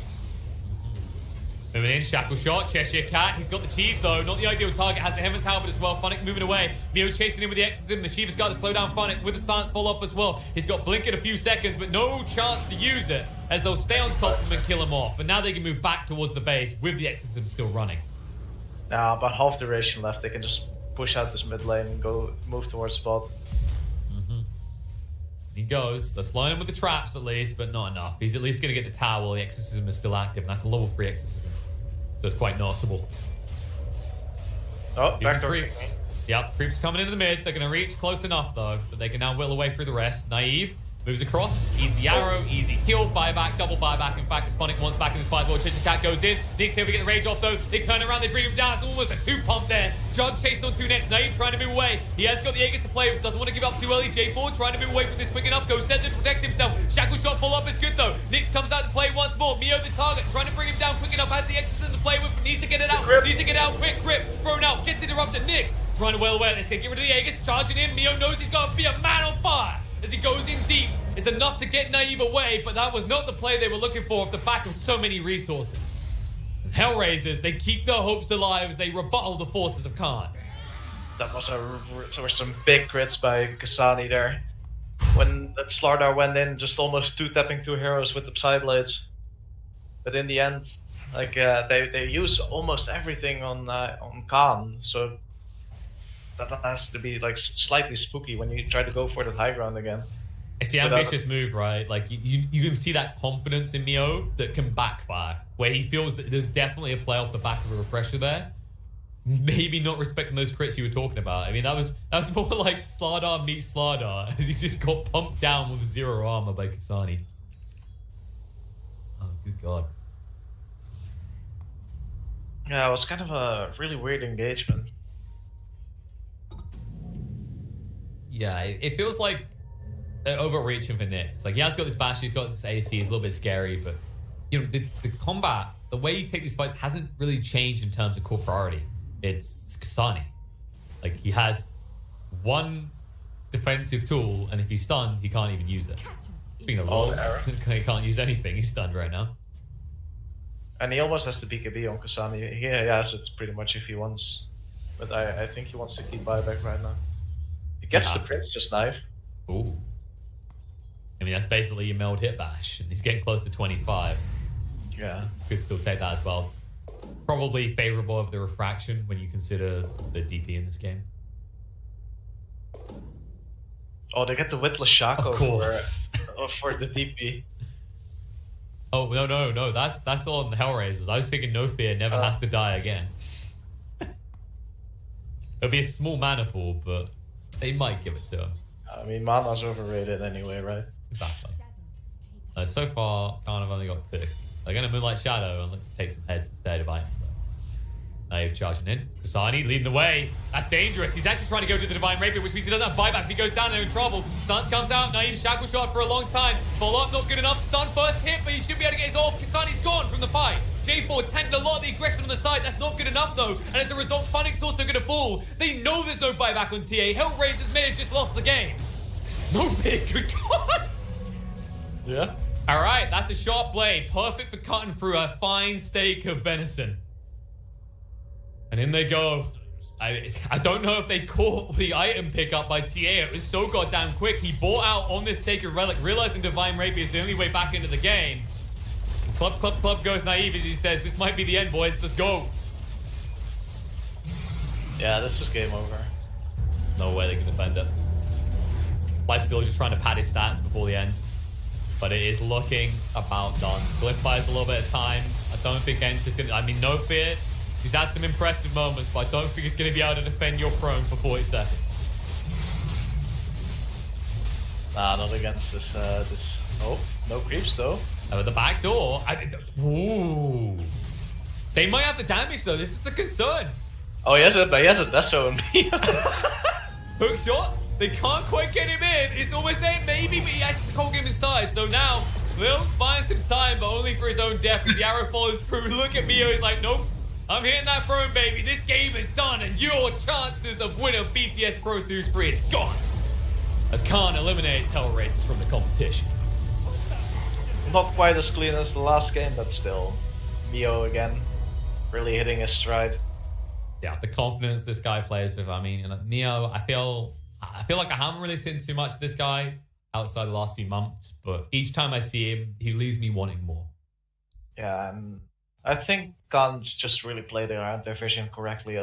Moving in, Shackle Shot, Cheshire Cat. He's got the cheese though, not the ideal target. Has the Heaven's Halberd as well. Funnick moving away. Mio chasing him with the Exorcism. The Shiva's got to slow down Funnick with the Silence Fall up as well. He's got Blink in a few seconds, but no chance to use it as they'll stay on top of him and kill him off. And now they can move back towards the base with the Exorcism still running. Now, about half duration left. They can just push out this mid lane and move towards spot. He goes. They're slowing him with the traps at least, but not enough. He's at least going to get the tower while the Exorcism is still active, and that's a level 3 Exorcism. So it's quite noticeable. Oh, back creeps. Yep, creeps coming into the mid. They're going to reach close enough, though, but they can now whittle away through the rest. Naive moves across. Easy arrow, easy kill. Buyback, double buyback. In fact, Phonic wants back in this fight. Cheshire Cat goes in. Nick's able to get the rage off, though. They turn around, they bring him down. It's almost a 2-pump there. Jug chased on 2 nets. Naive trying to move away. He has got the Aegis to play with. Doesn't want to give up too early. J4 trying to move away from this quick enough. Goes center to protect himself. Shackle Shot full up is good, though. Nix comes out to play once more. Mio the target. Trying to bring him down quick enough. Has the Exorcism to play with. Needs to get it out. Needs to get out quick. Grip. Thrown out. Gets interrupted. Nix trying to wail away. Let's get rid of the Aegis. Charging in. Mio knows he's got to be a man on fire. As he goes in deep, is enough to get Naive away, but that was not the play they were looking for off the back of so many resources. And Hellraisers, they keep their hopes alive as they rebuttal the forces of Khan. That was there were some big crits by Kasani there. When that Slardar went in, just almost 2-tapping 2 heroes with the Psyblades. But in the end, like they use almost everything on Khan, so that has to be like slightly spooky when you try to go for the high ground again. It's the ambitious move, right? Like you can see that confidence in Mio that can backfire, where he feels that there's definitely a play off the back of a refresher there. Maybe not respecting those crits you were talking about. I mean, that was more like Slardar meets Slardar as he just got pumped down with 0 armor by Kasani. Oh, good god. Yeah, it was kind of a really weird engagement. Yeah, it feels like they're overreaching for Nick. Like, he has got this bash, he's got this AC, he's a little bit scary, but you know, the combat, the way you take these fights hasn't really changed in terms of core priority. It's Kasani. Like, he has one defensive tool, and if he's stunned, he can't even use it. Speaking of LoL, he can't use anything, he's stunned right now. And he almost has the BKB on Kasani. He has it pretty much if he wants. But I think he wants to keep buyback right now. He gets the Prince just knife. Ooh. I mean, that's basically your meld hit bash, and he's getting close to 25. Yeah. Could still take that as well. Probably favorable of the refraction when you consider the DP in this game. Oh, they get the Witless Shaco for the DP. Oh, no. That's all on the Hellraisers. I was thinking No Fear never has to die again. It'll be a small mana pool, but they might give it to him. I mean, mana's overrated anyway, right? Exactly. So far, Khan have only got 2. They're going to Moonlight Shadow and look to take some heads instead of items, though. Naive charging in. Kasani leading the way. That's dangerous. He's actually trying to go to the Divine Rapier, which means he doesn't have buyback. If he goes down, they're in trouble. Stance comes out. Naive Shackle Shot for a long time. Follow up, not good enough. Stun first hit, but he should be able to get his off. Kasani's gone from the fight. J4 tanked a lot of the aggression on the side. That's not good enough, though. And as a result, Funnick's also going to fall. They know there's no buyback on TA. Hellraisers may have just lost the game. No big, good god. Yeah. All right, that's a sharp blade. Perfect for cutting through a fine steak of venison. And in they go. I don't know if they caught the item pickup by TA. It was so goddamn quick. He bought out on this Sacred Relic, realizing Divine Rapier is the only way back into the game. And club goes Naive as he says, this might be the end, boys. Let's go. Yeah, this is game over. No way they can defend it. Lifesteal just trying to pad his stats before the end. but it is looking about done. Glyph buys a little bit of time. I don't think Ench is going to... I mean, no fear. He's had some impressive moments, but I don't think he's going to be able to defend your throne for 40 seconds. Nah, not against this. Oh, no creeps though. At the back door. Ooh. They might have the damage though. This is the concern. Oh, he has a Deso on me. Hook shot. They can't quite get him in. It's almost there, maybe, but he has to hold him inside. So now, Lil finds some time, but only for his own death. As the arrow follows through. Look at Mio. He's like, nope. I'm hitting that throne, baby. This game is done, and your chances of winning BTS Pro Series 3 is gone. As Khan eliminates Hellraisers from the competition. Not quite as clean as the last game, but still. Mio again. Really hitting his stride. Yeah, the confidence this guy plays with. I mean, Neo, I feel like I haven't really seen too much of this guy outside the last few months, but each time I see him, he leaves me wanting more. Yeah, and I think Khan just really played around their vision correctly as